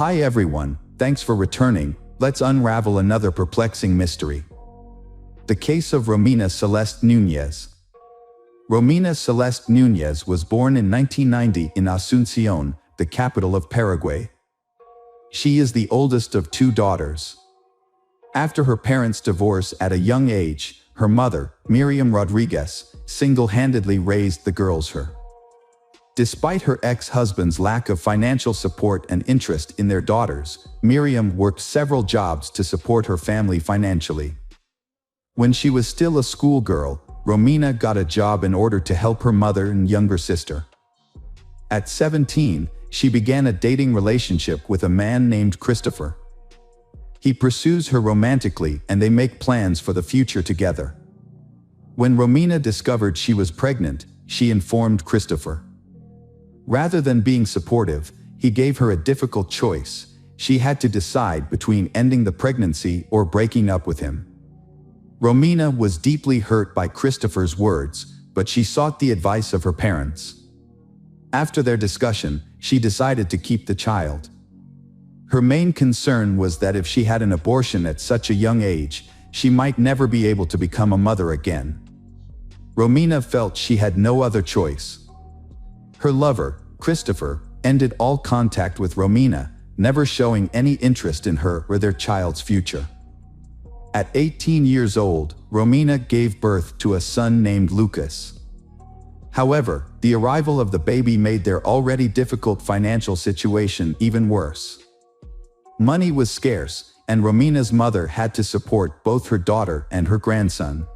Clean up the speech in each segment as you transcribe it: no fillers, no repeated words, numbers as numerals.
Hi everyone, thanks for returning. Let's unravel another perplexing mystery. The case of Romina Celeste Núñez. Romina Celeste Núñez was born in 1990 in Asunción, the capital of Paraguay. She is the oldest of two daughters. After her parents' divorce at a young age, her mother, Miriam Rodriguez, single-handedly raised the girls. Despite her ex-husband's lack of financial support and interest in their daughters, Miriam worked several jobs to support her family financially. When she was still a schoolgirl, Romina got a job in order to help her mother and younger sister. At 17, she began a dating relationship with a man named Christopher. He pursues her romantically and they make plans for the future together. When Romina discovered she was pregnant, she informed Christopher. Rather than being supportive, he gave her a difficult choice. She had to decide between ending the pregnancy or breaking up with him. Romina was deeply hurt by Christopher's words, but she sought the advice of her parents. After their discussion, she decided to keep the child. Her main concern was that if she had an abortion at such a young age, she might never be able to become a mother again. Romina felt she had no other choice. Her lover, Christopher, ended all contact with Romina, never showing any interest in her or their child's future. At 18 years old, Romina gave birth to a son named Lucas. However, the arrival of the baby made their already difficult financial situation even worse. Money was scarce, and Romina's mother had to support both her daughter and her grandson.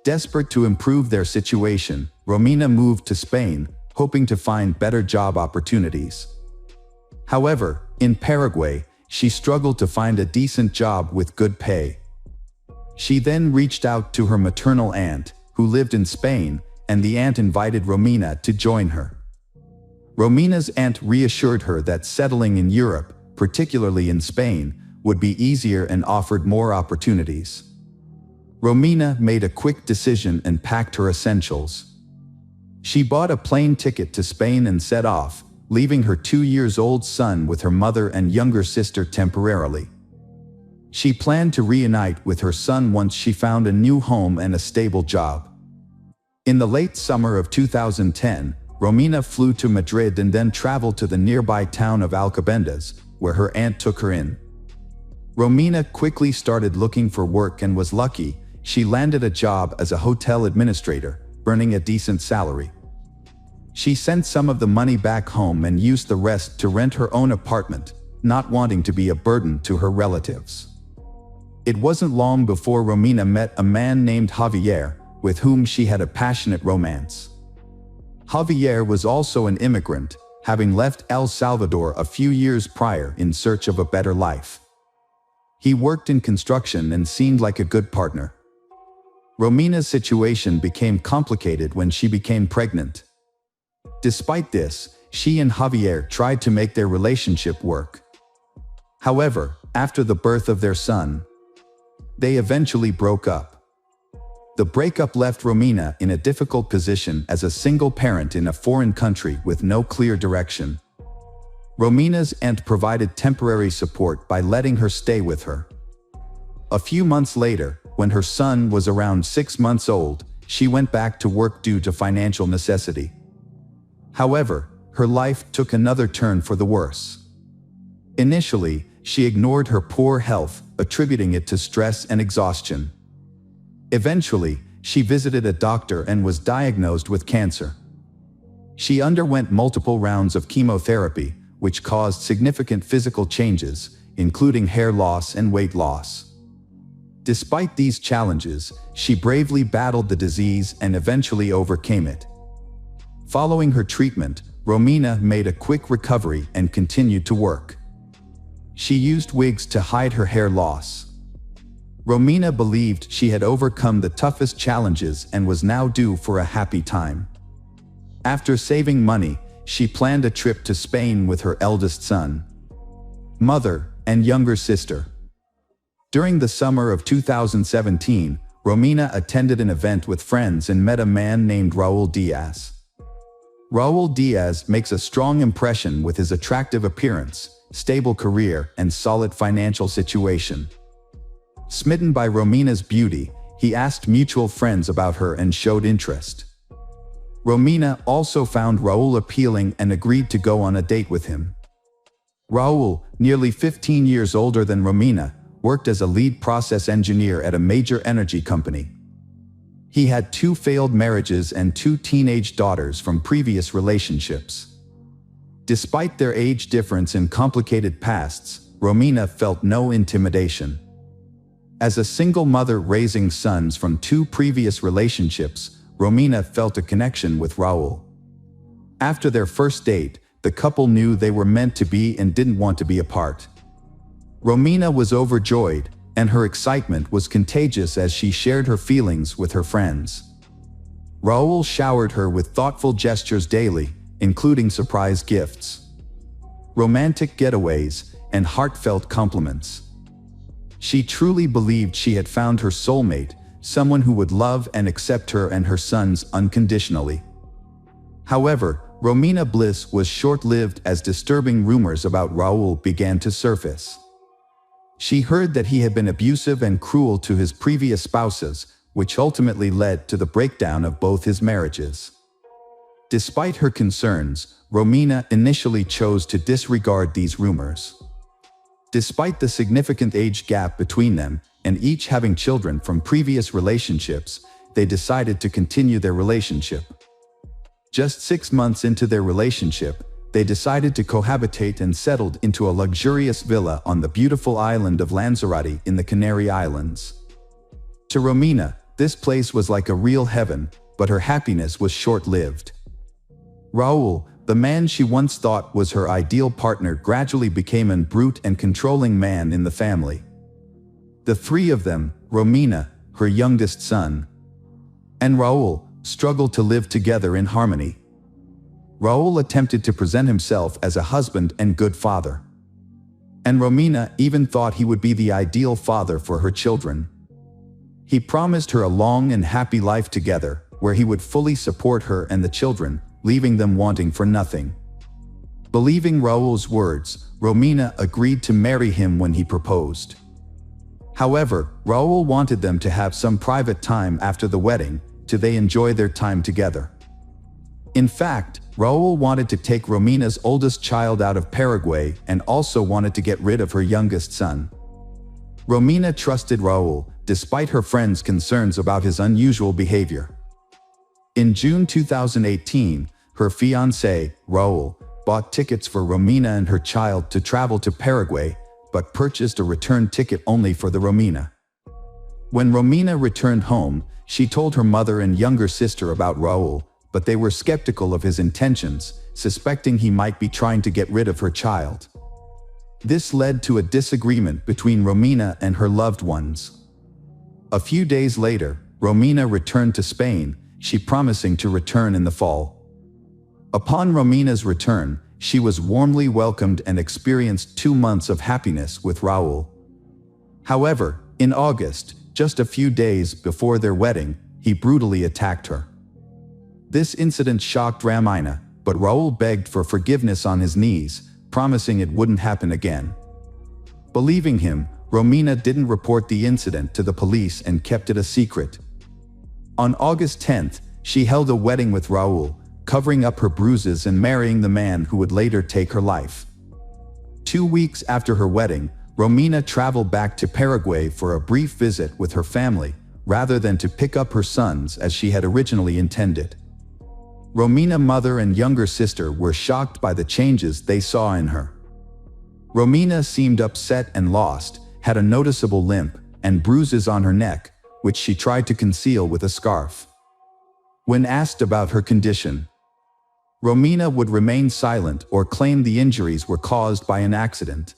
Desperate to improve their situation, Romina moved to Spain, hoping to find better job opportunities. However, in Paraguay, she struggled to find a decent job with good pay. She then reached out to her maternal aunt, who lived in Spain, and the aunt invited Romina to join her. Romina's aunt reassured her that settling in Europe, particularly in Spain, would be easier and offered more opportunities. Romina made a quick decision and packed her essentials. She bought a plane ticket to Spain and set off, leaving her 2-year-old son with her mother and younger sister temporarily. She planned to reunite with her son once she found a new home and a stable job. In the late summer of 2010, Romina flew to Madrid and then traveled to the nearby town of Alcobendas, where her aunt took her in. Romina quickly started looking for work and was lucky. She landed a job as a hotel administrator, earning a decent salary. She sent some of the money back home and used the rest to rent her own apartment, not wanting to be a burden to her relatives. It wasn't long before Romina met a man named Javier, with whom she had a passionate romance. Javier was also an immigrant, having left El Salvador a few years prior in search of a better life. He worked in construction and seemed like a good partner. Romina's situation became complicated when she became pregnant. Despite this, she and Javier tried to make their relationship work. However, after the birth of their son, they eventually broke up. The breakup left Romina in a difficult position as a single parent in a foreign country with no clear direction. Romina's aunt provided temporary support by letting her stay with her. A few months later, when her son was around 6 months old, she went back to work due to financial necessity. However, her life took another turn for the worse. Initially, she ignored her poor health, attributing it to stress and exhaustion. Eventually, she visited a doctor and was diagnosed with cancer. She underwent multiple rounds of chemotherapy, which caused significant physical changes, including hair loss and weight loss. Despite these challenges, she bravely battled the disease and eventually overcame it. Following her treatment, Romina made a quick recovery and continued to work. She used wigs to hide her hair loss. Romina believed she had overcome the toughest challenges and was now due for a happy time. After saving money, she planned a trip to Spain with her eldest son, mother, and younger sister. During the summer of 2017, Romina attended an event with friends and met a man named Raul Diaz. Raul Diaz makes a strong impression with his attractive appearance, stable career, and solid financial situation. Smitten by Romina's beauty, he asked mutual friends about her and showed interest. Romina also found Raul appealing and agreed to go on a date with him. Raul, nearly 15 years older than Romina, worked as a lead process engineer at a major energy company. He had 2 failed marriages and 2 teenage daughters from previous relationships. Despite their age difference and complicated pasts, Romina felt no intimidation. As a single mother raising sons from 2 previous relationships, Romina felt a connection with Raul. After their first date, the couple knew they were meant to be and didn't want to be apart. Romina was overjoyed, and her excitement was contagious as she shared her feelings with her friends. Raul showered her with thoughtful gestures daily, including surprise gifts, romantic getaways, and heartfelt compliments. She truly believed she had found her soulmate, someone who would love and accept her and her sons unconditionally. However, Romina bliss was short-lived as disturbing rumors about Raul began to surface. She heard that he had been abusive and cruel to his previous spouses, which ultimately led to the breakdown of both his marriages. Despite her concerns, Romina initially chose to disregard these rumors. Despite the significant age gap between them, and each having children from previous relationships, they decided to continue their relationship. Just 6 months into their relationship, they decided to cohabitate and settled into a luxurious villa on the beautiful island of Lanzarote in the Canary Islands. To Romina, this place was like a real heaven, but her happiness was short-lived. Raul, the man she once thought was her ideal partner, gradually became an brute and controlling man in the family. The 3 of them, Romina, her youngest son, and Raul, struggled to live together in harmony. Raul attempted to present himself as a husband and good father. And Romina even thought he would be the ideal father for her children. He promised her a long and happy life together, where he would fully support her and the children, leaving them wanting for nothing. Believing Raul's words, Romina agreed to marry him when he proposed. However, Raul wanted them to have some private time after the wedding, to they enjoy their time together. In fact, Raul wanted to take Romina's oldest child out of Paraguay and also wanted to get rid of her youngest son. Romina trusted Raul, despite her friends' concerns about his unusual behavior. In June 2018, her fiancé, Raul, bought tickets for Romina and her child to travel to Paraguay, but purchased a return ticket only for the Romina. When Romina returned home, she told her mother and younger sister about Raul, but they were skeptical of his intentions, suspecting he might be trying to get rid of her child. This led to a disagreement between Romina and her loved ones. A few days later, Romina returned to Spain, she promising to return in the fall. Upon Romina's return, she was warmly welcomed and experienced 2 months of happiness with Raul. However, in August, just a few days before their wedding, he brutally attacked her. This incident shocked Romina, but Raul begged for forgiveness on his knees, promising it wouldn't happen again. Believing him, Romina didn't report the incident to the police and kept it a secret. On August 10th, she held a wedding with Raul, covering up her bruises and marrying the man who would later take her life. 2 weeks after her wedding, Romina traveled back to Paraguay for a brief visit with her family, rather than to pick up her sons as she had originally intended. Romina's mother and younger sister were shocked by the changes they saw in her. Romina seemed upset and lost, had a noticeable limp, and bruises on her neck, which she tried to conceal with a scarf. When asked about her condition, Romina would remain silent or claim the injuries were caused by an accident.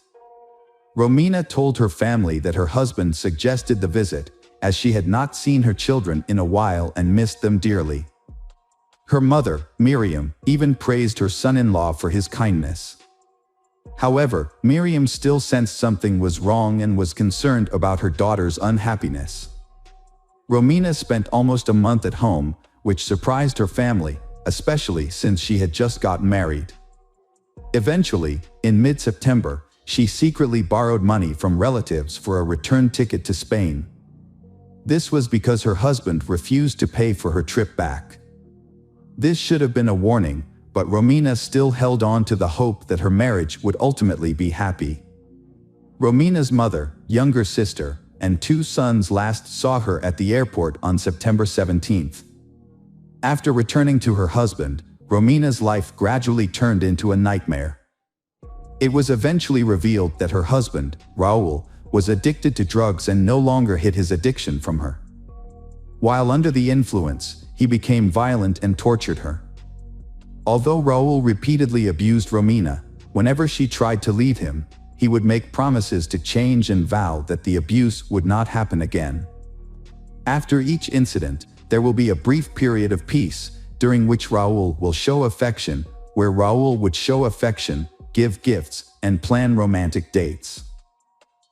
Romina told her family that her husband suggested the visit, as she had not seen her children in a while and missed them dearly. Her mother, Miriam, even praised her son-in-law for his kindness. However, Miriam still sensed something was wrong and was concerned about her daughter's unhappiness. Romina spent almost a month at home, which surprised her family, especially since she had just gotten married. Eventually, in mid-September, she secretly borrowed money from relatives for a return ticket to Spain. This was because her husband refused to pay for her trip back. This should have been a warning, but Romina still held on to the hope that her marriage would ultimately be happy. Romina's mother, younger sister, and 2 sons last saw her at the airport on September 17th. After returning to her husband, Romina's life gradually turned into a nightmare. It was eventually revealed that her husband, Raul, was addicted to drugs and no longer hid his addiction from her. While under the influence, he became violent and tortured her. Although Raul repeatedly abused Romina, whenever she tried to leave him, he would make promises to change and vow that the abuse would not happen again. After each incident, there will be a brief period of peace, during which Raul will show affection, where Raul would show affection, give gifts, and plan romantic dates.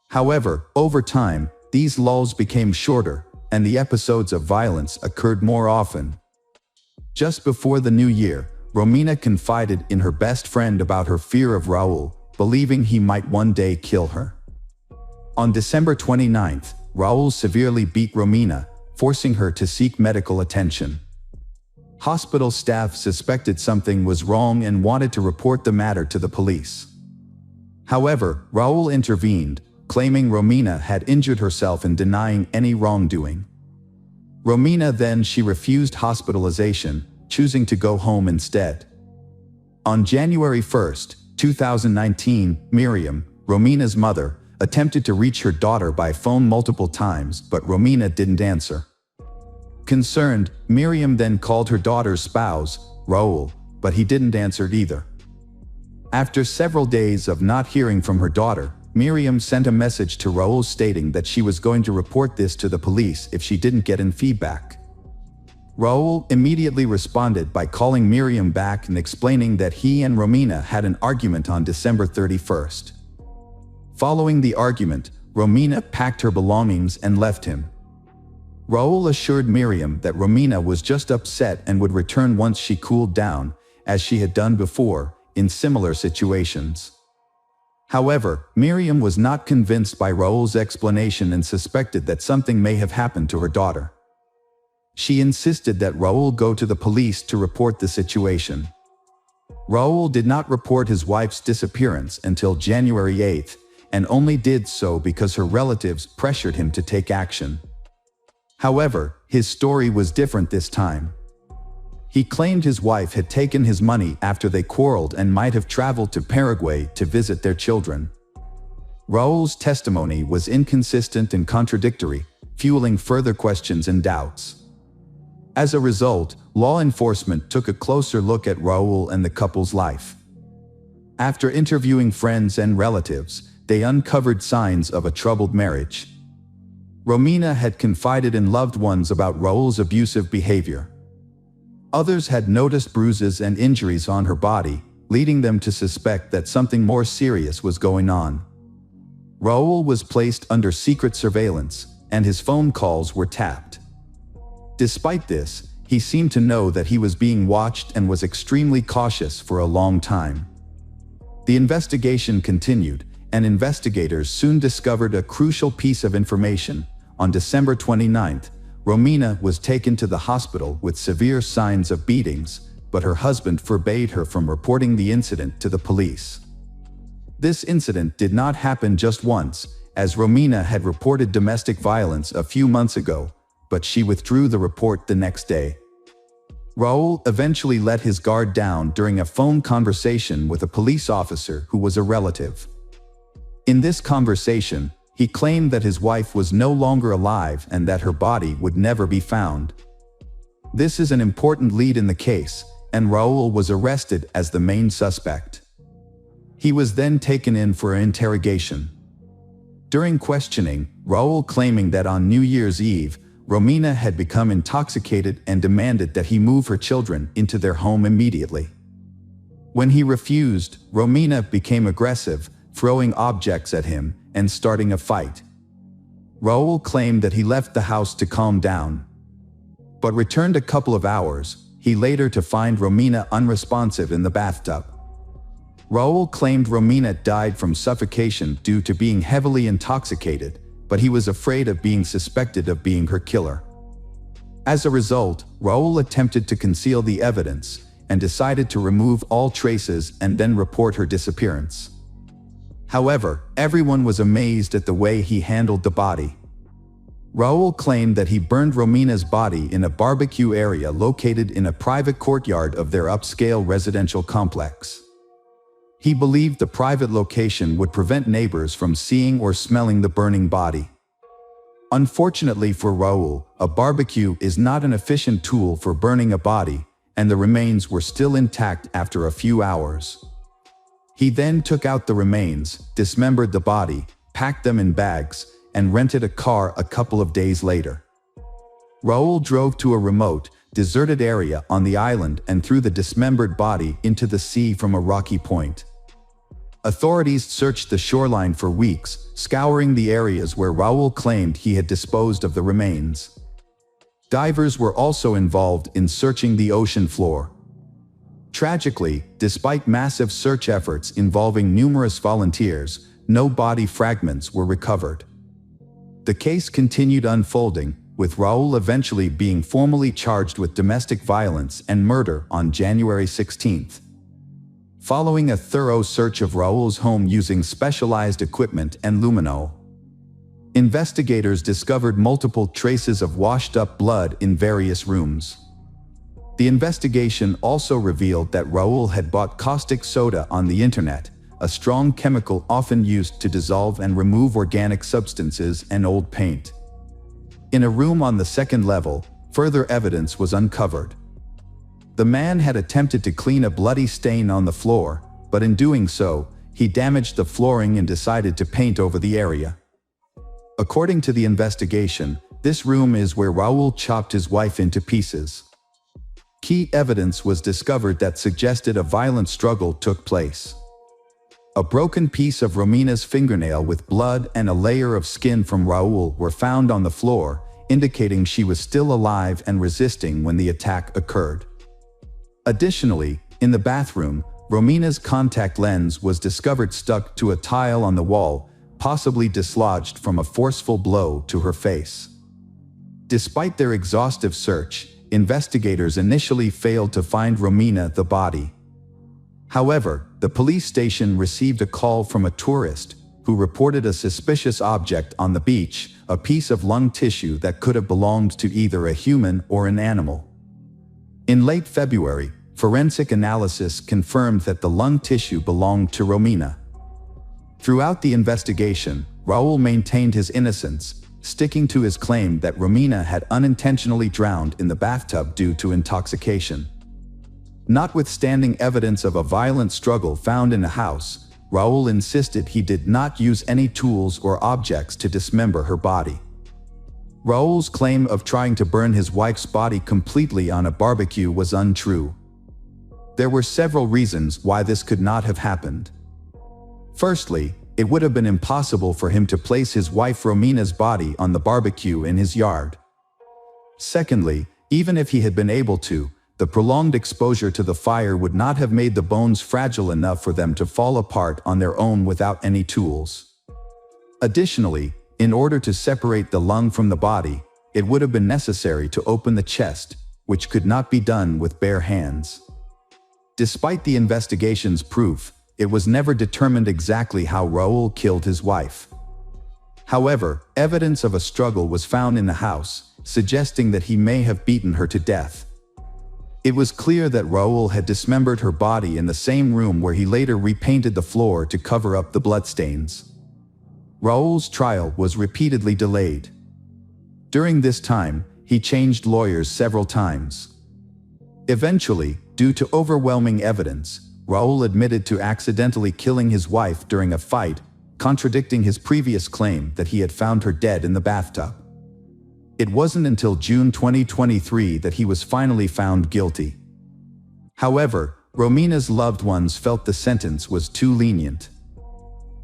However, over time, these lulls became shorter, and the episodes of violence occurred more often. Just before the new year, Romina confided in her best friend about her fear of Raul, believing he might one day kill her. On December 29th, Raul severely beat Romina, forcing her to seek medical attention. Hospital staff suspected something was wrong and wanted to report the matter to the police. However, Raul intervened, claiming Romina had injured herself and denying any wrongdoing. Romina then refused hospitalization, choosing to go home instead. On January 1st, 2019, Miriam, Romina's mother, attempted to reach her daughter by phone multiple times, but Romina didn't answer. Concerned, Miriam then called her daughter's spouse, Raul, but he didn't answer either. After several days of not hearing from her daughter, Miriam sent a message to Raul stating that she was going to report this to the police if she didn't get any feedback. Raul immediately responded by calling Miriam back and explaining that he and Romina had an argument on December 31st. Following the argument, Romina packed her belongings and left him. Raul assured Miriam that Romina was just upset and would return once she cooled down, as she had done before, in similar situations. However, Miriam was not convinced by Raul's explanation and suspected that something may have happened to her daughter. She insisted that Raul go to the police to report the situation. Raul did not report his wife's disappearance until January 8th, and only did so because her relatives pressured him to take action. However, his story was different this time. He claimed his wife had taken his money after they quarreled and might have traveled to Paraguay to visit their children. Raul's testimony was inconsistent and contradictory, fueling further questions and doubts. As a result, law enforcement took a closer look at Raul and the couple's life. After interviewing friends and relatives, they uncovered signs of a troubled marriage. Romina had confided in loved ones about Raul's abusive behavior. Others had noticed bruises and injuries on her body, leading them to suspect that something more serious was going on. Raul was placed under secret surveillance, and his phone calls were tapped. Despite this, he seemed to know that he was being watched and was extremely cautious for a long time. The investigation continued, and investigators soon discovered a crucial piece of information. On December 29th, Romina was taken to the hospital with severe signs of beatings, but her husband forbade her from reporting the incident to the police. This incident did not happen just once, as Romina had reported domestic violence a few months ago, but she withdrew the report the next day. Raul eventually let his guard down during a phone conversation with a police officer who was a relative. In this conversation, he claimed that his wife was no longer alive and that her body would never be found. This is an important lead in the case, and Raul was arrested as the main suspect. He was then taken in for an interrogation. During questioning, Raul claiming that on New Year's Eve, Romina had become intoxicated and demanded that he move her children into their home immediately. When he refused, Romina became aggressive, throwing objects at him and starting a fight. Raul claimed that he left the house to calm down, but returned a couple of hours, later to find Romina unresponsive in the bathtub. Raul claimed Romina died from suffocation due to being heavily intoxicated, but he was afraid of being suspected of being her killer. As a result, Raul attempted to conceal the evidence and decided to remove all traces and then report her disappearance. However, everyone was amazed at the way he handled the body. Raul claimed that he burned Romina's body in a barbecue area located in a private courtyard of their upscale residential complex. He believed the private location would prevent neighbors from seeing or smelling the burning body. Unfortunately for Raul, a barbecue is not an efficient tool for burning a body, and the remains were still intact after a few hours. He then took out the remains, dismembered the body, packed them in bags, and rented a car a couple of days later. Raul drove to a remote, deserted area on the island and threw the dismembered body into the sea from a rocky point. Authorities searched the shoreline for weeks, scouring the areas where Raul claimed he had disposed of the remains. Divers were also involved in searching the ocean floor. Tragically, despite massive search efforts involving numerous volunteers, no body fragments were recovered. The case continued unfolding, with Raul eventually being formally charged with domestic violence and murder on January 16th. Following a thorough search of Raul's home using specialized equipment and lumino, investigators discovered multiple traces of washed-up blood in various rooms. The investigation also revealed that Raul had bought caustic soda on the internet, a strong chemical often used to dissolve and remove organic substances and old paint. In a room on the second level, further evidence was uncovered. The man had attempted to clean a bloody stain on the floor, but in doing so, he damaged the flooring and decided to paint over the area. According to the investigation, this room is where Raul chopped his wife into pieces. Key evidence was discovered that suggested a violent struggle took place. A broken piece of Romina's fingernail with blood and a layer of skin from Raul were found on the floor, indicating she was still alive and resisting when the attack occurred. Additionally, in the bathroom, Romina's contact lens was discovered stuck to a tile on the wall, possibly dislodged from a forceful blow to her face. Despite their exhaustive search, investigators initially failed to find Romina the body. However, the police station received a call from a tourist who reported a suspicious object on the beach, a piece of lung tissue that could have belonged to either a human or an animal. In late February, forensic analysis confirmed that the lung tissue belonged to Romina. Throughout the investigation, Raul maintained his innocence, sticking to his claim that Romina had unintentionally drowned in the bathtub due to intoxication. Notwithstanding evidence of a violent struggle found in the house, Raul insisted he did not use any tools or objects to dismember her body. Raul's claim of trying to burn his wife's body completely on a barbecue was untrue. There were several reasons why this could not have happened. Firstly, it would have been impossible for him to place his wife Romina's body on the barbecue in his yard. Secondly, even if he had been able to, the prolonged exposure to the fire would not have made the bones fragile enough for them to fall apart on their own without any tools. Additionally, in order to separate the lung from the body, it would have been necessary to open the chest, which could not be done with bare hands. Despite the investigation's proof, it was never determined exactly how Raul killed his wife. However, evidence of a struggle was found in the house, suggesting that he may have beaten her to death. It was clear that Raul had dismembered her body in the same room where he later repainted the floor to cover up the bloodstains. Raul's trial was repeatedly delayed. During this time, he changed lawyers several times. Eventually, due to overwhelming evidence, Raul admitted to accidentally killing his wife during a fight, contradicting his previous claim that he had found her dead in the bathtub. It wasn't until June 2023 that he was finally found guilty. However, Romina's loved ones felt the sentence was too lenient.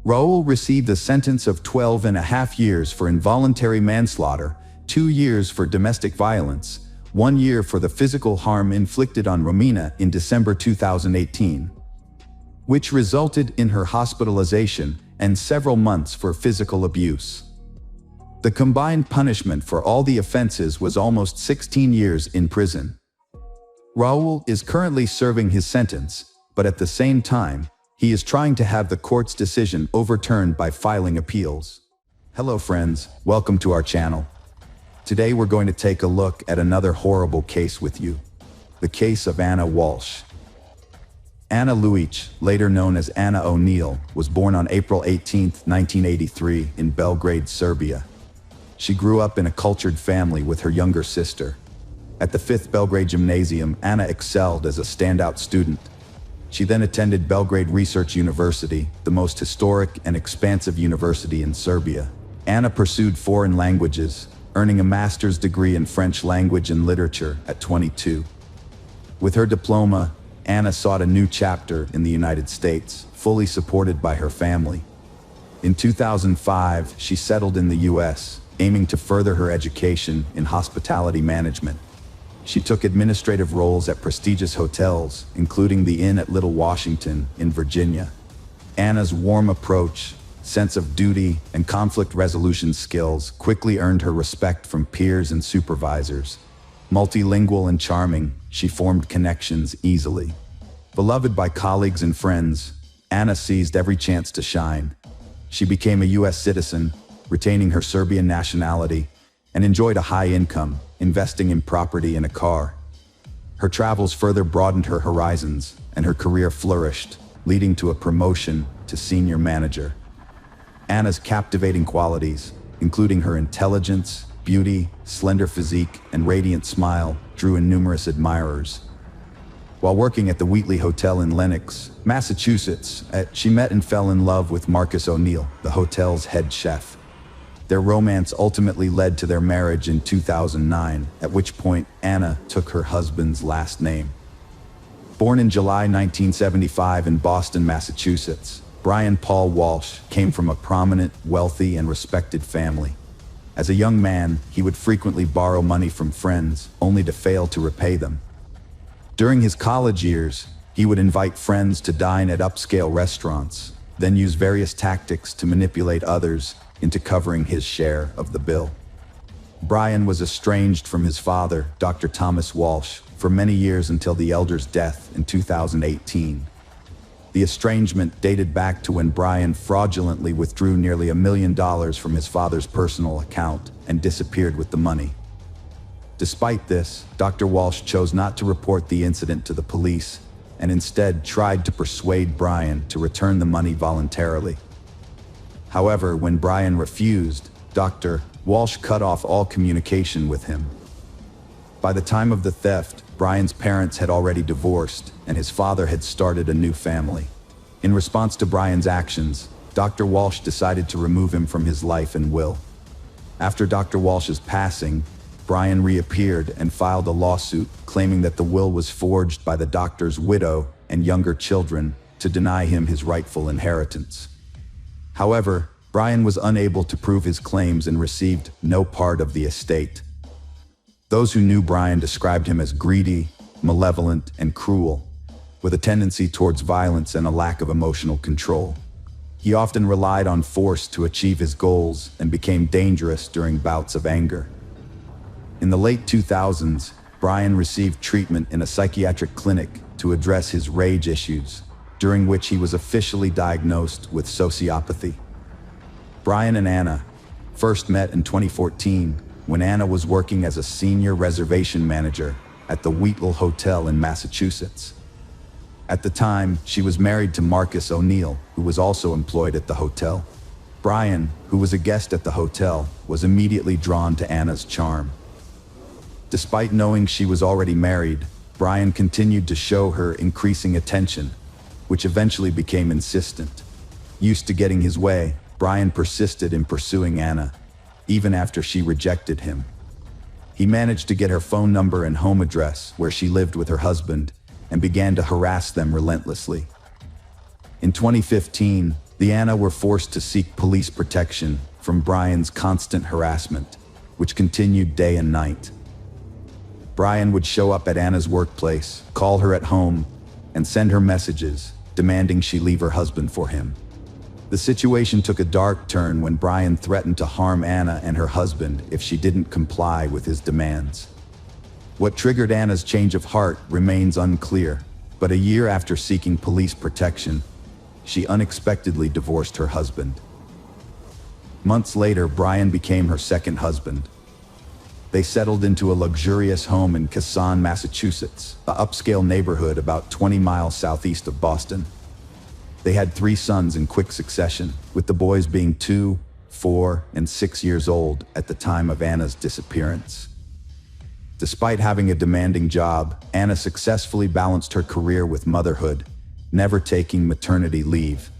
Raul received a sentence of 12.5 years for involuntary manslaughter, 2 years for domestic violence, 1 year for the physical harm inflicted on Romina in December 2018. which resulted in her hospitalization and several months for physical abuse. The combined punishment for all the offenses was almost 16 years in prison. Raul is currently serving his sentence, but at the same time, he is trying to have the court's decision overturned by filing appeals. Hello friends, welcome to our channel. Today we're going to take a look at another horrible case with you. The case of Anna Walsh. Anna Luic, later known as Anna O'Neill, was born on April 18, 1983 in Belgrade, Serbia. She grew up in a cultured family with her younger sister. At the 5th Belgrade Gymnasium, Anna excelled as a standout student. She then attended Belgrade Research University, the most historic and expansive university in Serbia. Anna pursued foreign languages, earning a master's degree in French language and literature at 22. With her diploma, Anna sought a new chapter in the United States, fully supported by her family. In 2005, she settled in the US, aiming to further her education in hospitality management. She took administrative roles at prestigious hotels, including the Inn at Little Washington in Virginia. Anna's warm approach, sense of duty, and conflict resolution skills quickly earned her respect from peers and supervisors. Multilingual and charming, she formed connections easily. Beloved by colleagues and friends, Anna seized every chance to shine. She became a US citizen, retaining her Serbian nationality, and enjoyed a high income, investing in property and a car. Her travels further broadened her horizons, and her career flourished, leading to a promotion to senior manager. Anna's captivating qualities, including her intelligence, beauty, slender physique, and radiant smile, drew in numerous admirers. While working at the Wheatley Hotel in Lenox, Massachusetts, she met and fell in love with Marcus O'Neill, the hotel's head chef. Their romance ultimately led to their marriage in 2009, at which point Anna took her husband's last name. Born in July 1975 in Boston, Massachusetts, Brian Paul Walsh came from a prominent, wealthy, and respected family. As a young man, he would frequently borrow money from friends, only to fail to repay them. During his college years, he would invite friends to dine at upscale restaurants, then use various tactics to manipulate others into covering his share of the bill. Brian was estranged from his father, Dr. Thomas Walsh, for many years until the elder's death in 2018. The estrangement dated back to when Brian fraudulently withdrew nearly $1 million from his father's personal account and disappeared with the money. Despite this, Dr. Walsh chose not to report the incident to the police and instead tried to persuade Brian to return the money voluntarily. However, when Brian refused, Dr. Walsh cut off all communication with him. By the time of the theft, Brian's parents had already divorced, and his father had started a new family. In response to Brian's actions, Dr. Walsh decided to remove him from his life and will. After Dr. Walsh's passing, Brian reappeared and filed a lawsuit claiming that the will was forged by the doctor's widow and younger children to deny him his rightful inheritance. However, Brian was unable to prove his claims and received no part of the estate. Those who knew Brian described him as greedy, malevolent, and cruel, with a tendency towards violence and a lack of emotional control. He often relied on force to achieve his goals and became dangerous during bouts of anger. In the late 2000s, Brian received treatment in a psychiatric clinic to address his rage issues, during which he was officially diagnosed with sociopathy. Brian and Anna first met in 2014 when Anna was working as a senior reservation manager at the Wheatley Hotel in Massachusetts. At the time, she was married to Marcus O'Neill, who was also employed at the hotel. Brian, who was a guest at the hotel, was immediately drawn to Anna's charm. Despite knowing she was already married, Brian continued to show her increasing attention, which eventually became insistent. Used to getting his way, Brian persisted in pursuing Anna, even after she rejected him. He managed to get her phone number and home address where she lived with her husband and began to harass them relentlessly. In 2015, the Anna were forced to seek police protection from Brian's constant harassment, which continued day and night. Brian would show up at Anna's workplace, call her at home, and send her messages, demanding she leave her husband for him. The situation took a dark turn when Brian threatened to harm Anna and her husband if she didn't comply with his demands. What triggered Anna's change of heart remains unclear, but a year after seeking police protection, she unexpectedly divorced her husband. Months later, Brian became her second husband. They settled into a luxurious home in Quezon, Massachusetts, an upscale neighborhood about 20 miles southeast of Boston. They had 3 sons in quick succession, with the boys being 2, 4, and 6 years old at the time of Anna's disappearance. Despite having a demanding job, Anna successfully balanced her career with motherhood, never taking maternity leave.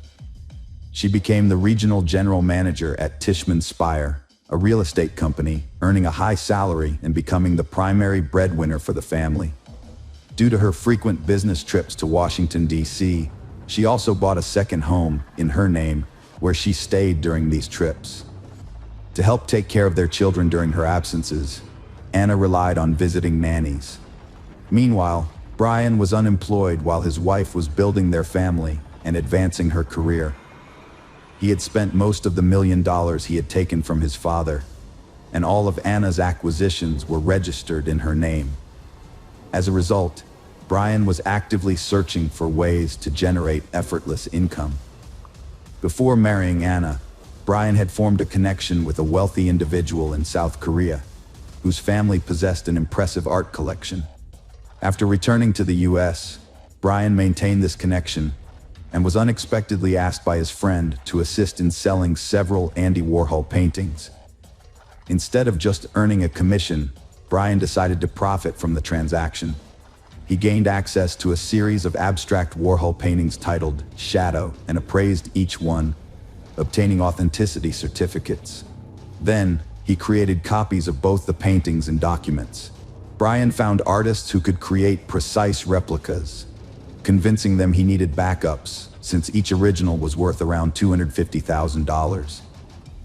She became the regional general manager at Tishman Speyer, a real estate company, earning a high salary and becoming the primary breadwinner for the family. Due to her frequent business trips to Washington, D.C., she also bought a second home in her name, where she stayed during these trips. To help take care of their children during her absences, Anna relied on visiting nannies. Meanwhile, Brian was unemployed while his wife was building their family and advancing her career. He had spent most of the $1 million he had taken from his father, and all of Anna's acquisitions were registered in her name. As a result, Brian was actively searching for ways to generate effortless income. Before marrying Anna, Brian had formed a connection with a wealthy individual in South Korea, whose family possessed an impressive art collection. After returning to the US, Brian maintained this connection and was unexpectedly asked by his friend to assist in selling several Andy Warhol paintings. Instead of just earning a commission, Brian decided to profit from the transaction. He gained access to a series of abstract Warhol paintings titled Shadow and appraised each one, obtaining authenticity certificates. Then, he created copies of both the paintings and documents. Brian found artists who could create precise replicas, convincing them he needed backups, since each original was worth around $250,000.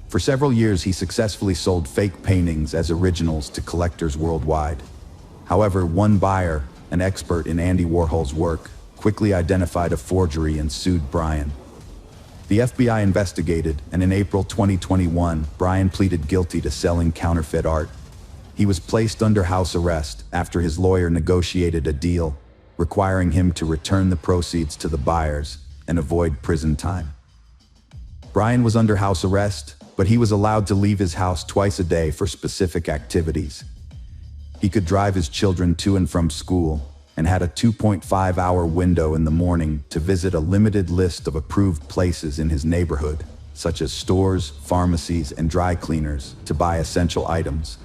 For several years, he successfully sold fake paintings as originals to collectors worldwide. However, one buyer, an expert in Andy Warhol's work, quickly identified a forgery and sued Brian. The FBI investigated, and in April 2021, Brian pleaded guilty to selling counterfeit art. He was placed under house arrest after his lawyer negotiated a deal, requiring him to return the proceeds to the buyers and avoid prison time. Brian was under house arrest, but he was allowed to leave his house twice a day for specific activities. He could drive his children to and from school, and had a 2.5-hour window in the morning to visit a limited list of approved places in his neighborhood, such as stores, pharmacies, and dry cleaners, to buy essential items.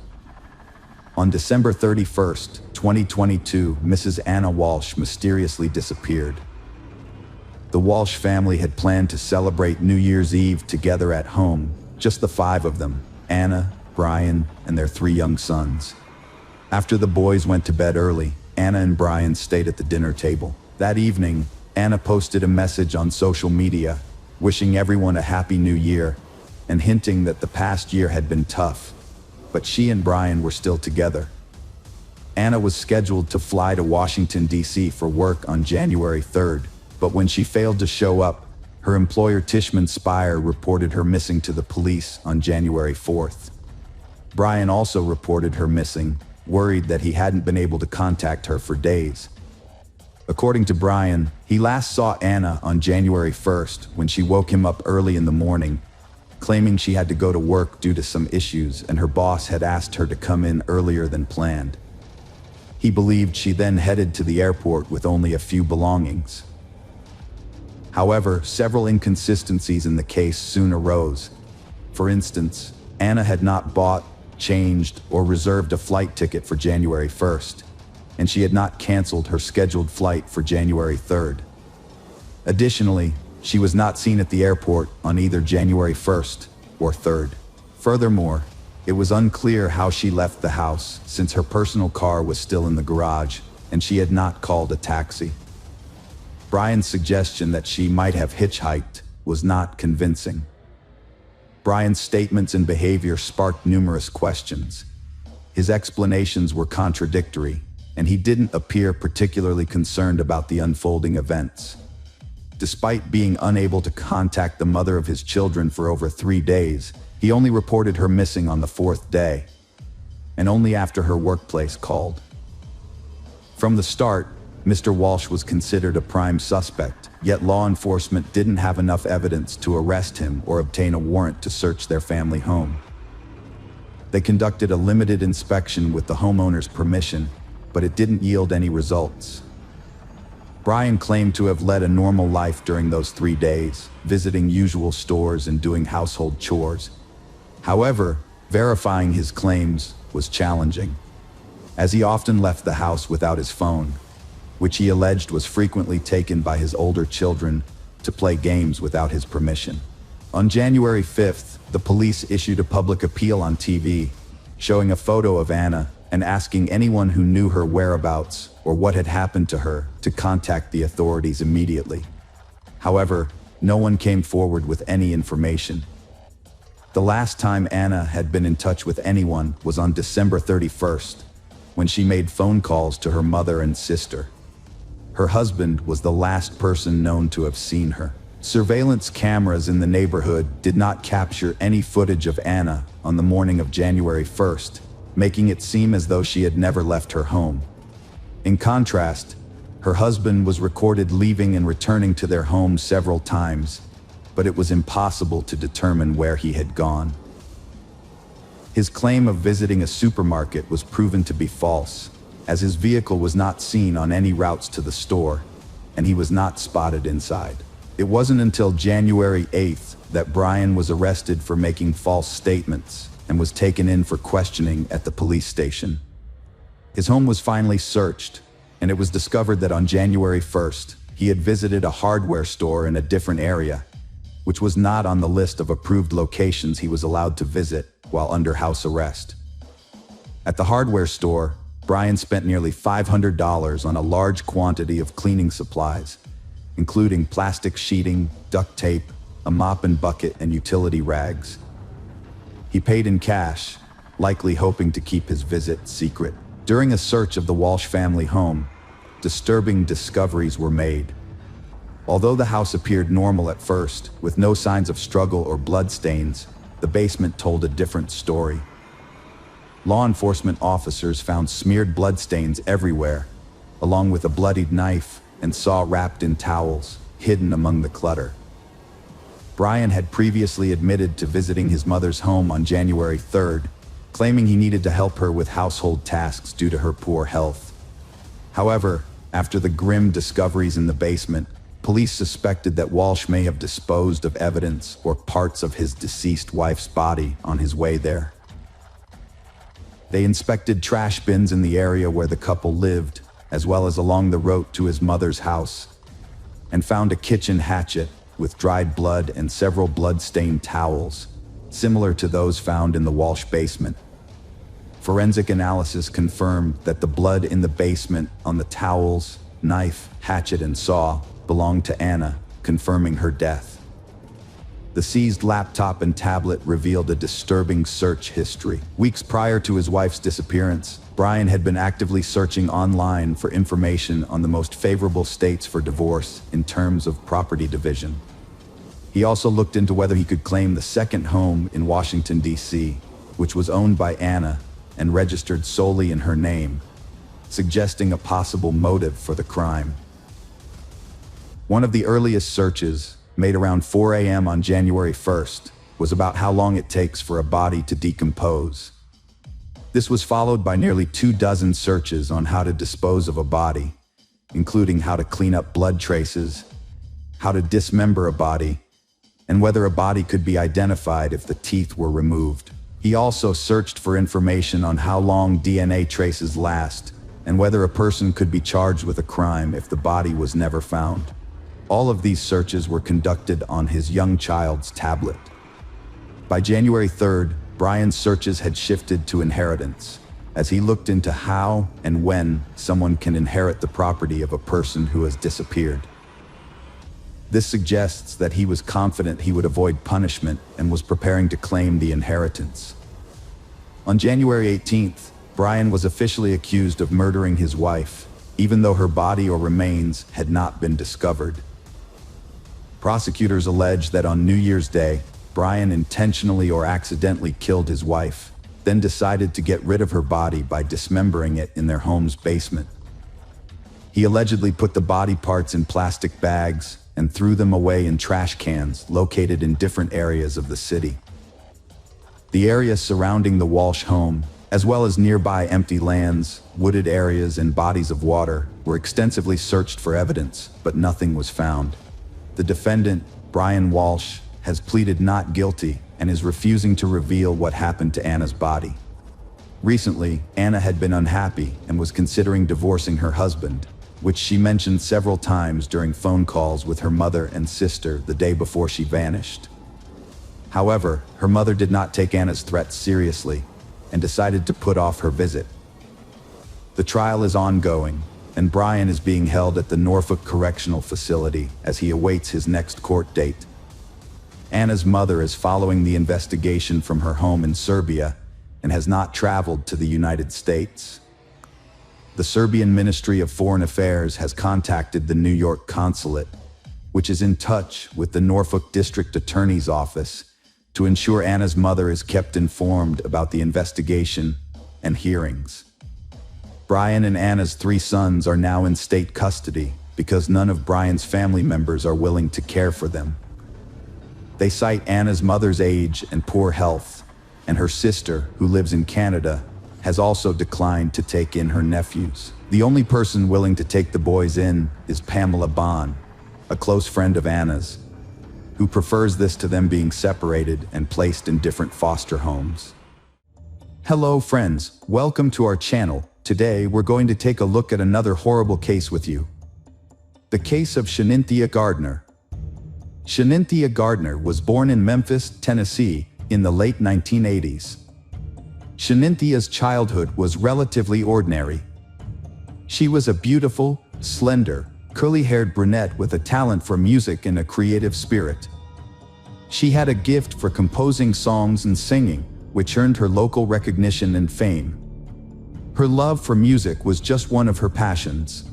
On December 31st, 2022, Mrs. Anna Walsh mysteriously disappeared. The Walsh family had planned to celebrate New Year's Eve together at home, just the 5 of them, Anna, Brian, and their 3 young sons. After the boys went to bed early, Anna and Brian stayed at the dinner table. That evening, Anna posted a message on social media, wishing everyone a happy new year, and hinting that the past year had been tough, but she and Brian were still together. Anna was scheduled to fly to Washington, D.C. for work on January 3rd, but when she failed to show up, her employer Tishman Speyer reported her missing to the police on January 4th. Brian also reported her missing, worried that he hadn't been able to contact her for days. According to Brian, he last saw Anna on January 1st when she woke him up early in the morning, claiming she had to go to work due to some issues and her boss had asked her to come in earlier than planned. He believed she then headed to the airport with only a few belongings. However, several inconsistencies in the case soon arose. For instance, Anna had not bought, changed, or reserved a flight ticket for January 1st, and she had not canceled her scheduled flight for January 3rd. Additionally, she was not seen at the airport on either January 1st or 3rd. Furthermore, it was unclear how she left the house since her personal car was still in the garage and she had not called a taxi. Brian's suggestion that she might have hitchhiked was not convincing. Brian's statements and behavior sparked numerous questions. His explanations were contradictory, and he didn't appear particularly concerned about the unfolding events. Despite being unable to contact the mother of his children for over 3 days, he only reported her missing on the 4th day, and only after her workplace called. From the start, Mr. Walsh was considered a prime suspect, yet law enforcement didn't have enough evidence to arrest him or obtain a warrant to search their family home. They conducted a limited inspection with the homeowner's permission, but it didn't yield any results. Brian claimed to have led a normal life during those 3 days, visiting usual stores and doing household chores. However, verifying his claims was challenging, as he often left the house without his phone, which he alleged was frequently taken by his older children to play games without his permission. On January 5th, the police issued a public appeal on TV, showing a photo of Anna and asking anyone who knew her whereabouts or what had happened to her to contact the authorities immediately. However, no one came forward with any information. The last time Anna had been in touch with anyone was on December 31st, when she made phone calls to her mother and sister. Her husband was the last person known to have seen her. Surveillance cameras in the neighborhood did not capture any footage of Anna on the morning of January 1st, making it seem as though she had never left her home. In contrast, her husband was recorded leaving and returning to their home several times, but it was impossible to determine where he had gone. His claim of visiting a supermarket was proven to be false, as his vehicle was not seen on any routes to the store, and he was not spotted inside. It wasn't until January 8th that Brian was arrested for making false statements and was taken in for questioning at the police station. His home was finally searched, and it was discovered that on January 1st, he had visited a hardware store in a different area, which was not on the list of approved locations he was allowed to visit while under house arrest. At the hardware store, Brian spent nearly $500 on a large quantity of cleaning supplies, including plastic sheeting, duct tape, a mop and bucket, and utility rags. He paid in cash, likely hoping to keep his visit secret. During a search of the Walsh family home, disturbing discoveries were made. Although the house appeared normal at first, with no signs of struggle or bloodstains, the basement told a different story. Law enforcement officers found smeared bloodstains everywhere, along with a bloodied knife and saw wrapped in towels, hidden among the clutter. Brian had previously admitted to visiting his mother's home on January 3rd, claiming he needed to help her with household tasks due to her poor health. However, after the grim discoveries in the basement, police suspected that Walsh may have disposed of evidence or parts of his deceased wife's body on his way there. They inspected trash bins in the area where the couple lived, as well as along the road to his mother's house, and found a kitchen hatchet with dried blood and several blood-stained towels, similar to those found in the Walsh basement. Forensic analysis confirmed that the blood in the basement on the towels, knife, hatchet, and saw belonged to Anna, confirming her death. The seized laptop and tablet revealed a disturbing search history. Weeks prior to his wife's disappearance, Brian had been actively searching online for information on the most favorable states for divorce in terms of property division. He also looked into whether he could claim the second home in Washington, D.C., which was owned by Anna and registered solely in her name, suggesting a possible motive for the crime. One of the earliest searches, made around 4 a.m. on January 1st, was about how long it takes for a body to decompose. This was followed by nearly 24 searches on how to dispose of a body, including how to clean up blood traces, how to dismember a body, and whether a body could be identified if the teeth were removed. He also searched for information on how long DNA traces last and whether a person could be charged with a crime if the body was never found. All of these searches were conducted on his young child's tablet. By January 3rd, Brian's searches had shifted to inheritance, as he looked into how and when someone can inherit the property of a person who has disappeared. This suggests that he was confident he would avoid punishment and was preparing to claim the inheritance. On January 18th, Brian was officially accused of murdering his wife, even though her body or remains had not been discovered. Prosecutors allege that on New Year's Day, Brian intentionally or accidentally killed his wife, then decided to get rid of her body by dismembering it in their home's basement. He allegedly put the body parts in plastic bags and threw them away in trash cans located in different areas of the city. The area surrounding the Walsh home, as well as nearby empty lands, wooded areas, and bodies of water, were extensively searched for evidence, but nothing was found. The defendant, Brian Walsh, has pleaded not guilty and is refusing to reveal what happened to Anna's body. Recently, Anna had been unhappy and was considering divorcing her husband, which she mentioned several times during phone calls with her mother and sister the day before she vanished. However, her mother did not take Anna's threats seriously and decided to put off her visit. The trial is ongoing, and Brian is being held at the Norfolk Correctional Facility as he awaits his next court date. Anna's mother is following the investigation from her home in Serbia and has not traveled to the United States. The Serbian Ministry of Foreign Affairs has contacted the New York consulate, which is in touch with the Norfolk District Attorney's Office to ensure Anna's mother is kept informed about the investigation and hearings. Brian and Anna's 3 sons are now in state custody because none of Brian's family members are willing to care for them. They cite Anna's mother's age and poor health, and her sister, who lives in Canada, has also declined to take in her nephews. The only person willing to take the boys in is Pamela Bond, a close friend of Anna's, who prefers this to them being separated and placed in different foster homes. Hello friends, welcome to our channel. Today we're going to take a look at another horrible case with you. The case of Shanynthia Gardner. Shanynthia Gardner was born in Memphis, Tennessee, in the late 1980s. Shaninthia's childhood was relatively ordinary. She was a beautiful, slender, curly-haired brunette with a talent for music and a creative spirit. She had a gift for composing songs and singing, which earned her local recognition and fame. Her love for music was just one of her passions.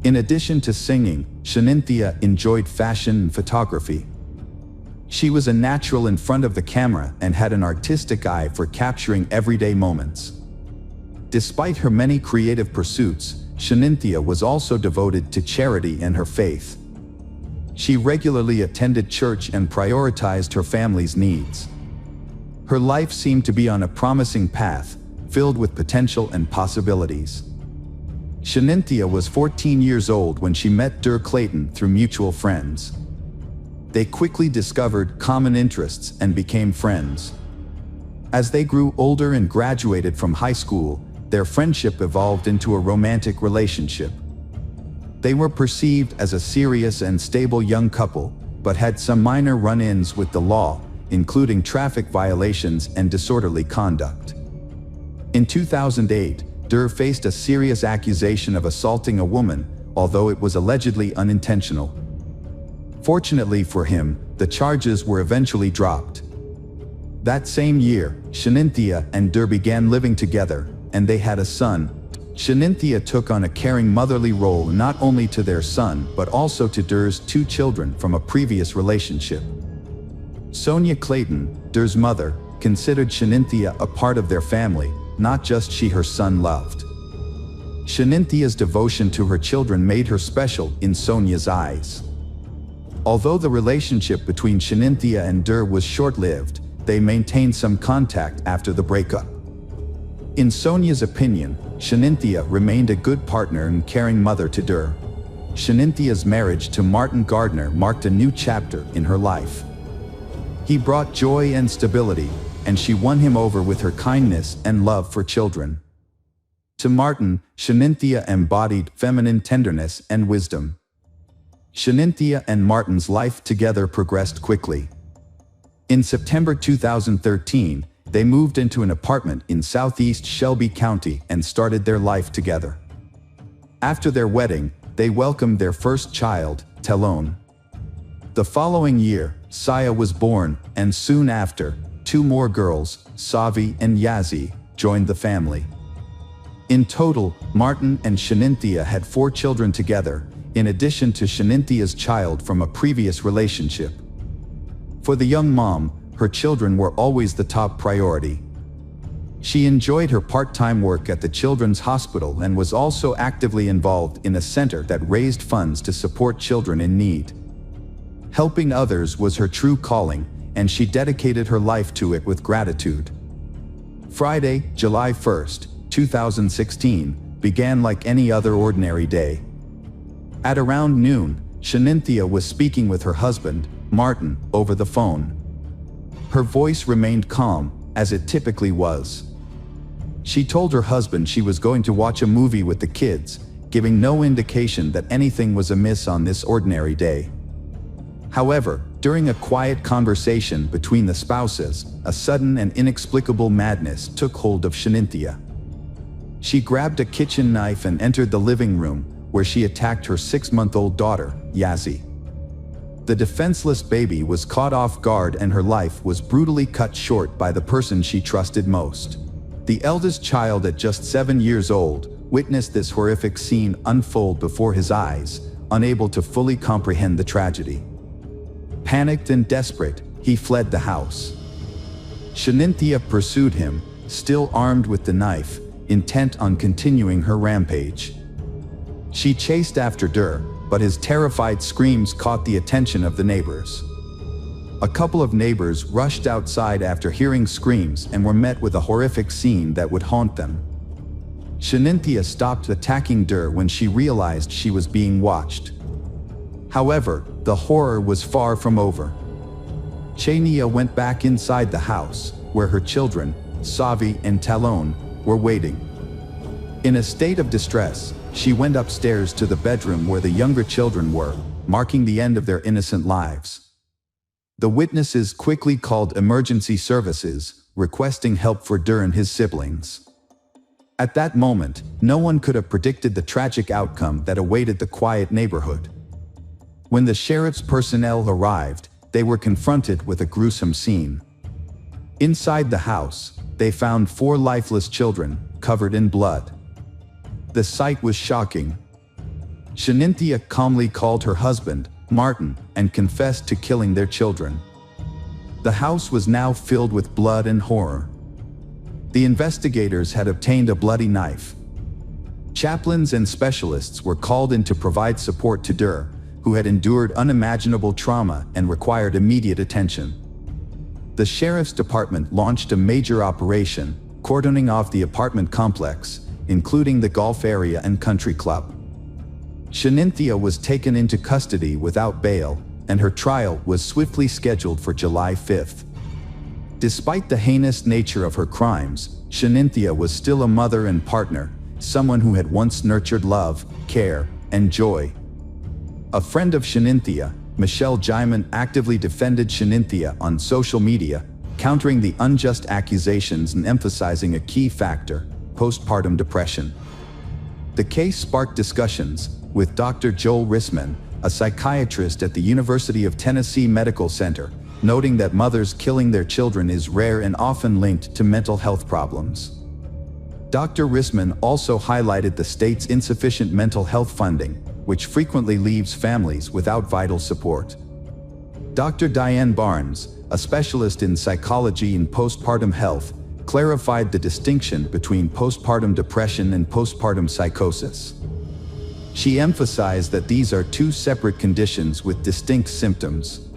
In addition to singing, Shanynthia enjoyed fashion and photography. She was a natural in front of the camera and had an artistic eye for capturing everyday moments. Despite her many creative pursuits, Shanynthia was also devoted to charity and her faith. She regularly attended church and prioritized her family's needs. Her life seemed to be on a promising path, filled with potential and possibilities. Shanynthia was 14 years old when she met Dur Clayton through mutual friends. They quickly discovered common interests and became friends. As they grew older and graduated from high school, their friendship evolved into a romantic relationship. They were perceived as a serious and stable young couple, but had some minor run-ins with the law, including traffic violations and disorderly conduct. In 2008, Dur faced a serious accusation of assaulting a woman, although it was allegedly unintentional. Fortunately for him, the charges were eventually dropped. That same year, Shanynthia and Dur began living together, and they had a son. Shanynthia took on a caring motherly role not only to their son but also to Dur's 2 children from a previous relationship. Sonia Clayton, Dur's mother, considered Shanynthia a part of their family, not just she her son loved. Shaninthia's devotion to her children made her special in Sonia's eyes. Although the relationship between Shanynthia and Dur was short-lived, they maintained some contact after the breakup. In Sonia's opinion, Shanynthia remained a good partner and caring mother to Dur. Shaninthia's marriage to Martin Gardner marked a new chapter in her life. He brought joy and stability, and she won him over with her kindness and love for children. To Martin, Shanynthia embodied feminine tenderness and wisdom. Shanynthia and Martin's life together progressed quickly. In September 2013, they moved into an apartment in southeast Shelby County and started their life together. After their wedding, they welcomed their first child, Telone. The following year, Saya was born, and soon after, 2 more girls, Savi and Yazzie, joined the family. In total, Martin and Shanynthia had 4 children together, in addition to Shaninthia's child from a previous relationship. For the young mom, her children were always the top priority. She enjoyed her part-time work at the children's hospital and was also actively involved in a center that raised funds to support children in need. Helping others was her true calling, and she dedicated her life to it with gratitude. Friday, July 1st, 2016, began like any other ordinary day. At around noon, Shanинthia was speaking with her husband, Martin, over the phone. Her voice remained calm, as it typically was. She told her husband she was going to watch a movie with the kids, giving no indication that anything was amiss on this ordinary day. However, during a quiet conversation between the spouses, a sudden and inexplicable madness took hold of Shanинthia. She grabbed a kitchen knife and entered the living room, where she attacked her 6-month-old daughter, Yazzie. The defenseless baby was caught off guard and her life was brutally cut short by the person she trusted most. The eldest child, at just 7 years old, witnessed this horrific scene unfold before his eyes, unable to fully comprehend the tragedy. Panicked and desperate, he fled the house. Shanинthia pursued him, still armed with the knife, intent on continuing her rampage. She chased after Dur, but his terrified screams caught the attention of the neighbors. A couple of neighbors rushed outside after hearing screams and were met with a horrific scene that would haunt them. Shanинthia stopped attacking Dur when she realized she was being watched. However, the horror was far from over. Chania went back inside the house, where her children, Savi and Talon, were waiting. In a state of distress, she went upstairs to the bedroom where the younger children were, marking the end of their innocent lives. The witnesses quickly called emergency services, requesting help for Dur and his siblings. At that moment, no one could have predicted the tragic outcome that awaited the quiet neighborhood. When the sheriff's personnel arrived, they were confronted with a gruesome scene. Inside the house, they found 4 lifeless children, covered in blood. The sight was shocking. Shanинthia calmly called her husband, Martin, and confessed to killing their children. The house was now filled with blood and horror. The investigators had obtained a bloody knife. Chaplains and specialists were called in to provide support to Dur, who had endured unimaginable trauma and required immediate attention. The sheriff's department launched a major operation, cordoning off the apartment complex, including the golf area and country club. Shanинthia was taken into custody without bail, and her trial was swiftly scheduled for July 5th. Despite the heinous nature of her crimes, Shanинthia was still a mother and partner, someone who had once nurtured love, care, and joy. A friend of Shanинthia, Michelle Jaiman, actively defended Shanинthia on social media, countering the unjust accusations and emphasizing a key factor: postpartum depression. The case sparked discussions, with Dr. Joel Rissman, a psychiatrist at the University of Tennessee Medical Center, noting that mothers killing their children is rare and often linked to mental health problems. Dr. Rissman also highlighted the state's insufficient mental health funding, which frequently leaves families without vital support. Dr. Diane Barnes, a specialist in psychology and postpartum health, clarified the distinction between postpartum depression and postpartum psychosis. She emphasized that these are 2 separate conditions with distinct symptoms.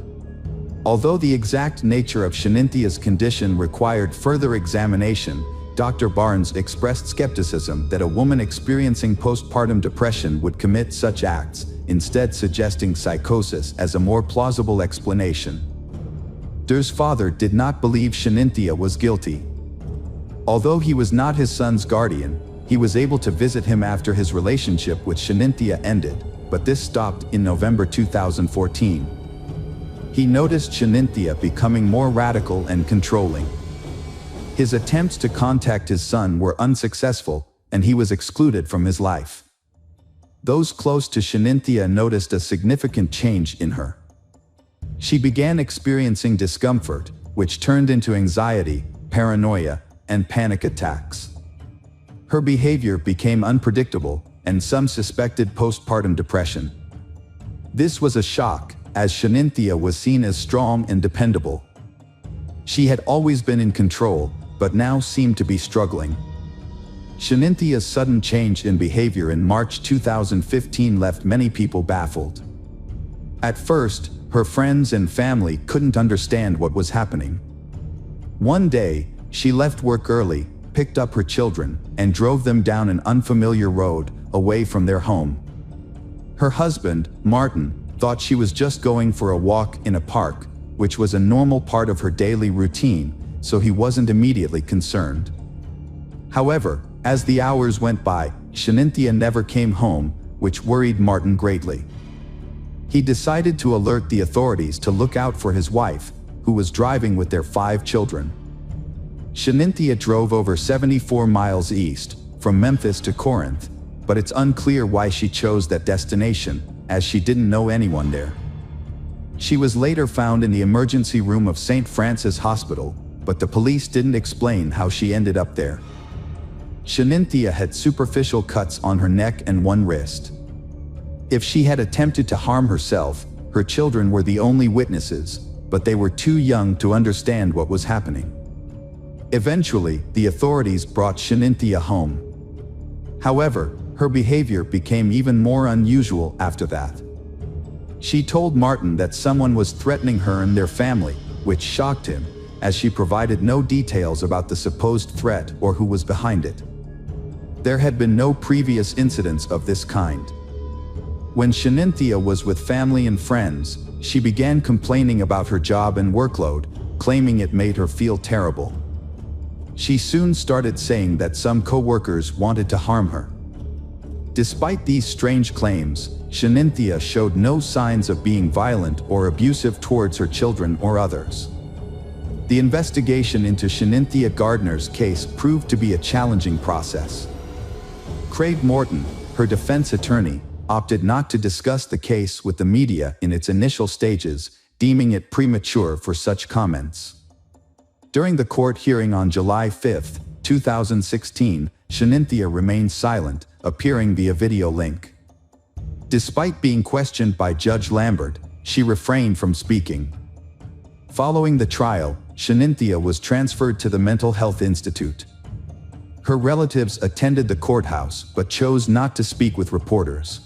Although the exact nature of Shaninthia's condition required further examination, Dr. Barnes expressed skepticism that a woman experiencing postpartum depression would commit such acts, instead suggesting psychosis as a more plausible explanation. Dur's father did not believe Shanинthia was guilty. Although he was not his son's guardian, he was able to visit him after his relationship with Shanинthia ended, but this stopped in November 2014. He noticed Shanинthia becoming more radical and controlling. His attempts to contact his son were unsuccessful, and he was excluded from his life. Those close to Shanинthia noticed a significant change in her. She began experiencing discomfort, which turned into anxiety, paranoia, and panic attacks. Her behavior became unpredictable, and some suspected postpartum depression. This was a shock, as Shanynthia was seen as strong and dependable. She had always been in control, but now seemed to be struggling. Shaninthia's sudden change in behavior in March 2015 left many people baffled. At first, her friends and family couldn't understand what was happening. One day, she left work early, picked up her children, and drove them down an unfamiliar road, away from their home. Her husband, Martin, thought she was just going for a walk in a park, which was a normal part of her daily routine, so he wasn't immediately concerned. However, as the hours went by, Shanynthia never came home, which worried Martin greatly. He decided to alert the authorities to look out for his wife, who was driving with their 5 children. Shanynthia drove over 74 miles east, from Memphis to Corinth, but it's unclear why she chose that destination, as she didn't know anyone there. She was later found in the emergency room of St. Francis Hospital, but the police didn't explain how she ended up there. Shanynthia had superficial cuts on her neck and one wrist. If she had attempted to harm herself, her children were the only witnesses, but they were too young to understand what was happening. Eventually, the authorities brought Shanynthia home. However, her behavior became even more unusual after that. She told Martin that someone was threatening her and their family, which shocked him, as she provided no details about the supposed threat or who was behind it. There had been no previous incidents of this kind. When Shanynthia was with family and friends, she began complaining about her job and workload, claiming it made her feel terrible. She soon started saying that some co-workers wanted to harm her. Despite these strange claims, Shanynthia showed no signs of being violent or abusive towards her children or others. The investigation into Shanynthia Gardner's case proved to be a challenging process. Craig Morton, her defense attorney, opted not to discuss the case with the media in its initial stages, deeming it premature for such comments. During the court hearing on July 5, 2016, Shanynthia remained silent, appearing via video link. Despite being questioned by Judge Lambert, she refrained from speaking. Following the trial, Shanynthia was transferred to the Mental Health Institute. Her relatives attended the courthouse but chose not to speak with reporters.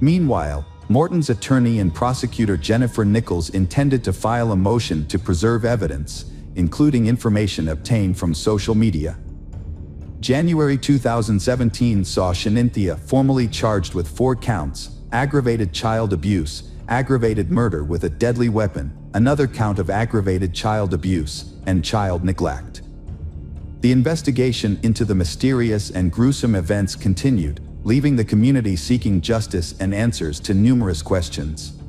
Meanwhile, Morton's attorney and prosecutor Jennifer Nichols intended to file a motion to preserve evidence, including information obtained from social media. January 2017 saw Shanynthia formally charged with 4 counts: aggravated child abuse, aggravated murder with a deadly weapon, another count of aggravated child abuse, and child neglect. The investigation into the mysterious and gruesome events continued, leaving the community seeking justice and answers to numerous questions.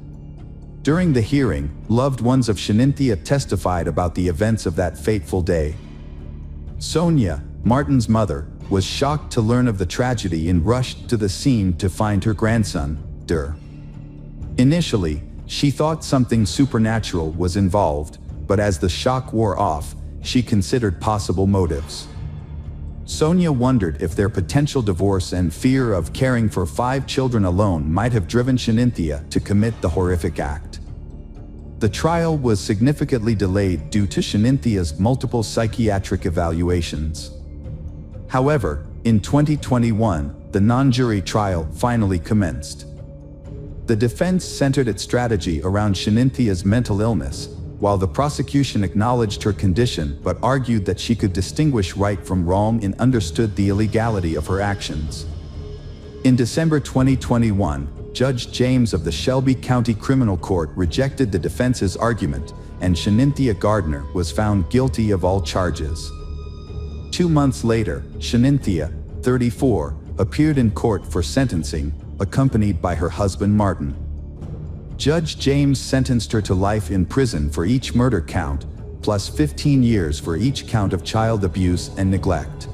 During the hearing, loved ones of Shanynthia testified about the events of that fateful day. Sonia, Martin's mother, was shocked to learn of the tragedy and rushed to the scene to find her grandson, Der. Initially, she thought something supernatural was involved, but as the shock wore off, she considered possible motives. Sonia wondered if their potential divorce and fear of caring for 5 children alone might have driven Shanynthia to commit the horrific act. The trial was significantly delayed due to Shaninthia's multiple psychiatric evaluations. However, in 2021, the non-jury trial finally commenced. The defense centered its strategy around Shaninthia's mental illness, while the prosecution acknowledged her condition but argued that she could distinguish right from wrong and understood the illegality of her actions. In December 2021, Judge James of the Shelby County Criminal Court rejected the defense's argument, and Shanynthia Gardner was found guilty of all charges. 2 months later, Shanynthia, 34, appeared in court for sentencing, accompanied by her husband Martin. Judge James sentenced her to life in prison for each murder count, plus 15 years for each count of child abuse and neglect.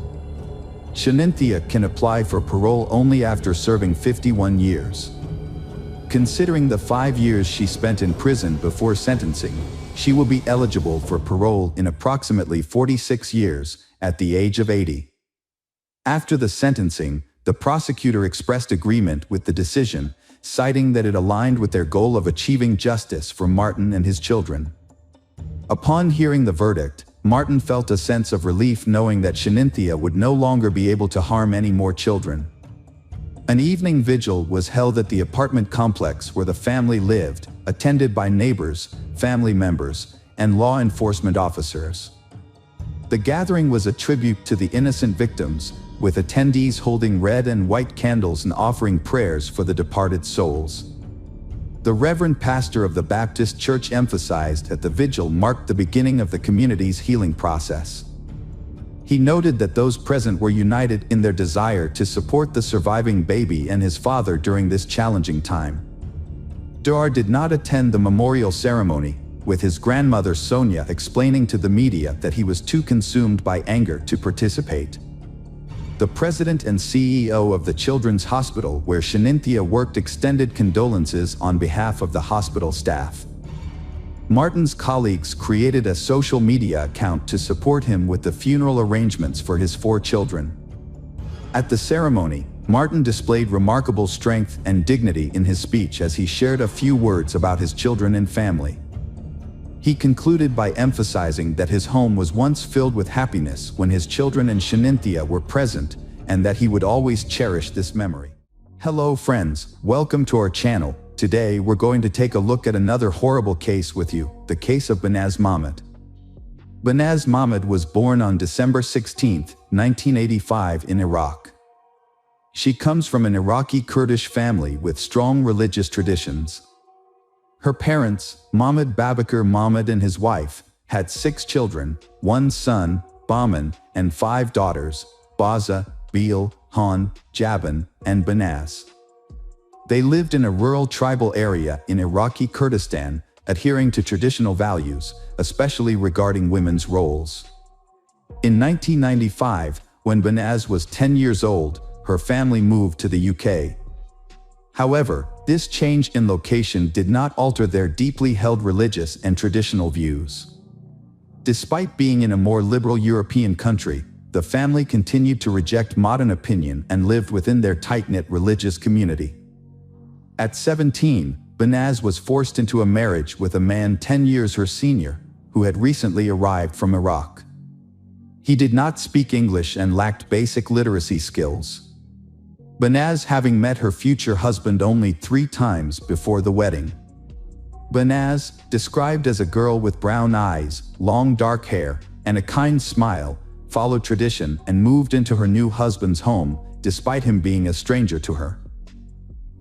Shanynthia can apply for parole only after serving 51 years. Considering the 5 years she spent in prison before sentencing, she will be eligible for parole in approximately 46 years, at the age of 80. After the sentencing, the prosecutor expressed agreement with the decision, citing that it aligned with their goal of achieving justice for Martin and his children. Upon hearing the verdict, Martin felt a sense of relief knowing that Shenanthea would no longer be able to harm any more children. An evening vigil was held at the apartment complex where the family lived, attended by neighbors, family members, and law enforcement officers. The gathering was a tribute to the innocent victims, with attendees holding red and white candles and offering prayers for the departed souls. The Reverend Pastor of the Baptist Church emphasized that the vigil marked the beginning of the community's healing process. He noted that those present were united in their desire to support the surviving baby and his father during this challenging time. Duar did not attend the memorial ceremony, with his grandmother Sonia explaining to the media that he was too consumed by anger to participate. The president and CEO of the Children's Hospital where Shenanthea worked extended condolences on behalf of the hospital staff. Martin's colleagues created a social media account to support him with the funeral arrangements for his 4 children. At the ceremony, Martin displayed remarkable strength and dignity in his speech as he shared a few words about his children and family. He concluded by emphasizing that his home was once filled with happiness when his children and Shenanthea were present, and that he would always cherish this memory. Hello friends, welcome to our channel. Today we're going to take a look at another horrible case with you, the case of Banaz Mahmoud. Banaz Mahmoud was born on December 16, 1985 in Iraq. She comes from an Iraqi Kurdish family with strong religious traditions. Her parents, Mahmoud Babakar Mahmoud and his wife, had 6 children, 1 son, Bahman, and 5 daughters, Baza, Beel, Han, Jaban, and Banaz. They lived in a rural tribal area in Iraqi Kurdistan, adhering to traditional values, especially regarding women's roles. In 1995, when Banaz was 10 years old, her family moved to the UK. However, this change in location did not alter their deeply held religious and traditional views. Despite being in a more liberal European country, the family continued to reject modern opinion and lived within their tight-knit religious community. At 17, Banaz was forced into a marriage with a man 10 years her senior, who had recently arrived from Iraq. He did not speak English and lacked basic literacy skills. Banaz having met her future husband only 3 times before the wedding. Banaz, described as a girl with brown eyes, long dark hair, and a kind smile, followed tradition and moved into her new husband's home, despite him being a stranger to her.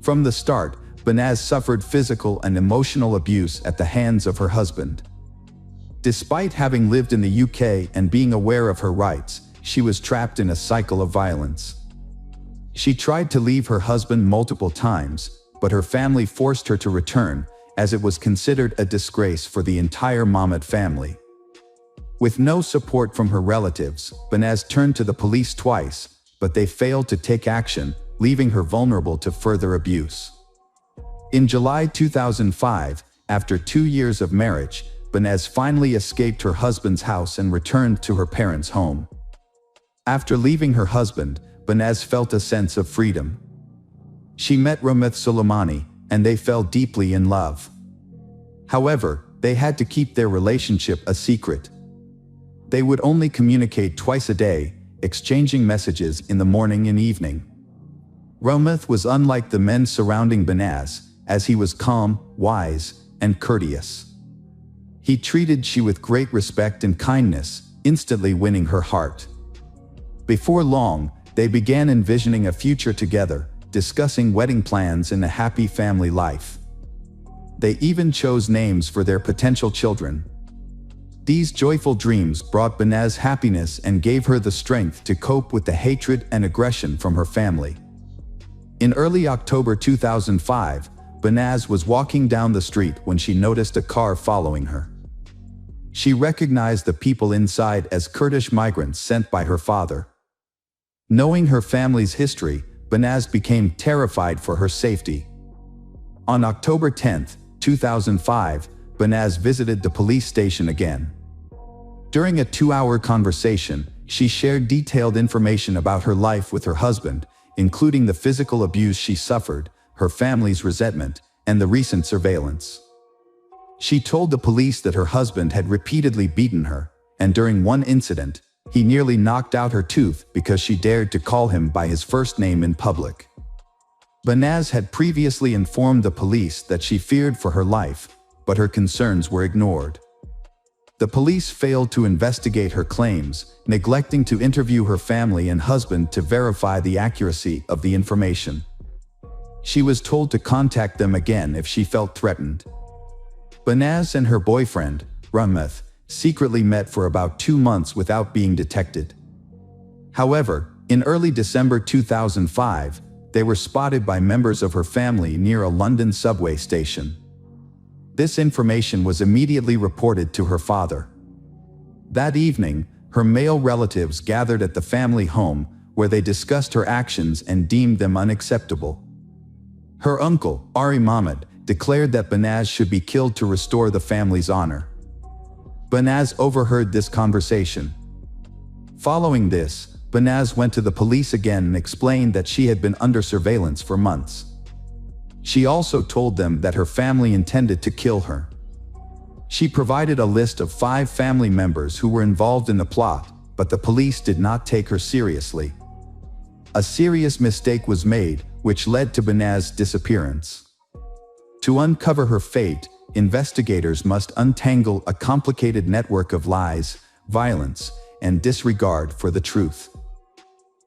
From the start, Banaz suffered physical and emotional abuse at the hands of her husband. Despite having lived in the UK and being aware of her rights, she was trapped in a cycle of violence. She tried to leave her husband multiple times, but her family forced her to return, as it was considered a disgrace for the entire Mahmoud family. With no support from her relatives, Banaz turned to the police twice, but they failed to take action, leaving her vulnerable to further abuse. In July 2005, after 2 years of marriage, Banaz finally escaped her husband's house and returned to her parents' home. After leaving her husband, Banaz felt a sense of freedom. She met Romina Soleimani, and they fell deeply in love. However, they had to keep their relationship a secret. They would only communicate twice a day, exchanging messages in the morning and evening. Romina was unlike the men surrounding Banaz, as he was calm, wise, and courteous. He treated she with great respect and kindness, instantly winning her heart. Before long, they began envisioning a future together, discussing wedding plans and a happy family life. They even chose names for their potential children. These joyful dreams brought Banaz happiness and gave her the strength to cope with the hatred and aggression from her family. In early October 2005, Banaz was walking down the street when she noticed a car following her. She recognized the people inside as Kurdish migrants sent by her father. Knowing her family's history, Banaz became terrified for her safety. On October 10, 2005, Banaz visited the police station again. During a 2-hour conversation, she shared detailed information about her life with her husband, including the physical abuse she suffered, her family's resentment, and the recent surveillance. She told the police that her husband had repeatedly beaten her, and during one incident, he nearly knocked out her tooth because she dared to call him by his first name in public. Banaz had previously informed the police that she feared for her life, but her concerns were ignored. The police failed to investigate her claims, neglecting to interview her family and husband to verify the accuracy of the information. She was told to contact them again if she felt threatened. Banaz and her boyfriend, Romina, secretly met for about 2 months without being detected. However, in early December 2005, they were spotted by members of her family near a London subway station. This information was immediately reported to her father. That evening, her male relatives gathered at the family home, where they discussed her actions and deemed them unacceptable. Her uncle, Ari Mahmoud, declared that Banaz should be killed to restore the family's honor. Banaz overheard this conversation. Following this, Banaz went to the police again and explained that she had been under surveillance for months. She also told them that her family intended to kill her. She provided a list of 5 family members who were involved in the plot, but the police did not take her seriously. A serious mistake was made, which led to Banaz's disappearance. To uncover her fate, investigators must untangle a complicated network of lies, violence, and disregard for the truth.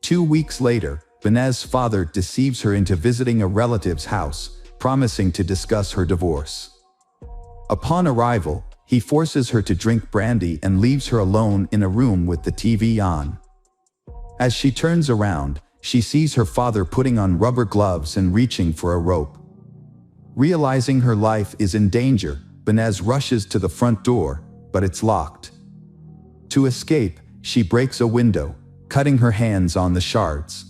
2 weeks later, Banaz's father deceives her into visiting a relative's house, promising to discuss her divorce. Upon arrival, he forces her to drink brandy and leaves her alone in a room with the TV on. As she turns around, she sees her father putting on rubber gloves and reaching for a rope. Realizing her life is in danger, Banaz rushes to the front door, but it's locked. To escape, she breaks a window, cutting her hands on the shards.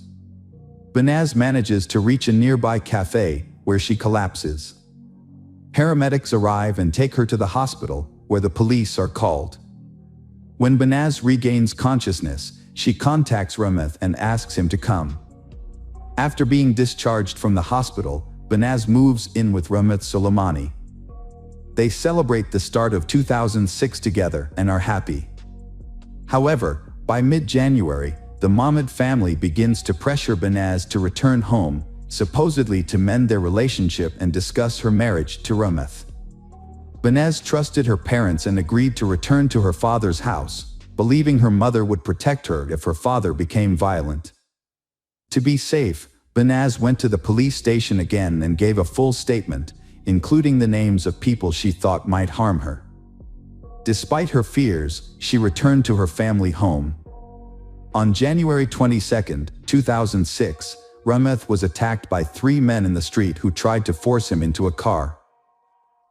Banaz manages to reach a nearby cafe, where she collapses. Paramedics arrive and take her to the hospital, where the police are called. When Banaz regains consciousness, she contacts Romina and asks him to come. After being discharged from the hospital, Banaz moves in with Romina Soleimani. They celebrate the start of 2006 together and are happy. However, by mid-January, the Mahmoud family begins to pressure Banaz to return home, supposedly to mend their relationship and discuss her marriage to Romina. Banaz trusted her parents and agreed to return to her father's house, believing her mother would protect her if her father became violent. To be safe, Banaz went to the police station again and gave a full statement, including the names of people she thought might harm her. Despite her fears, she returned to her family home. On January 22, 2006, Romina was attacked by 3 men in the street who tried to force him into a car.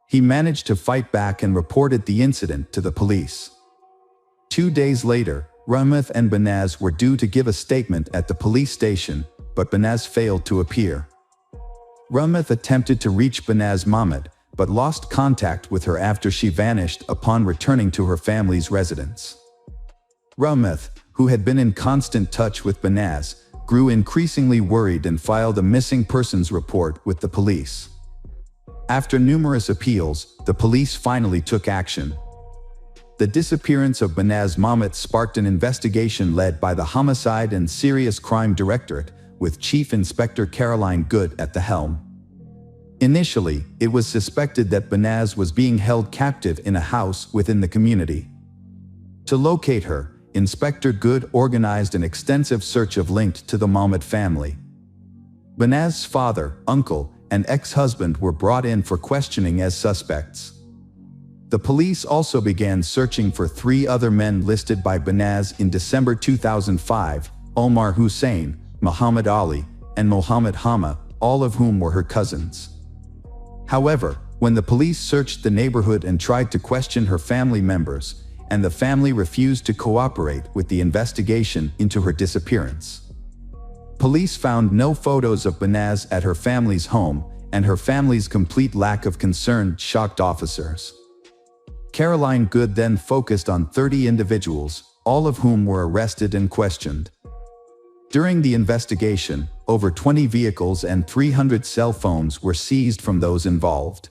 He managed to fight back and reported the incident to the police. 2 days later, Romina and Banaz were due to give a statement at the police station, but Banaz failed to appear. Romina attempted to reach Banaz Mahmoud, but lost contact with her after she vanished upon returning to her family's residence. Romina, who had been in constant touch with Banaz, grew increasingly worried and filed a missing persons report with the police. After numerous appeals, the police finally took action. The disappearance of Banaz Mahmoud sparked an investigation led by the Homicide and Serious Crime Directorate, with Chief Inspector Caroline Good at the helm. Initially, it was suspected that Banaz was being held captive in a house within the community. To locate her, Inspector Good organized an extensive search of linked to the Mahmoud family. Banaz's father, uncle, and ex-husband were brought in for questioning as suspects. The police also began searching for 3 other men listed by Banaz in December 2005, Omar Hussein, Muhammad Ali, and Mohammed Hama, all of whom were her cousins. However, when the police searched the neighborhood and tried to question her family members, and the family refused to cooperate with the investigation into her disappearance. Police found no photos of Banaz at her family's home, and her family's complete lack of concern shocked officers. Caroline Good then focused on 30 individuals, all of whom were arrested and questioned. During the investigation, over 20 vehicles and 300 cell phones were seized from those involved.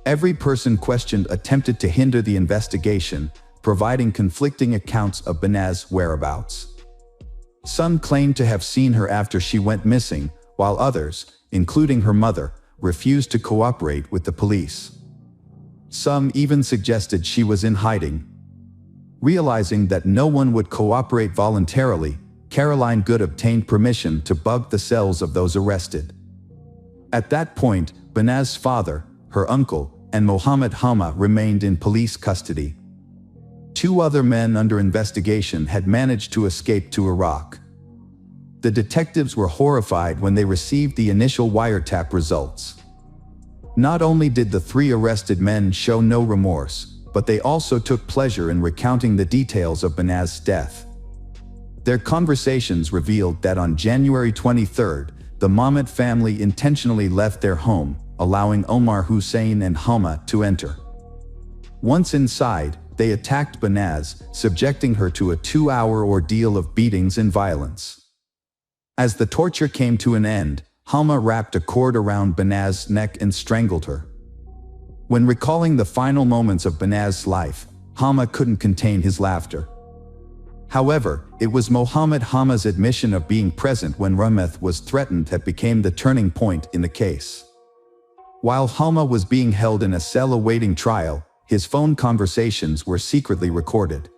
Every person questioned attempted to hinder the investigation, providing conflicting accounts of Benaz's whereabouts. Some claimed to have seen her after she went missing, while others, including her mother, refused to cooperate with the police. Some even suggested she was in hiding. Realizing that no one would cooperate voluntarily, Caroline Good obtained permission to bug the cells of those arrested. At that point, Benaz's father, her uncle, and Mohammed Hama remained in police custody. 2 other men under investigation had managed to escape to Iraq. The detectives were horrified when they received the initial wiretap results. Not only did the 3 arrested men show no remorse, but they also took pleasure in recounting the details of Benaz's death. Their conversations revealed that on January 23, the Mahmoud family intentionally left their home, allowing Omar Hussein and Hama to enter. Once inside, they attacked Benaz, subjecting her to a 2-hour ordeal of beatings and violence. As the torture came to an end, Hama wrapped a cord around Benaz's neck and strangled her. When recalling the final moments of Benaz's life, Hama couldn't contain his laughter. However, it was Mohammed Hama's admission of being present when Romina was threatened that became the turning point in the case. While Hama was being held in a cell awaiting trial, his phone conversations were secretly recorded.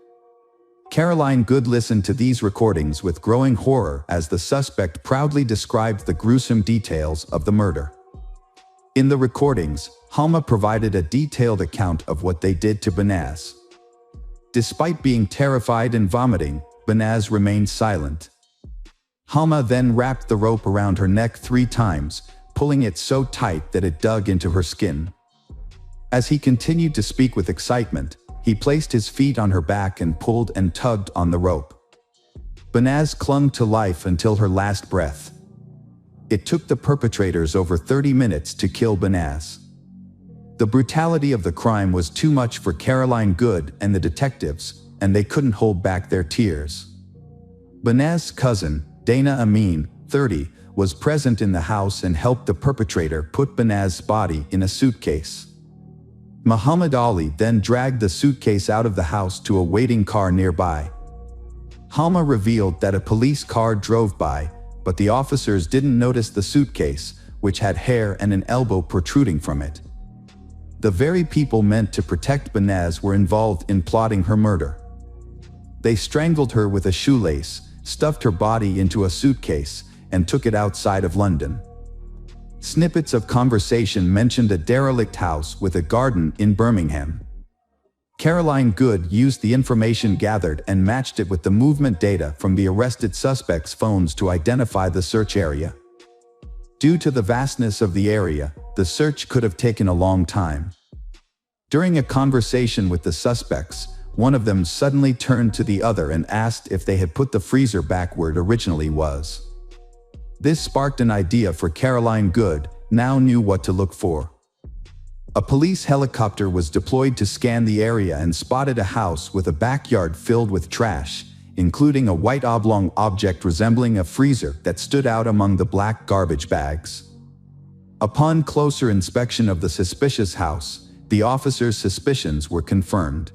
Caroline Good listened to these recordings with growing horror as the suspect proudly described the gruesome details of the murder. In the recordings, Hama provided a detailed account of what they did to Benaz. Despite being terrified and vomiting, Benaz remained silent. Hama then wrapped the rope around her neck 3 times, pulling it so tight that it dug into her skin. As he continued to speak with excitement, he placed his feet on her back and pulled and tugged on the rope. Benaz clung to life until her last breath. It took the perpetrators over 30 minutes to kill Benaz. The brutality of the crime was too much for Caroline Good and the detectives, and they couldn't hold back their tears. Benaz's cousin, Dana Amin, 30, was present in the house and helped the perpetrator put Benaz's body in a suitcase. Muhammad Ali then dragged the suitcase out of the house to a waiting car nearby. Hama revealed that a police car drove by, but the officers didn't notice the suitcase, which had hair and an elbow protruding from it. The very people meant to protect Benaz were involved in plotting her murder. They strangled her with a shoelace, stuffed her body into a suitcase, and took it outside of London. Snippets of conversation mentioned a derelict house with a garden in Birmingham. Caroline Good used the information gathered and matched it with the movement data from the arrested suspects' phones to identify the search area. Due to the vastness of the area, the search could have taken a long time. During a conversation with the suspects, one of them suddenly turned to the other and asked if they had put the freezer back where it originally was. This sparked an idea for Caroline Good, now knew what to look for. A police helicopter was deployed to scan the area and spotted a house with a backyard filled with trash, including a white oblong object resembling a freezer that stood out among the black garbage bags. Upon closer inspection of the suspicious house, the officers' suspicions were confirmed.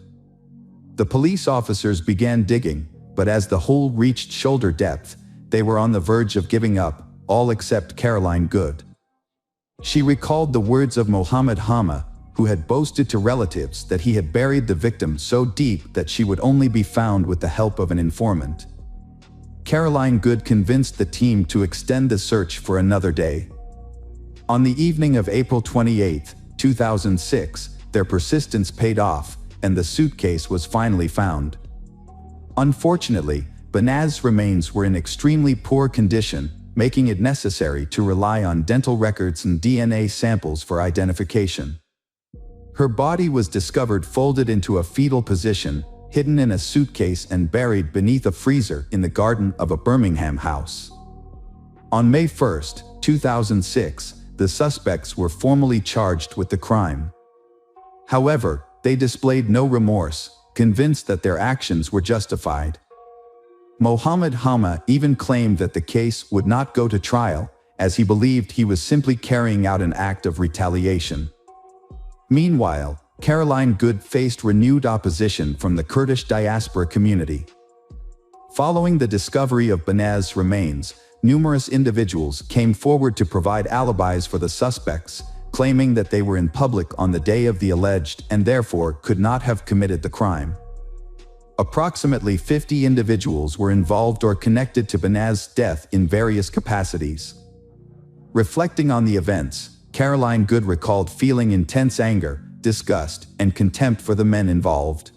The police officers began digging, but as the hole reached shoulder depth, they were on the verge of giving up, all except Caroline Good. She recalled the words of Mohammed Hama, who had boasted to relatives that he had buried the victim so deep that she would only be found with the help of an informant. Caroline Good convinced the team to extend the search for another day. On the evening of April 28, 2006, their persistence paid off, and the suitcase was finally found. Unfortunately, Benaz's remains were in extremely poor condition, making it necessary to rely on dental records and DNA samples for identification. Her body was discovered folded into a fetal position, hidden in a suitcase and buried beneath a freezer in the garden of a Birmingham house. On May 1, 2006, the suspects were formally charged with the crime. However, they displayed no remorse, convinced that their actions were justified. Mohammed Hama even claimed that the case would not go to trial, as he believed he was simply carrying out an act of retaliation. Meanwhile, Caroline Good faced renewed opposition from the Kurdish diaspora community. Following the discovery of Banaz's remains, numerous individuals came forward to provide alibis for the suspects, claiming that they were in public on the day of the alleged and therefore could not have committed the crime. Approximately 50 individuals were involved or connected to Banaz's death in various capacities. Reflecting on the events, Caroline Good recalled feeling intense anger, disgust, and contempt for the men involved.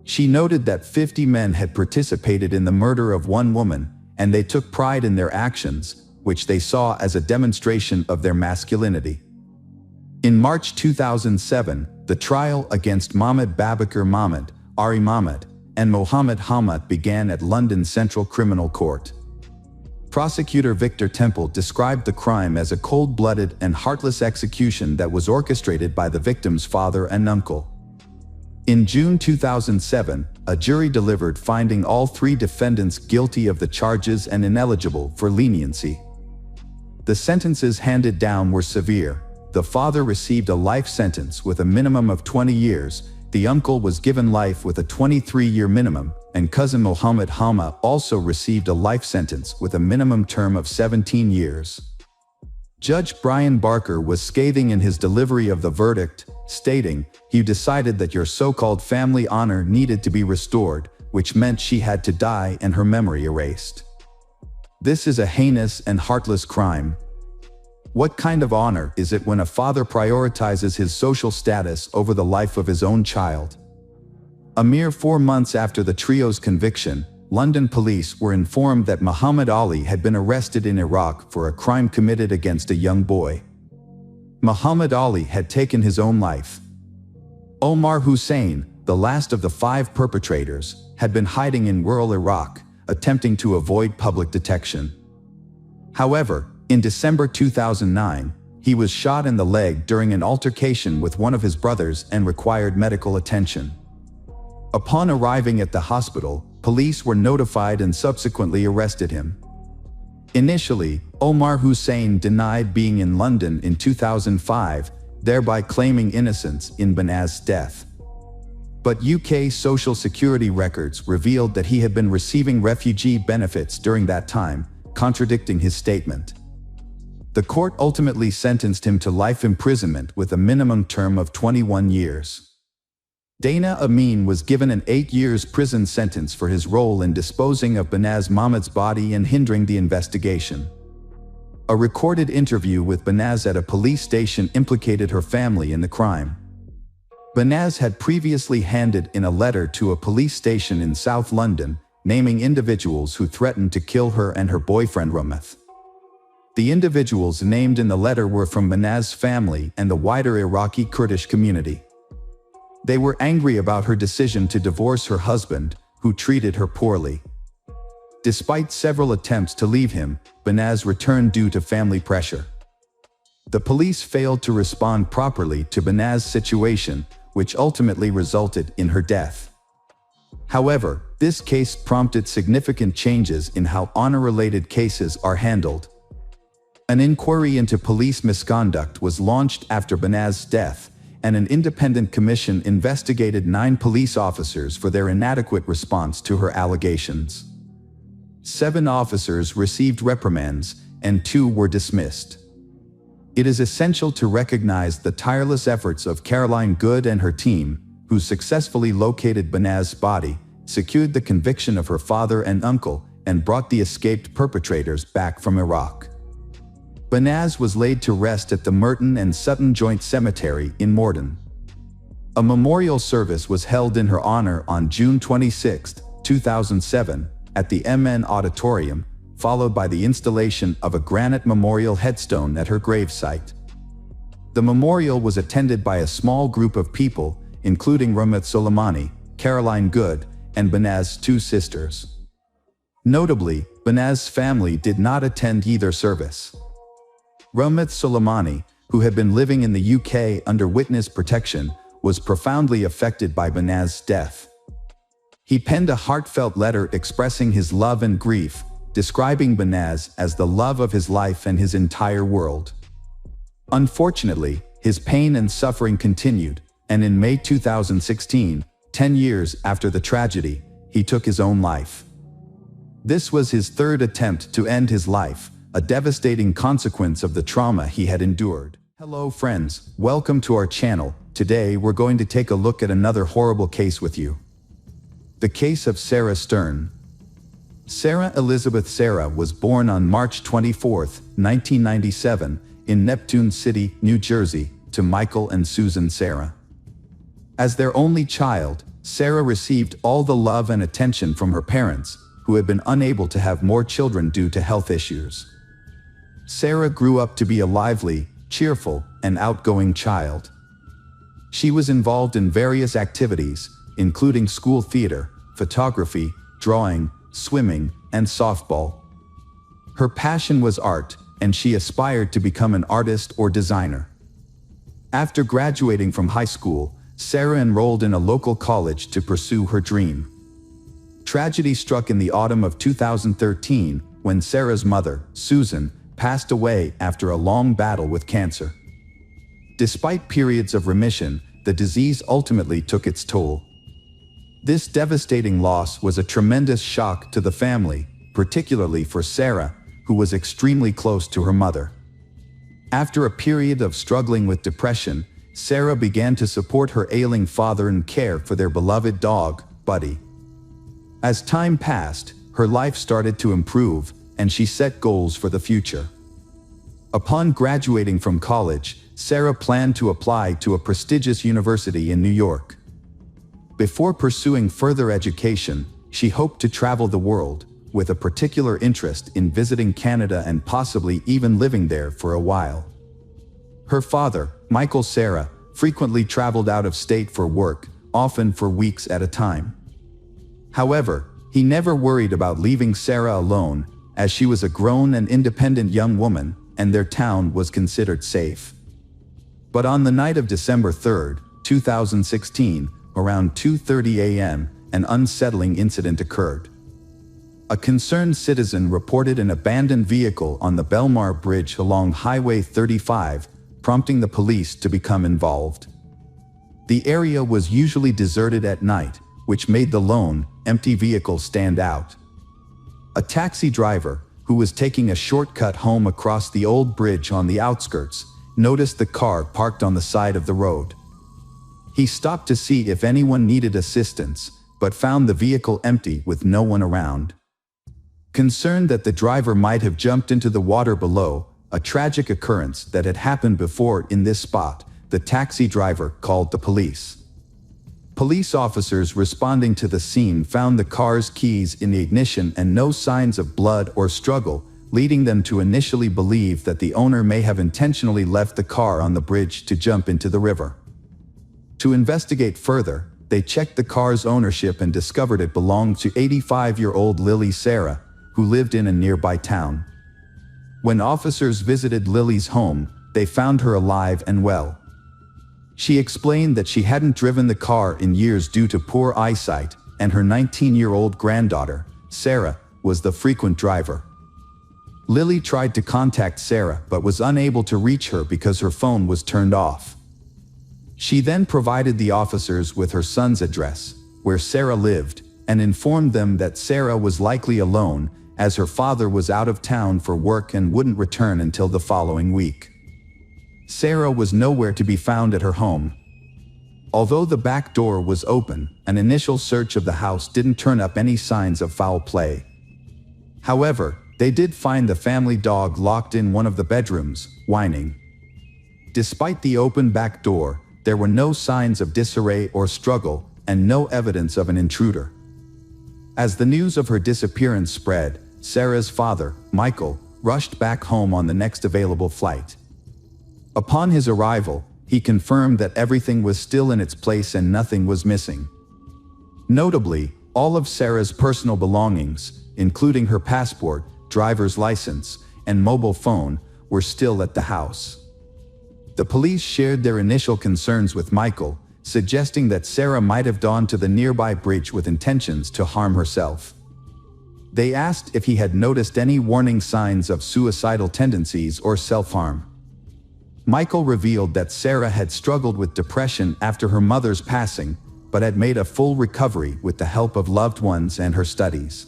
She noted that 50 men had participated in the murder of one woman, and they took pride in their actions, which they saw as a demonstration of their masculinity. In March 2007, the trial against Mahmoud Babakar Mahmoud, Ari Mahmoud, and Mohammed Hamad began at London Central Criminal Court. Prosecutor Victor Temple described the crime as a cold-blooded and heartless execution that was orchestrated by the victim's father and uncle. In June 2007, a jury delivered finding all three defendants guilty of the charges and ineligible for leniency. The sentences handed down were severe. The father received a life sentence with a minimum of 20 years, the uncle was given life with a 23-year minimum, and cousin Mohammed Hama also received a life sentence with a minimum term of 17 years. Judge Brian Barker was scathing in his delivery of the verdict, stating, "You decided that your so-called family honor needed to be restored, which meant she had to die and her memory erased. This is a heinous and heartless crime. What kind of honor is it when a father prioritizes his social status over the life of his own child?" A mere 4 months after the trio's conviction, London police were informed that Muhammad Ali had been arrested in Iraq for a crime committed against a young boy. Muhammad Ali had taken his own life. Omar Hussein, the last of the 5 perpetrators, had been hiding in rural Iraq, attempting to avoid public detection. However, in December 2009, he was shot in the leg during an altercation with one of his brothers and required medical attention. Upon arriving at the hospital, police were notified and subsequently arrested him. Initially, Omar Hussein denied being in London in 2005, thereby claiming innocence in Banaz's death. But UK Social Security records revealed that he had been receiving refugee benefits during that time, contradicting his statement. The court ultimately sentenced him to life imprisonment with a minimum term of 21 years. Dana Amin was given an 8 years prison sentence for his role in disposing of Banaz Mahmoud's body and hindering the investigation. A recorded interview with Banaz at a police station implicated her family in the crime. Banaz had previously handed in a letter to a police station in South London, naming individuals who threatened to kill her and her boyfriend Romina. The individuals named in the letter were from Banaz's family and the wider Iraqi Kurdish community. They were angry about her decision to divorce her husband, who treated her poorly. Despite several attempts to leave him, Banaz returned due to family pressure. The police failed to respond properly to Banaz's situation, which ultimately resulted in her death. However, this case prompted significant changes in how honor-related cases are handled. An inquiry into police misconduct was launched after Banaz's death, and an independent commission investigated 9 police officers for their inadequate response to her allegations. 7 officers received reprimands, and 2 were dismissed. It is essential to recognize the tireless efforts of Caroline Good and her team, who successfully located Banaz's body, secured the conviction of her father and uncle, and brought the escaped perpetrators back from Iraq. Banaz was laid to rest at the Merton and Sutton Joint Cemetery in Morden. A memorial service was held in her honor on June 26, 2007, at the MN Auditorium, followed by the installation of a granite memorial headstone at her gravesite. The memorial was attended by a small group of people, including Romina Soleimani, Caroline Good, and Banaz's 2 sisters. Notably, Banaz's family did not attend either service. Romina Soleimani, who had been living in the UK under witness protection, was profoundly affected by Banaz's death. He penned a heartfelt letter expressing his love and grief, describing Banaz as the love of his life and his entire world. Unfortunately, his pain and suffering continued, and in May 2016, 10 years after the tragedy, he took his own life. This was his third attempt to end his life, a devastating consequence of the trauma he had endured. Hello friends, welcome to our channel. Today we're going to take a look at another horrible case with you. The case of Sarah Stern. Sarah Elizabeth Sarah was born on March 24, 1997, in Neptune City, New Jersey, to Michael and Susan Sarah. As their only child, Sarah received all the love and attention from her parents, who had been unable to have more children due to health issues. Sarah grew up to be a lively, cheerful, and outgoing child. She was involved in various activities, including school theater, photography, drawing, swimming, and softball. Her passion was art, and she aspired to become an artist or designer. After graduating from high school, Sarah enrolled in a local college to pursue her dream. Tragedy struck in the autumn of 2013 when Sarah's mother, Susan, passed away after a long battle with cancer. Despite periods of remission, the disease ultimately took its toll. This devastating loss was a tremendous shock to the family, particularly for Sarah, who was extremely close to her mother. After a period of struggling with depression, Sarah began to support her ailing father and care for their beloved dog, Buddy. As time passed, her life started to improve, and she set goals for the future. Upon graduating from college, Sarah planned to apply to a prestigious university in New York. Before pursuing further education, she hoped to travel the world, with a particular interest in visiting Canada and possibly even living there for a while. Her father, Michael Sarah, frequently traveled out of state for work, often for weeks at a time. However, he never worried about leaving Sarah alone, as she was a grown and independent young woman, and their town was considered safe. But on the night of December 3, 2016, around 2:30 a.m., an unsettling incident occurred. A concerned citizen reported an abandoned vehicle on the Belmar Bridge along Highway 35, prompting the police to become involved. The area was usually deserted at night, which made the lone, empty vehicle stand out. A taxi driver, who was taking a shortcut home across the old bridge on the outskirts, noticed the car parked on the side of the road. He stopped to see if anyone needed assistance, but found the vehicle empty with no one around. Concerned that the driver might have jumped into the water below, a tragic occurrence that had happened before in this spot, the taxi driver called the police. Police officers responding to the scene found the car's keys in the ignition and no signs of blood or struggle, leading them to initially believe that the owner may have intentionally left the car on the bridge to jump into the river. To investigate further, they checked the car's ownership and discovered it belonged to 85-year-old Lily Sarah, who lived in a nearby town. When officers visited Lily's home, they found her alive and well. She explained that she hadn't driven the car in years due to poor eyesight, and her 19-year-old granddaughter, Sarah, was the frequent driver. Lily tried to contact Sarah but was unable to reach her because her phone was turned off. She then provided the officers with her son's address, where Sarah lived, and informed them that Sarah was likely alone, as her father was out of town for work and wouldn't return until the following week. Sarah was nowhere to be found at her home. Although the back door was open, an initial search of the house didn't turn up any signs of foul play. However, they did find the family dog locked in one of the bedrooms, whining. Despite the open back door, there were no signs of disarray or struggle, and no evidence of an intruder. As the news of her disappearance spread, Sarah's father, Michael, rushed back home on the next available flight. Upon his arrival, he confirmed that everything was still in its place and nothing was missing. Notably, all of Sarah's personal belongings, including her passport, driver's license, and mobile phone, were still at the house. The police shared their initial concerns with Michael, suggesting that Sarah might have gone to the nearby bridge with intentions to harm herself. They asked if he had noticed any warning signs of suicidal tendencies or self-harm. Michael revealed that Sarah had struggled with depression after her mother's passing, but had made a full recovery with the help of loved ones and her studies.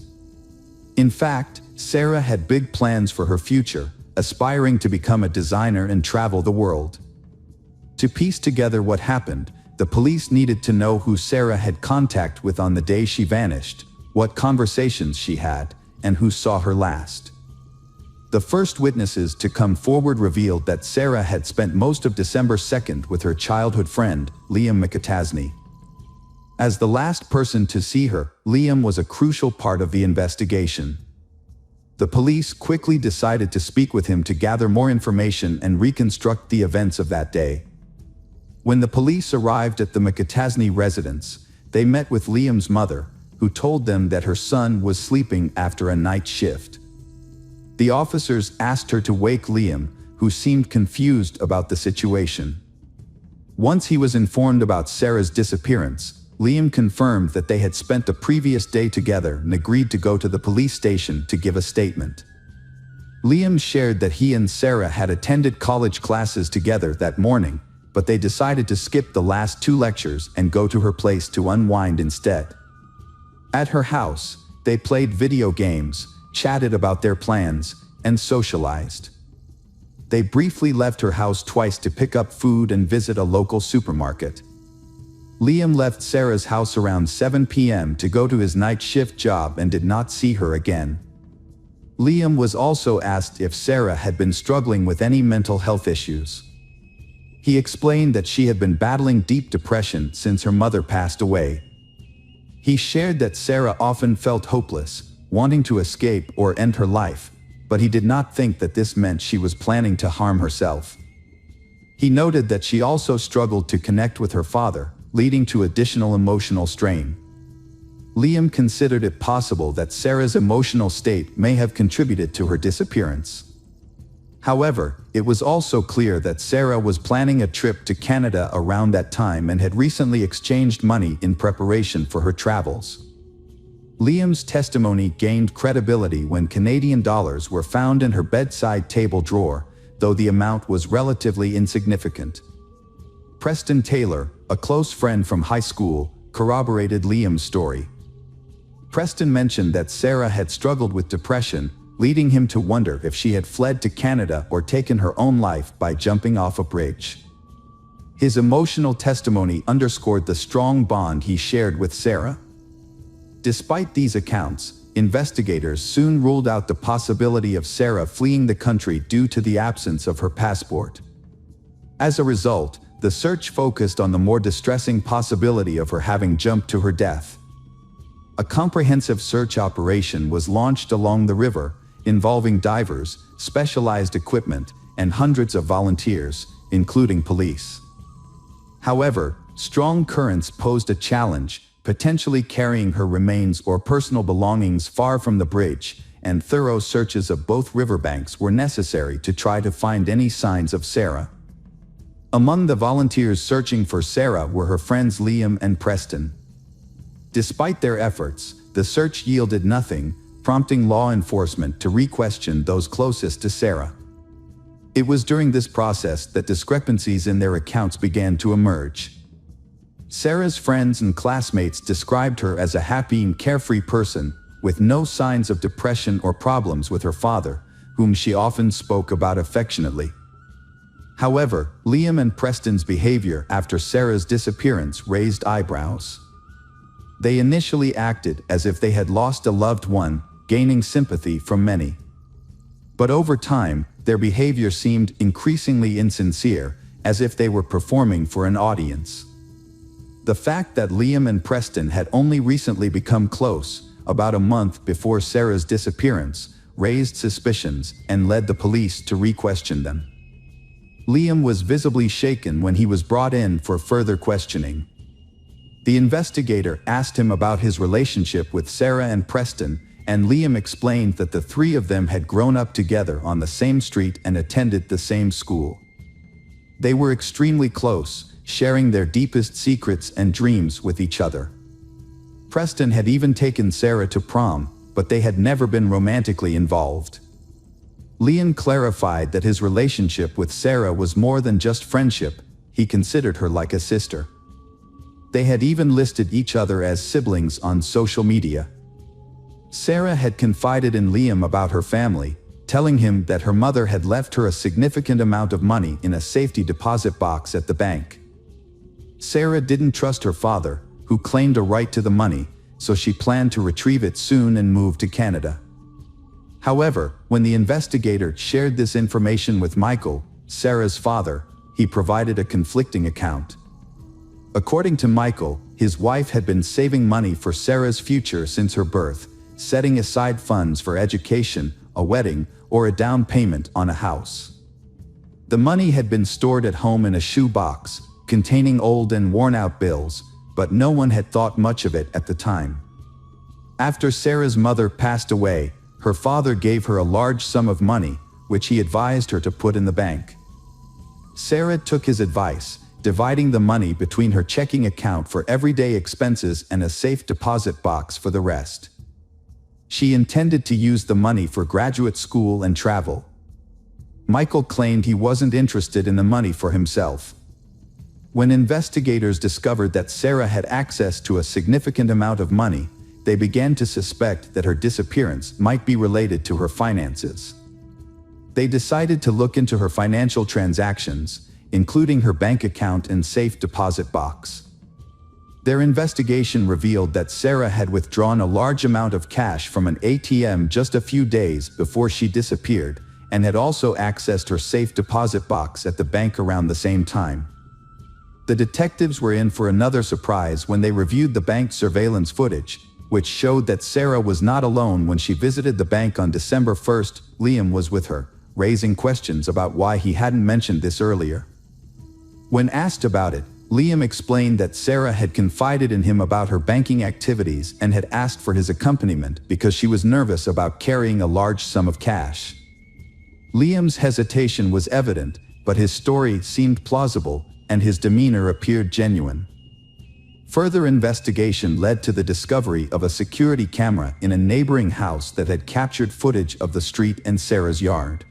In fact, Sarah had big plans for her future, aspiring to become a designer and travel the world. To piece together what happened, the police needed to know who Sarah had contact with on the day she vanished, what conversations she had, and who saw her last. The first witnesses to come forward revealed that Sarah had spent most of December 2nd with her childhood friend, Liam McAtasney. As the last person to see her, Liam was a crucial part of the investigation. The police quickly decided to speak with him to gather more information and reconstruct the events of that day. When the police arrived at the McAtasney residence, they met with Liam's mother, who told them that her son was sleeping after a night shift. The officers asked her to wake Liam, who seemed confused about the situation. Once he was informed about Sarah's disappearance, Liam confirmed that they had spent the previous day together and agreed to go to the police station to give a statement. Liam shared that he and Sarah had attended college classes together that morning, but they decided to skip the last 2 lectures and go to her place to unwind instead. At her house, they played video games, chatted about their plans, and socialized. They briefly left her house twice to pick up food and visit a local supermarket. Liam left Sarah's house around 7 p.m. to go to his night shift job and did not see her again. Liam was also asked if Sarah had been struggling with any mental health issues. He explained that she had been battling deep depression since her mother passed away. He shared that Sarah often felt hopeless, wanting to escape or end her life, but he did not think that this meant she was planning to harm herself. He noted that she also struggled to connect with her father, leading to additional emotional strain. Liam considered it possible that Sarah's emotional state may have contributed to her disappearance. However, it was also clear that Sarah was planning a trip to Canada around that time and had recently exchanged money in preparation for her travels. Liam's testimony gained credibility when Canadian dollars were found in her bedside table drawer, though the amount was relatively insignificant. Preston Taylor, a close friend from high school, corroborated Liam's story. Preston mentioned that Sarah had struggled with depression, leading him to wonder if she had fled to Canada or taken her own life by jumping off a bridge. His emotional testimony underscored the strong bond he shared with Sarah. Despite these accounts, investigators soon ruled out the possibility of Sarah fleeing the country due to the absence of her passport. As a result, the search focused on the more distressing possibility of her having jumped to her death. A comprehensive search operation was launched along the river, involving divers, specialized equipment, and hundreds of volunteers, including police. However, strong currents posed a challenge, potentially carrying her remains or personal belongings far from the bridge, and thorough searches of both riverbanks were necessary to try to find any signs of Sarah. Among the volunteers searching for Sarah were her friends Liam and Preston. Despite their efforts, the search yielded nothing, prompting law enforcement to re-question those closest to Sarah. It was during this process that discrepancies in their accounts began to emerge. Sarah's friends and classmates described her as a happy and carefree person, with no signs of depression or problems with her father, whom she often spoke about affectionately. However, Liam and Preston's behavior after Sarah's disappearance raised eyebrows. They initially acted as if they had lost a loved one, gaining sympathy from many. But over time, their behavior seemed increasingly insincere, as if they were performing for an audience. The fact that Liam and Preston had only recently become close, about a month before Sarah's disappearance, raised suspicions and led the police to re-question them. Liam was visibly shaken when he was brought in for further questioning. The investigator asked him about his relationship with Sarah and Preston, and Liam explained that the 3 of them had grown up together on the same street and attended the same school. They were extremely close, sharing their deepest secrets and dreams with each other. Preston had even taken Sarah to prom, but they had never been romantically involved. Liam clarified that his relationship with Sarah was more than just friendship. He considered her like a sister. They had even listed each other as siblings on social media. Sarah had confided in Liam about her family, telling him that her mother had left her a significant amount of money in a safety deposit box at the bank. Sarah didn't trust her father, who claimed a right to the money, so she planned to retrieve it soon and move to Canada. However, when the investigator shared this information with Michael, Sarah's father, he provided a conflicting account. According to Michael, his wife had been saving money for Sarah's future since her birth, setting aside funds for education, a wedding, or a down payment on a house. The money had been stored at home in a shoebox, containing old and worn-out bills, but no one had thought much of it at the time. After Sarah's mother passed away, her father gave her a large sum of money, which he advised her to put in the bank. Sarah took his advice, dividing the money between her checking account for everyday expenses and a safe deposit box for the rest. She intended to use the money for graduate school and travel. Michael claimed he wasn't interested in the money for himself. When investigators discovered that Sarah had access to a significant amount of money, they began to suspect that her disappearance might be related to her finances. They decided to look into her financial transactions, including her bank account and safe deposit box. Their investigation revealed that Sarah had withdrawn a large amount of cash from an ATM just a few days before she disappeared, and had also accessed her safe deposit box at the bank around the same time. The detectives were in for another surprise when they reviewed the bank's surveillance footage, which showed that Sarah was not alone when she visited the bank on December 1st. Liam was with her, raising questions about why he hadn't mentioned this earlier. When asked about it, Liam explained that Sarah had confided in him about her banking activities and had asked for his accompaniment because she was nervous about carrying a large sum of cash. Liam's hesitation was evident, but his story seemed plausible, and his demeanor appeared genuine. Further investigation led to the discovery of a security camera in a neighboring house that had captured footage of the street and Sarah's yard.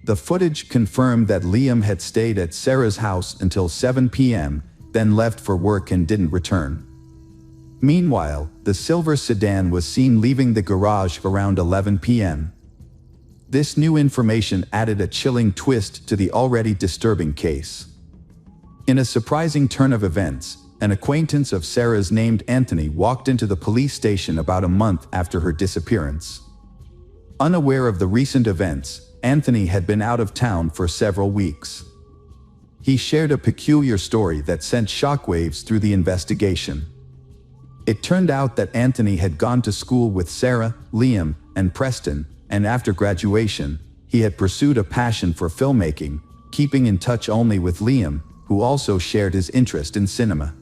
The footage confirmed that Liam had stayed at Sarah's house until 7 p.m., then left for work and didn't return. Meanwhile, the silver sedan was seen leaving the garage around 11 p.m. This new information added a chilling twist to the already disturbing case. In a surprising turn of events, an acquaintance of Sarah's named Anthony walked into the police station about a month after her disappearance. Unaware of the recent events, Anthony had been out of town for several weeks. He shared a peculiar story that sent shockwaves through the investigation. It turned out that Anthony had gone to school with Sarah, Liam, and Preston, and after graduation, he had pursued a passion for filmmaking, keeping in touch only with Liam, who also shared his interest in cinema.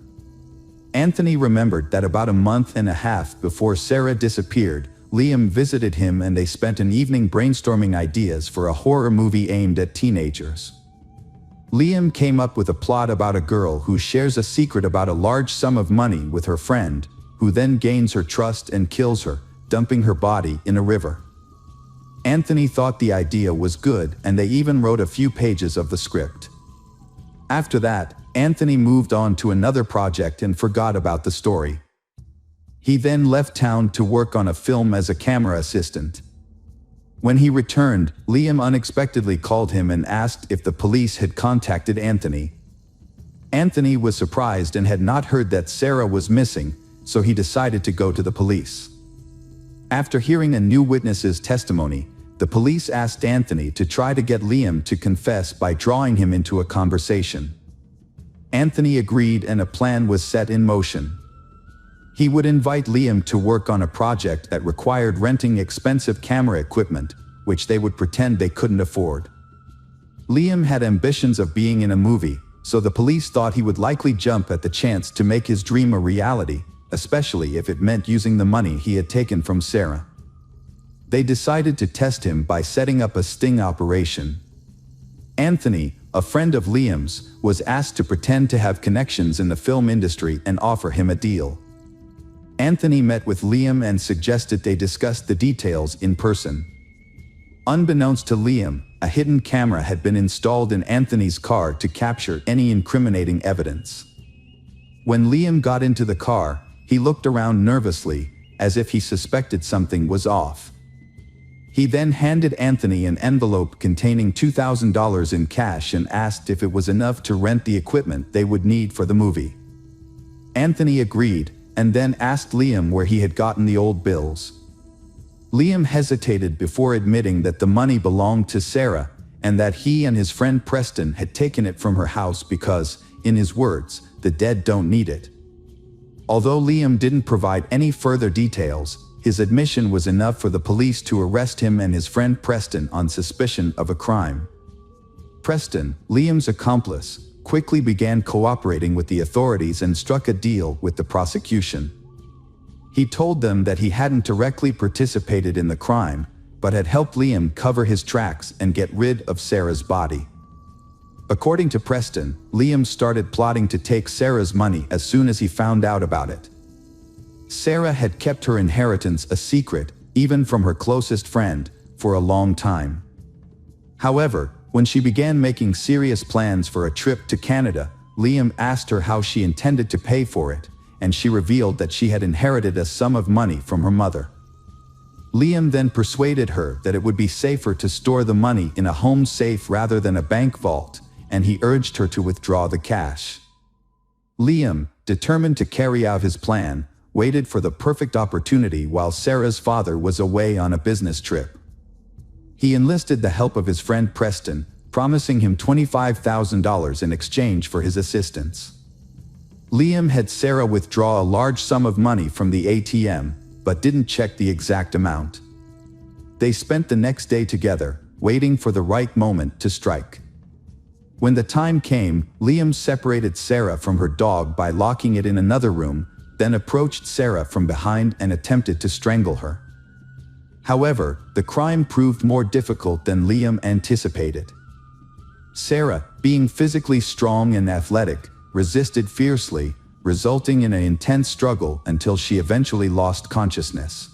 Anthony remembered that about a month and a half before Sarah disappeared, Liam visited him and they spent an evening brainstorming ideas for a horror movie aimed at teenagers. Liam came up with a plot about a girl who shares a secret about a large sum of money with her friend, who then gains her trust and kills her, dumping her body in a river. Anthony thought the idea was good, and they even wrote a few pages of the script. After that, Anthony moved on to another project and forgot about the story. He then left town to work on a film as a camera assistant. When he returned, Liam unexpectedly called him and asked if the police had contacted Anthony. Anthony was surprised and had not heard that Sarah was missing, so he decided to go to the police. After hearing a new witness's testimony, the police asked Anthony to try to get Liam to confess by drawing him into a conversation. Anthony agreed and a plan was set in motion. He would invite Liam to work on a project that required renting expensive camera equipment, which they would pretend they couldn't afford. Liam had ambitions of being in a movie, so the police thought he would likely jump at the chance to make his dream a reality, especially if it meant using the money he had taken from Sarah. They decided to test him by setting up a sting operation. Anthony, a friend of Liam's, was asked to pretend to have connections in the film industry and offer him a deal. Anthony met with Liam and suggested they discuss the details in person. Unbeknownst to Liam, a hidden camera had been installed in Anthony's car to capture any incriminating evidence. When Liam got into the car, he looked around nervously, as if he suspected something was off. He then handed Anthony an envelope containing $2,000 in cash and asked if it was enough to rent the equipment they would need for the movie. Anthony agreed, and then asked Liam where he had gotten the old bills. Liam hesitated before admitting that the money belonged to Sarah, and that he and his friend Preston had taken it from her house because, in his words, the dead don't need it. Although Liam didn't provide any further details, his admission was enough for the police to arrest him and his friend Preston on suspicion of a crime. Preston, Liam's accomplice, quickly began cooperating with the authorities and struck a deal with the prosecution. He told them that he hadn't directly participated in the crime, but had helped Liam cover his tracks and get rid of Sarah's body. According to Preston, Liam started plotting to take Sarah's money as soon as he found out about it. Sarah had kept her inheritance a secret, even from her closest friend, for a long time. However, when she began making serious plans for a trip to Canada, Liam asked her how she intended to pay for it, and she revealed that she had inherited a sum of money from her mother. Liam then persuaded her that it would be safer to store the money in a home safe rather than a bank vault, and he urged her to withdraw the cash. Liam, determined to carry out his plan, waited for the perfect opportunity while Sarah's father was away on a business trip. He enlisted the help of his friend Preston, promising him $25,000 in exchange for his assistance. Liam had Sarah withdraw a large sum of money from the ATM, but didn't check the exact amount. They spent the next day together, waiting for the right moment to strike. When the time came, Liam separated Sarah from her dog by locking it in another room, then approached Sarah from behind and attempted to strangle her. However, the crime proved more difficult than Liam anticipated. Sarah, being physically strong and athletic, resisted fiercely, resulting in an intense struggle until she eventually lost consciousness.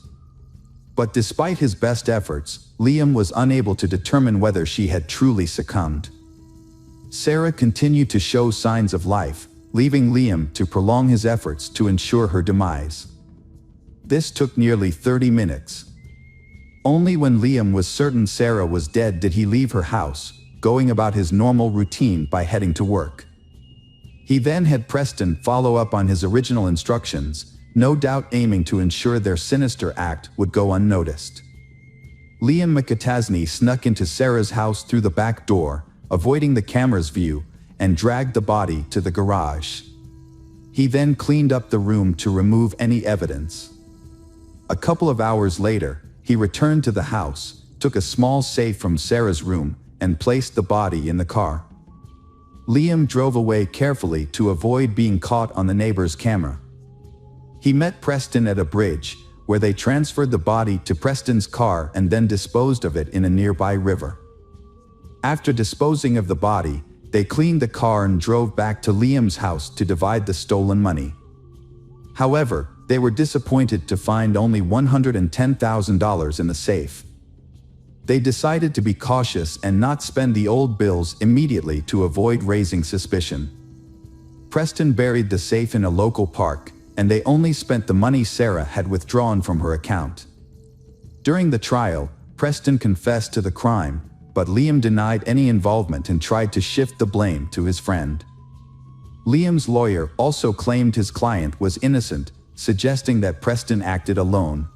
But despite his best efforts, Liam was unable to determine whether she had truly succumbed. Sarah continued to show signs of life, leaving Liam to prolong his efforts to ensure her demise. This took nearly 30 minutes. Only when Liam was certain Sarah was dead did he leave her house, going about his normal routine by heading to work. He then had Preston follow up on his original instructions, no doubt aiming to ensure their sinister act would go unnoticed. Liam McAtasney snuck into Sarah's house through the back door, avoiding the camera's view, and dragged the body to the garage. He then cleaned up the room to remove any evidence. A couple of hours later, he returned to the house, took a small safe from Sarah's room, and placed the body in the car. Liam drove away carefully to avoid being caught on the neighbor's camera. He met Preston at a bridge, where they transferred the body to Preston's car and then disposed of it in a nearby river. After disposing of the body, they cleaned the car and drove back to Liam's house to divide the stolen money. However, they were disappointed to find only $110,000 in the safe. They decided to be cautious and not spend the old bills immediately to avoid raising suspicion. Preston buried the safe in a local park, and they only spent the money Sarah had withdrawn from her account. During the trial, Preston confessed to the crime, but Liam denied any involvement and tried to shift the blame to his friend. Liam's lawyer also claimed his client was innocent, suggesting that Preston acted alone.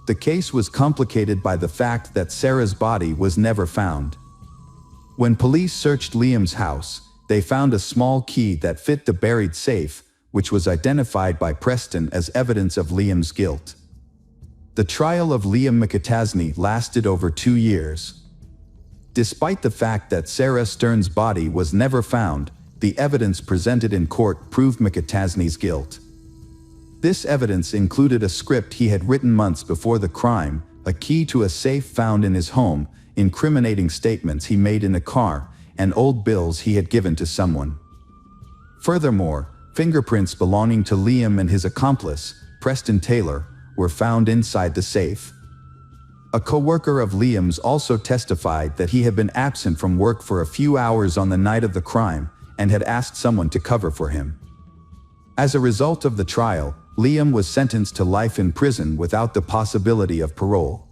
The case was complicated by the fact that Sarah's body was never found. When police searched Liam's house, they found a small key that fit the buried safe, which was identified by Preston as evidence of Liam's guilt. The trial of Liam McAtasney lasted over 2 years. Despite the fact that Sarah Stern's body was never found, the evidence presented in court proved McAtasney's guilt. This evidence included a script he had written months before the crime, a key to a safe found in his home, incriminating statements he made in a car, and old bills he had given to someone. Furthermore, fingerprints belonging to Liam and his accomplice, Preston Taylor, were found inside the safe. A co-worker of Liam's also testified that he had been absent from work for a few hours on the night of the crime and had asked someone to cover for him. As a result of the trial, Liam was sentenced to life in prison without the possibility of parole.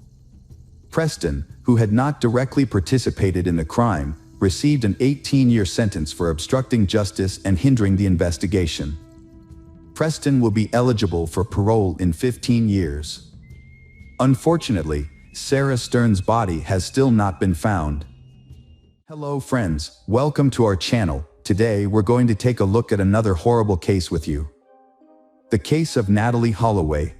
Preston, who had not directly participated in the crime, received an 18-year sentence for obstructing justice and hindering the investigation. Preston will be eligible for parole in 15 years. Unfortunately, Sarah Stern's body has still not been found. Hello friends, welcome to our channel. Today we're going to take a look at another horrible case with you. The case of Natalee Holloway.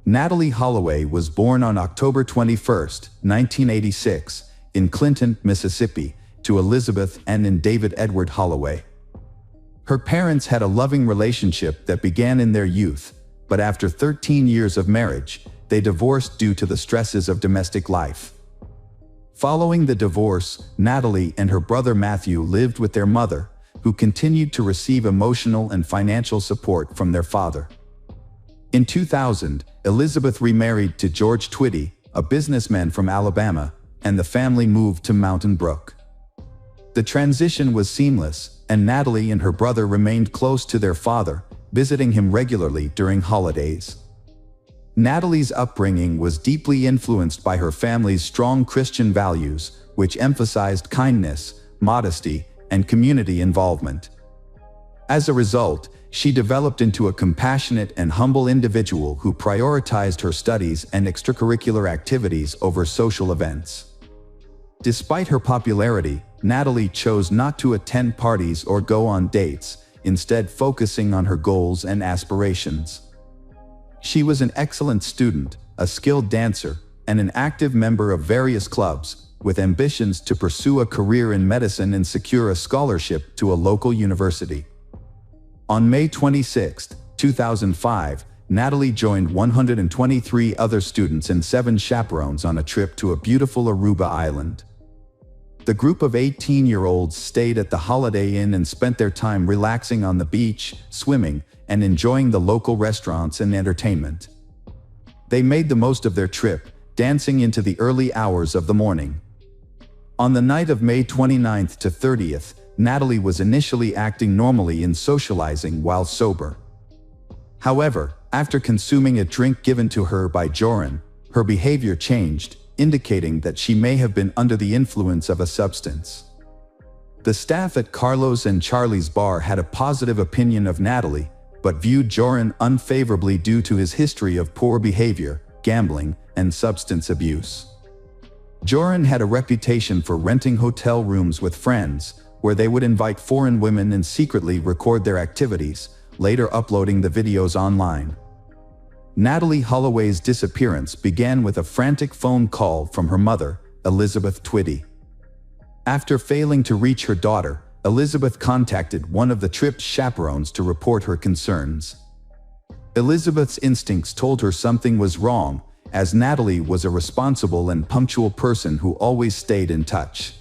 Natalee Holloway was born on October 21, 1986, in Clinton, Mississippi, to Elizabeth and David Edward Holloway. Her parents had a loving relationship that began in their youth, but after 13 years of marriage, they divorced due to the stresses of domestic life. Following the divorce, Natalee and her brother Matthew lived with their mother, who continued to receive emotional and financial support from their father. In 2000, Elizabeth remarried to George Twitty, a businessman from Alabama, and the family moved to Mountain Brook. The transition was seamless, and Natalee and her brother remained close to their father, visiting him regularly during holidays. Natalee's upbringing was deeply influenced by her family's strong Christian values, which emphasized kindness, modesty, and community involvement. As a result, she developed into a compassionate and humble individual who prioritized her studies and extracurricular activities over social events. Despite her popularity, Natalee chose not to attend parties or go on dates, instead focusing on her goals and aspirations. She was an excellent student, a skilled dancer, and an active member of various clubs, with ambitions to pursue a career in medicine and secure a scholarship to a local university. On May 26, 2005, Natalee joined 123 other students and 7 chaperones on a trip to a beautiful Aruba island. The group of 18-year-olds stayed at the Holiday Inn and spent their time relaxing on the beach, swimming, and enjoying the local restaurants and entertainment. They made the most of their trip, dancing into the early hours of the morning. On the night of May 29th to 30th, Natalee was initially acting normally and socializing while sober. However, after consuming a drink given to her by Joran, her behavior changed, indicating that she may have been under the influence of a substance. The staff at Carlos and Charlie's bar had a positive opinion of Natalee, but viewed Joran unfavorably due to his history of poor behavior, gambling, and substance abuse. Joran had a reputation for renting hotel rooms with friends, where they would invite foreign women and secretly record their activities, later uploading the videos online. Natalee Holloway's disappearance began with a frantic phone call from her mother, Elizabeth Twitty. After failing to reach her daughter, Elizabeth contacted one of the trip's chaperones to report her concerns. Elizabeth's instincts told her something was wrong, as Natalee was a responsible and punctual person who always stayed in touch.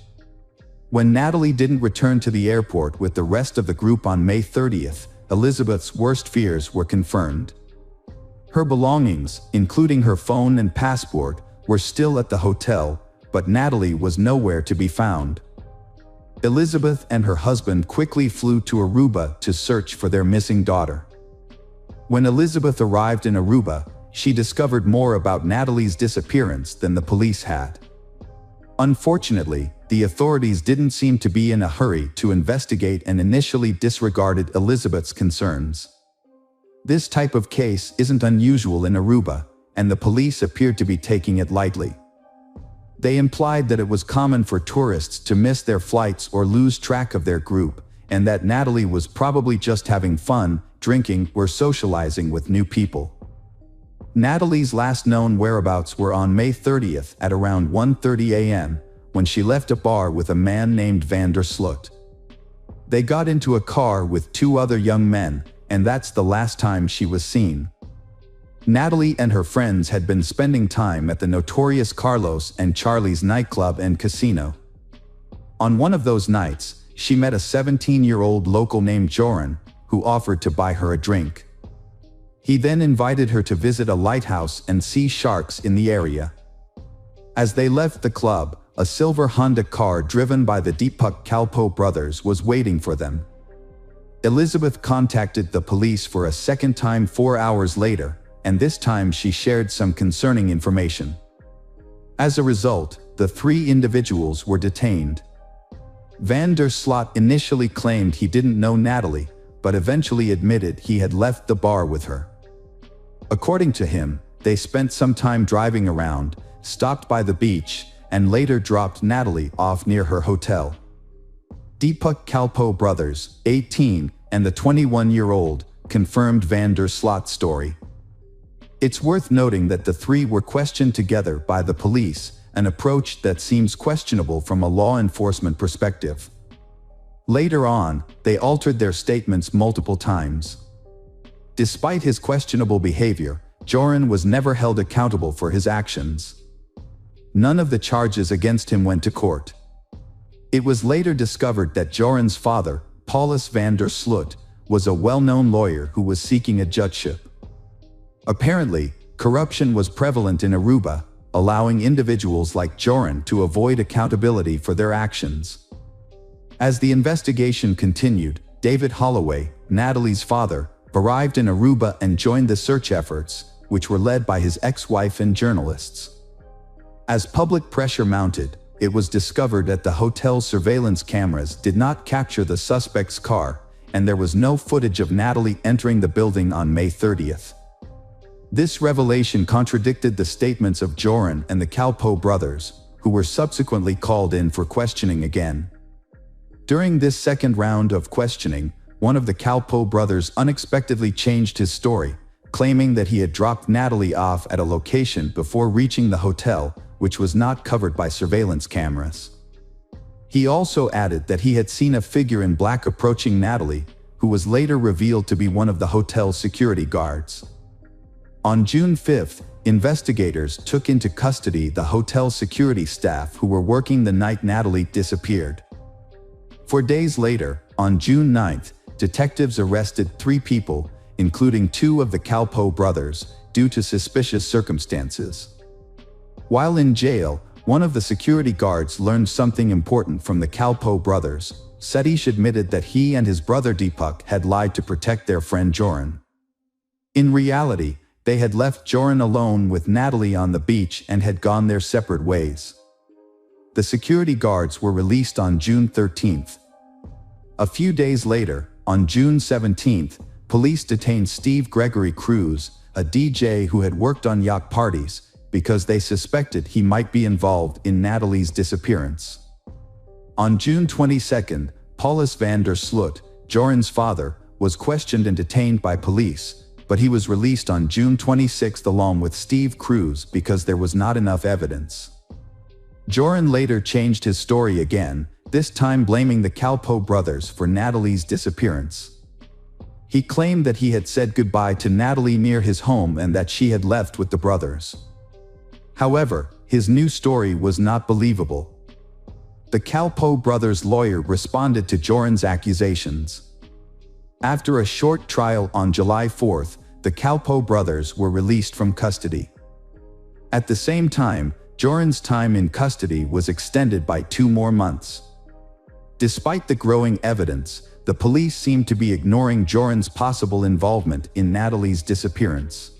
When Natalee didn't return to the airport with the rest of the group on May 30th, Elizabeth's worst fears were confirmed. Her belongings, including her phone and passport, were still at the hotel, but Natalee was nowhere to be found. Elizabeth and her husband quickly flew to Aruba to search for their missing daughter. When Elizabeth arrived in Aruba, she discovered more about Natalee's disappearance than the police had. Unfortunately, the authorities didn't seem to be in a hurry to investigate and initially disregarded Elizabeth's concerns. This type of case isn't unusual in Aruba, and the police appeared to be taking it lightly. They implied that it was common for tourists to miss their flights or lose track of their group, and that Natalee was probably just having fun, drinking, or socializing with new people. Natalee's last known whereabouts were on May 30th at around 1:30 a.m., when she left a bar with a man named Van der Sloot. They got into a car with 2 other young men, and that's the last time she was seen. Natalee and her friends had been spending time at the notorious Carlos and Charlie's nightclub and casino. On one of those nights, she met a 17-year-old local named Joran, who offered to buy her a drink. He then invited her to visit a lighthouse and see sharks in the area. As they left the club, a silver Honda car driven by the Deepak Kalpoe brothers was waiting for them. Elizabeth contacted the police for a second time 4 hours later, and this time she shared some concerning information. As a result, the 3 individuals were detained. Van der Sloot initially claimed he didn't know Natalie, but eventually admitted he had left the bar with her. According to him, they spent some time driving around, stopped by the beach, and later dropped Natalie off near her hotel. Deepak Kalpoe brothers, 18, and the 21-year-old, confirmed Van der Sloot's story. It's worth noting that the 3 were questioned together by the police, an approach that seems questionable from a law enforcement perspective. Later on, they altered their statements multiple times. Despite his questionable behavior, Joran was never held accountable for his actions. None of the charges against him went to court. It was later discovered that Joran's father, Paulus van der Sloot, was a well-known lawyer who was seeking a judgeship. Apparently, corruption was prevalent in Aruba, allowing individuals like Joran to avoid accountability for their actions. As the investigation continued, David Holloway, Natalie's father, arrived in Aruba and joined the search efforts, which were led by his ex-wife and journalists. As public pressure mounted, it was discovered that the hotel's surveillance cameras did not capture the suspect's car, and there was no footage of Natalie entering the building on May 30th. This revelation contradicted the statements of Joran and the Kalpoe brothers, who were subsequently called in for questioning again. During this second round of questioning, one of the Kalpoe brothers unexpectedly changed his story, claiming that he had dropped Natalie off at a location before reaching the hotel, which was not covered by surveillance cameras. He also added that he had seen a figure in black approaching Natalie, who was later revealed to be one of the hotel's security guards. On June 5th, investigators took into custody the hotel security staff who were working the night Natalie disappeared. 4 days later, on June 9th, detectives arrested 3 people, including 2 of the Kalpoe brothers, due to suspicious circumstances. While in jail, one of the security guards learned something important from the Kalpoe brothers. Satish admitted that he and his brother Deepak had lied to protect their friend Joran. In reality, they had left Joran alone with Natalie on the beach and had gone their separate ways. The security guards were released on June 13th. A few days later, on June 17th, police detained Steve Gregory Cruz, a DJ who had worked on yacht parties, because they suspected he might be involved in Natalie's disappearance. On June 22nd, Paulus van der Sloot, Joran's father, was questioned and detained by police, but he was released on June 26th along with Steve Cruz because there was not enough evidence. Joran later changed his story again, this time blaming the Kalpoe brothers for Natalie's disappearance. He claimed that he had said goodbye to Natalie near his home and that she had left with the brothers. However, his new story was not believable. The Kalpoe brothers' lawyer responded to Joran's accusations. After a short trial on July 4th, the Kalpoe brothers were released from custody. At the same time, Joran's time in custody was extended by 2 more months. Despite the growing evidence, the police seemed to be ignoring Joran's possible involvement in Natalie's disappearance.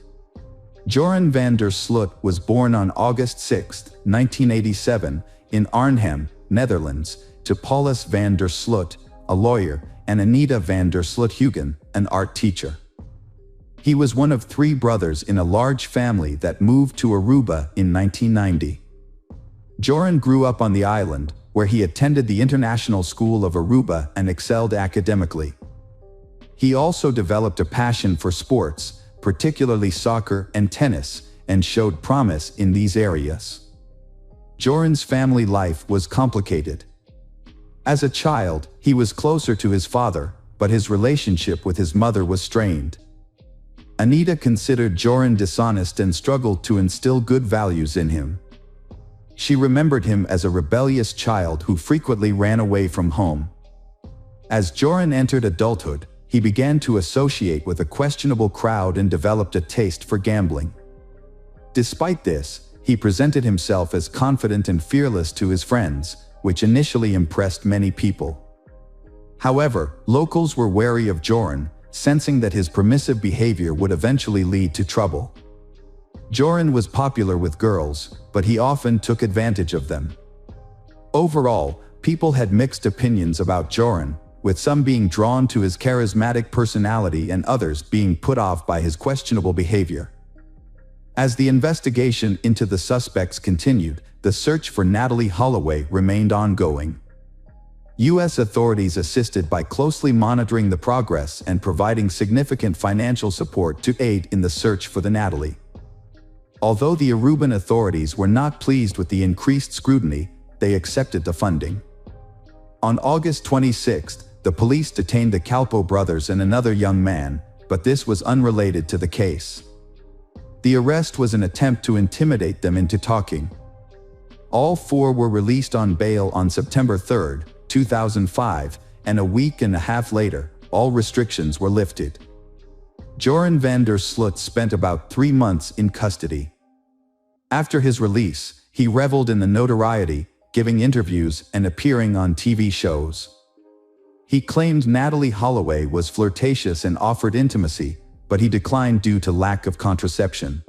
Joran van der Sloot was born on August 6, 1987, in Arnhem, Netherlands, to Paulus van der Sloot, a lawyer, and Anita van der Sloot-Hugen, an art teacher. He was one of 3 brothers in a large family that moved to Aruba in 1990. Joran grew up on the island, where he attended the International School of Aruba and excelled academically. He also developed a passion for sports, particularly soccer and tennis, and showed promise in these areas. Joran's family life was complicated. As a child, he was closer to his father, but his relationship with his mother was strained. Anita considered Joran dishonest and struggled to instill good values in him. She remembered him as a rebellious child who frequently ran away from home. As Joran entered adulthood, he began to associate with a questionable crowd and developed a taste for gambling. Despite this, he presented himself as confident and fearless to his friends, which initially impressed many people. However, locals were wary of Joran, sensing that his permissive behavior would eventually lead to trouble. Joran was popular with girls, but he often took advantage of them. Overall, people had mixed opinions about Joran, with some being drawn to his charismatic personality and others being put off by his questionable behavior. As the investigation into the suspects continued, the search for Natalee Holloway remained ongoing. U.S. authorities assisted by closely monitoring the progress and providing significant financial support to aid in the search for the Natalee. Although the Aruban authorities were not pleased with the increased scrutiny, they accepted the funding. On August 26, the police detained the Calpo brothers and another young man, but this was unrelated to the case. The arrest was an attempt to intimidate them into talking. All four were released on bail on September 3, 2005, and a week and a half later, all restrictions were lifted. Joran van der Sloot spent about 3 months in custody. After his release, he reveled in the notoriety, giving interviews and appearing on TV shows. He claimed Natalee Holloway was flirtatious and offered intimacy, but he declined due to lack of contraception.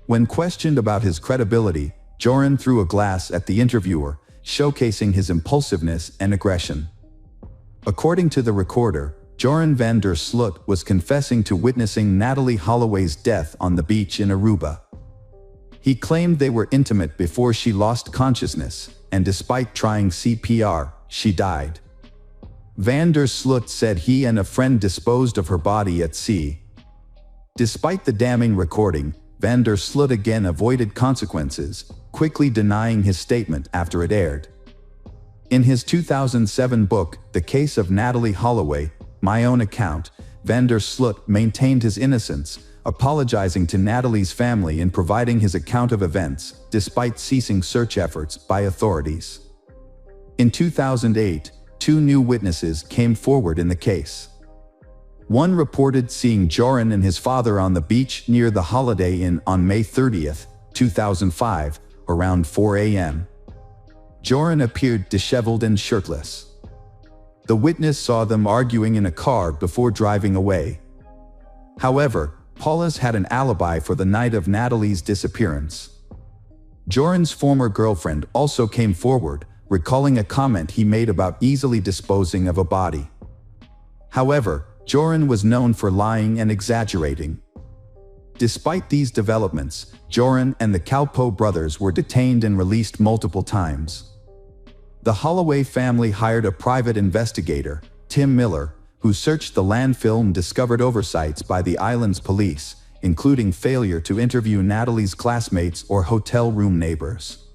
When questioned about his credibility, Joran threw a glass at the interviewer, showcasing his impulsiveness and aggression. According to the recorder, Joran van der Sloot was confessing to witnessing Natalee Holloway's death on the beach in Aruba. He claimed they were intimate before she lost consciousness, and despite trying CPR, she died. Van der Sloot said he and a friend disposed of her body at sea. Despite the damning recording, Van der Sloot again avoided consequences, quickly denying his statement after it aired. In his 2007 book, The Case of Natalee Holloway, My Own Account, Van der Sloot maintained his innocence, apologizing to Natalee's family and providing his account of events, despite ceasing search efforts by authorities. In 2008, 2 new witnesses came forward in the case. One reported seeing Joran and his father on the beach near the Holiday Inn on May 30, 2005, around 4 a.m. Joran appeared disheveled and shirtless. The witness saw them arguing in a car before driving away. However, Paulus had an alibi for the night of Natalee's disappearance. Joran's former girlfriend also came forward, recalling a comment he made about easily disposing of a body. However, Joran was known for lying and exaggerating. Despite these developments, Joran and the Calpo brothers were detained and released multiple times. The Holloway family hired a private investigator, Tim Miller, who searched the landfill and discovered oversights by the island's police, including failure to interview Natalee's classmates or hotel room neighbors.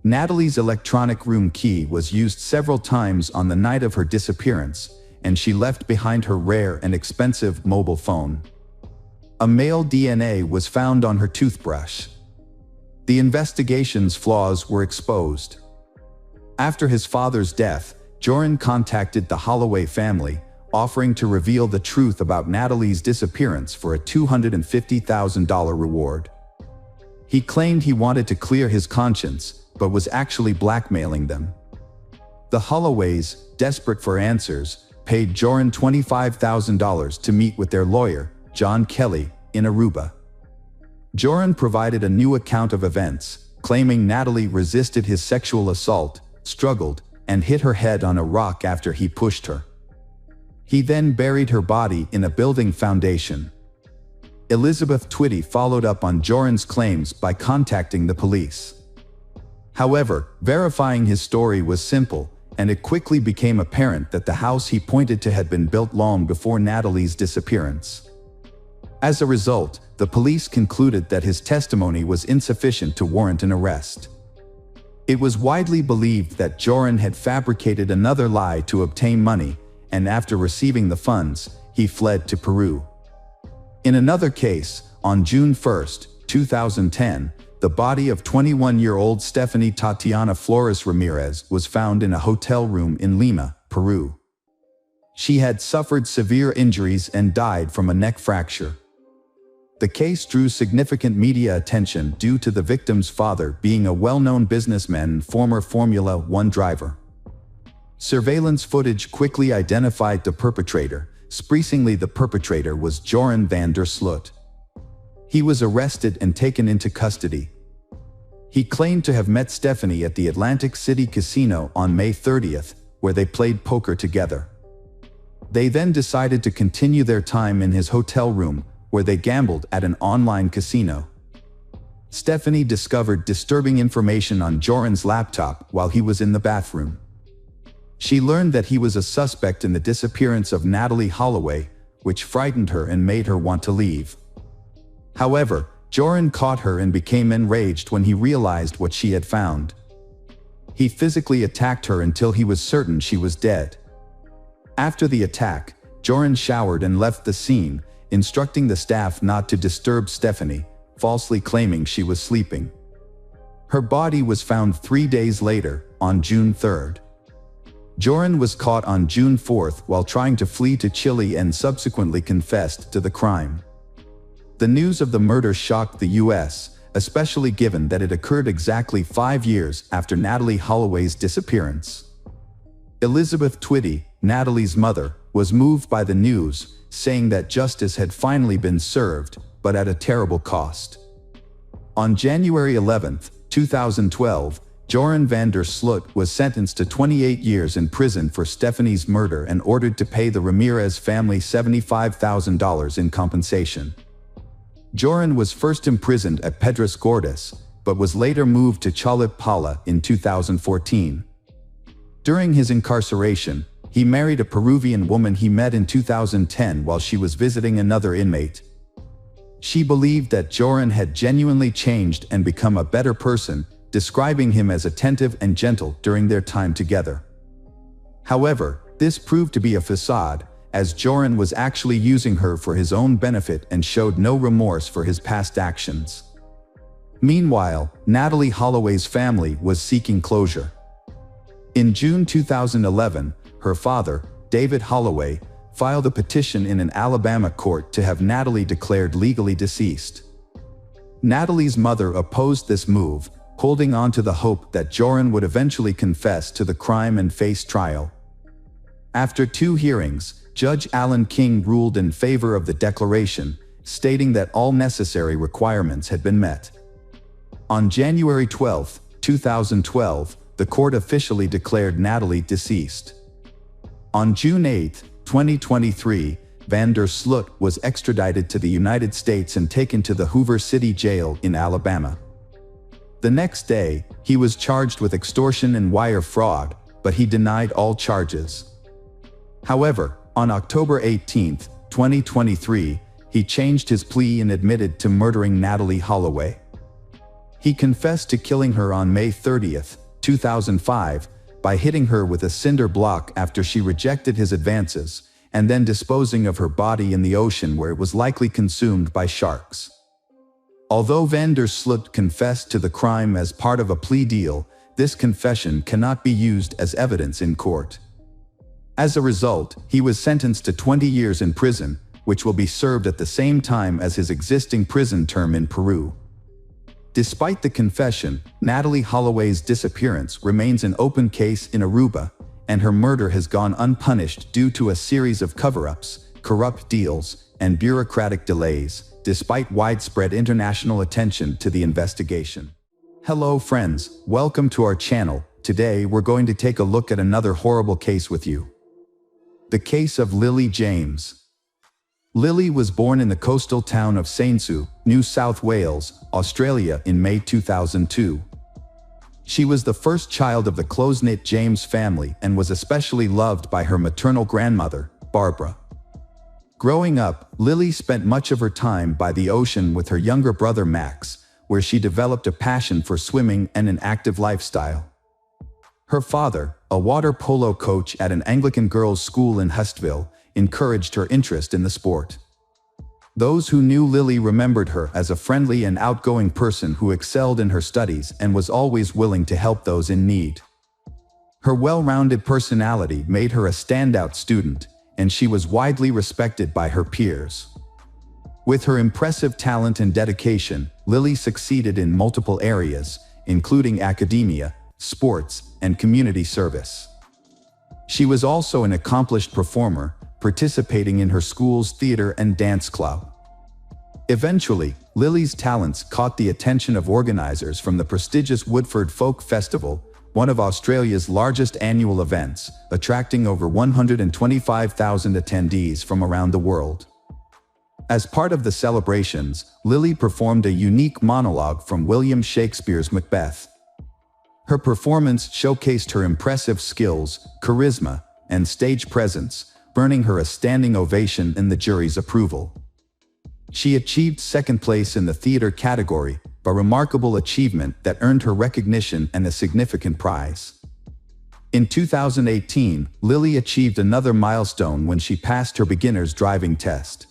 Natalee's electronic room key was used several times on the night of her disappearance, and she left behind her rare and expensive mobile phone. A male DNA was found on her toothbrush. The investigation's flaws were exposed. After his father's death, Joran contacted the Holloway family, offering to reveal the truth about Natalee's disappearance for a $250,000 reward. He claimed he wanted to clear his conscience, but was actually blackmailing them. The Holloways, desperate for answers, paid Joran $25,000 to meet with their lawyer, John Kelly, in Aruba. Joran provided a new account of events, claiming Natalee resisted his sexual assault, struggled, and hit her head on a rock after he pushed her. He then buried her body in a building foundation. Elizabeth Twitty followed up on Joran's claims by contacting the police. However, verifying his story was simple, and it quickly became apparent that the house he pointed to had been built long before Natalee's disappearance. As a result, the police concluded that his testimony was insufficient to warrant an arrest. It was widely believed that Joran had fabricated another lie to obtain money, and after receiving the funds, he fled to Peru. In another case, on June 1, 2010, the body of 21-year-old Stephanie Tatiana Flores Ramirez was found in a hotel room in Lima, Peru. She had suffered severe injuries and died from a neck fracture. The case drew significant media attention due to the victim's father being a well-known businessman and former Formula One driver. Surveillance footage quickly identified the perpetrator. Surprisingly, the perpetrator was Joran van der Sloot. He was arrested and taken into custody. He claimed to have met Stephanie at the Atlantic City Casino on May 30th, where they played poker together. They then decided to continue their time in his hotel room, where they gambled at an online casino. Stephanie discovered disturbing information on Joran's laptop while he was in the bathroom. She learned that he was a suspect in the disappearance of Natalie Holloway, which frightened her and made her want to leave. However, Joran caught her and became enraged when he realized what she had found. He physically attacked her until he was certain she was dead. After the attack, Joran showered and left the scene, instructing the staff not to disturb Stephanie, falsely claiming she was sleeping. Her body was found 3 days later, on June 3rd. Joran was caught on June 4th while trying to flee to Chile and subsequently confessed to the crime. The news of the murder shocked the U.S., especially given that it occurred exactly 5 years after Natalie Holloway's disappearance. Elizabeth Twitty, Natalie's mother, was moved by the news, saying that justice had finally been served, but at a terrible cost. On January 11, 2012, Joran van der Sloot was sentenced to 28 years in prison for Stephanie's murder and ordered to pay the Ramirez family $75,000 in compensation. Joran was first imprisoned at Pedras Gordas, but was later moved to Chalipala in 2014. During his incarceration, he married a Peruvian woman he met in 2010 while she was visiting another inmate. She believed that Joran had genuinely changed and become a better person, describing him as attentive and gentle during their time together. However, this proved to be a facade, as Joran was actually using her for his own benefit and showed no remorse for his past actions. Meanwhile, Natalie Holloway's family was seeking closure. In June 2011, her father, David Holloway, filed a petition in an Alabama court to have Natalie declared legally deceased. Natalie's mother opposed this move, holding on to the hope that Joran would eventually confess to the crime and face trial. After 2 hearings, Judge Alan King ruled in favor of the declaration, stating that all necessary requirements had been met. On January 12, 2012, the court officially declared Natalie deceased. On June 8, 2023, van der Sloot was extradited to the United States and taken to the Hoover City Jail in Alabama. The next day, he was charged with extortion and wire fraud, but he denied all charges. However, on October 18, 2023, he changed his plea and admitted to murdering Natalie Holloway. He confessed to killing her on May 30, 2005, by hitting her with a cinder block after she rejected his advances, and then disposing of her body in the ocean where it was likely consumed by sharks. Although van der Sloot confessed to the crime as part of a plea deal, this confession cannot be used as evidence in court. As a result, he was sentenced to 20 years in prison, which will be served at the same time as his existing prison term in Peru. Despite the confession, Natalie Holloway's disappearance remains an open case in Aruba, and her murder has gone unpunished due to a series of cover-ups, corrupt deals, and bureaucratic delays, despite widespread international attention to the investigation. Hello friends, welcome to our channel. Today we're going to take a look at another horrible case with you. The case of Lily James. Lily was born in the coastal town of Saintsue, New South Wales, Australia in May 2002. She was the first child of the close-knit James family and was especially loved by her maternal grandmother, Barbara. Growing up, Lily spent much of her time by the ocean with her younger brother Max, where she developed a passion for swimming and an active lifestyle. Her father, a water polo coach at an Anglican girls' school in Hustville, encouraged her interest in the sport. Those who knew Lily remembered her as a friendly and outgoing person who excelled in her studies and was always willing to help those in need. Her well-rounded personality made her a standout student, and she was widely respected by her peers. With her impressive talent and dedication, Lily succeeded in multiple areas, including academia, sports, and community service. She was also an accomplished performer, participating in her school's theater and dance club. Eventually, Lily's talents caught the attention of organizers from the prestigious Woodford Folk Festival, one of Australia's largest annual events, attracting over 125,000 attendees from around the world. As part of the celebrations, Lily performed a unique monologue from William Shakespeare's Macbeth. Her performance showcased her impressive skills, charisma, and stage presence, earning her a standing ovation and the jury's approval. She achieved second place in the theater category, a remarkable achievement that earned her recognition and a significant prize. In 2018, Lily achieved another milestone when she passed her beginner's driving test.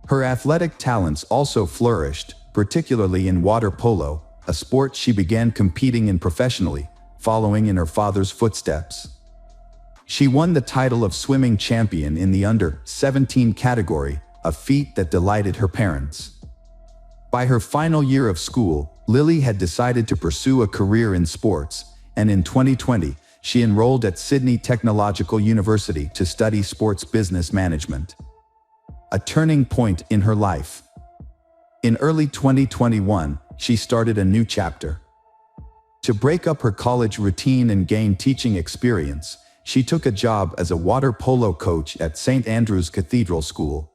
Her athletic talents also flourished, particularly in water polo, a sport she began competing in professionally, following in her father's footsteps. She won the title of swimming champion in the under-17 category, a feat that delighted her parents. By her final year of school, Lily had decided to pursue a career in sports, and in 2020, she enrolled at Sydney Technological University to study sports business management. A turning point in her life. In early 2021, she started a new chapter. To break up her college routine and gain teaching experience, she took a job as a water polo coach at St. Andrew's Cathedral School.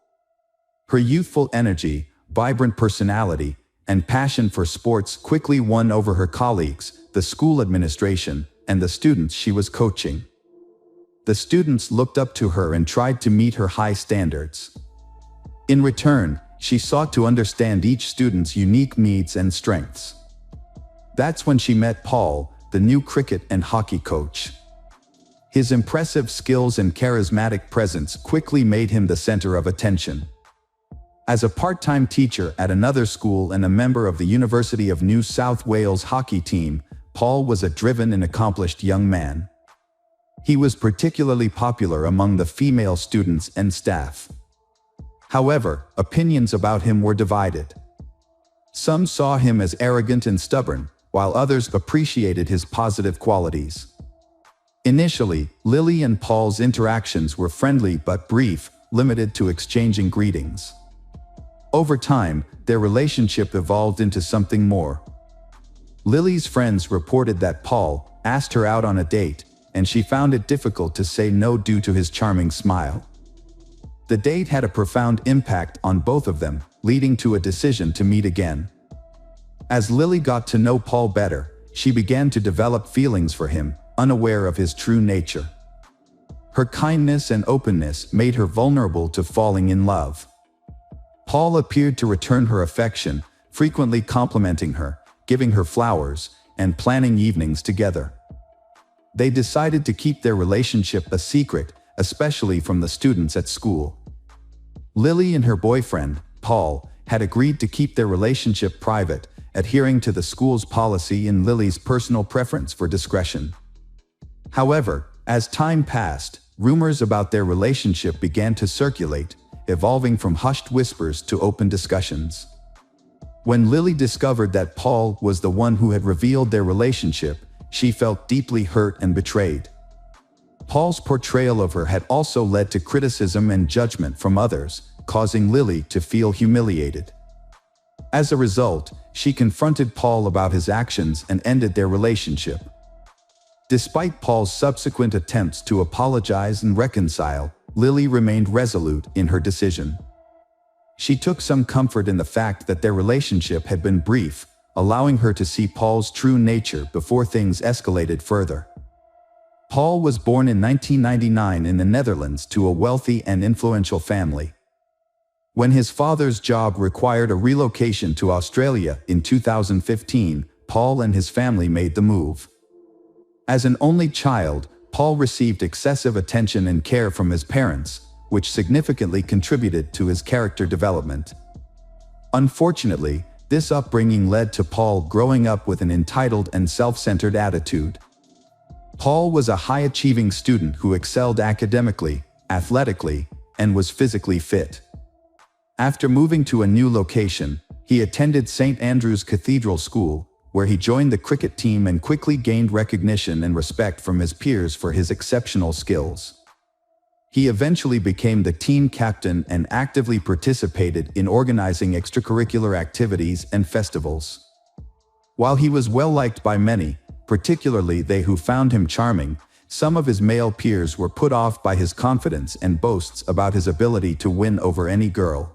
Her youthful energy, vibrant personality, and passion for sports quickly won over her colleagues, the school administration, and the students she was coaching. The students looked up to her and tried to meet her high standards. In return, she sought to understand each student's unique needs and strengths. That's when she met Paul, the new cricket and hockey coach. His impressive skills and charismatic presence quickly made him the center of attention. As a part-time teacher at another school and a member of the University of New South Wales hockey team, Paul was a driven and accomplished young man. He was particularly popular among the female students and staff. However, opinions about him were divided. Some saw him as arrogant and stubborn, while others appreciated his positive qualities. Initially, Lily and Paul's interactions were friendly but brief, limited to exchanging greetings. Over time, their relationship evolved into something more. Lily's friends reported that Paul asked her out on a date, and she found it difficult to say no due to his charming smile. The date had a profound impact on both of them, leading to a decision to meet again. As Lily got to know Paul better, she began to develop feelings for him, unaware of his true nature. Her kindness and openness made her vulnerable to falling in love. Paul appeared to return her affection, frequently complimenting her, giving her flowers, and planning evenings together. They decided to keep their relationship a secret, especially from the students at school. Lily and her boyfriend, Paul, had agreed to keep their relationship private, adhering to the school's policy and Lily's personal preference for discretion. However, as time passed, rumors about their relationship began to circulate, evolving from hushed whispers to open discussions. When Lily discovered that Paul was the one who had revealed their relationship, she felt deeply hurt and betrayed. Paul's portrayal of her had also led to criticism and judgment from others, causing Lily to feel humiliated. As a result, she confronted Paul about his actions and ended their relationship. Despite Paul's subsequent attempts to apologize and reconcile, Lily remained resolute in her decision. She took some comfort in the fact that their relationship had been brief, allowing her to see Paul's true nature before things escalated further. Paul was born in 1999 in the Netherlands to a wealthy and influential family. When his father's job required a relocation to Australia in 2015, Paul and his family made the move. As an only child, Paul received excessive attention and care from his parents, which significantly contributed to his character development. Unfortunately, this upbringing led to Paul growing up with an entitled and self-centered attitude. Paul was a high-achieving student who excelled academically, athletically, and was physically fit. After moving to a new location, he attended St. Andrew's Cathedral School, where he joined the cricket team and quickly gained recognition and respect from his peers for his exceptional skills. He eventually became the team captain and actively participated in organizing extracurricular activities and festivals. While he was well liked by many, particularly they who found him charming, some of his male peers were put off by his confidence and boasts about his ability to win over any girl.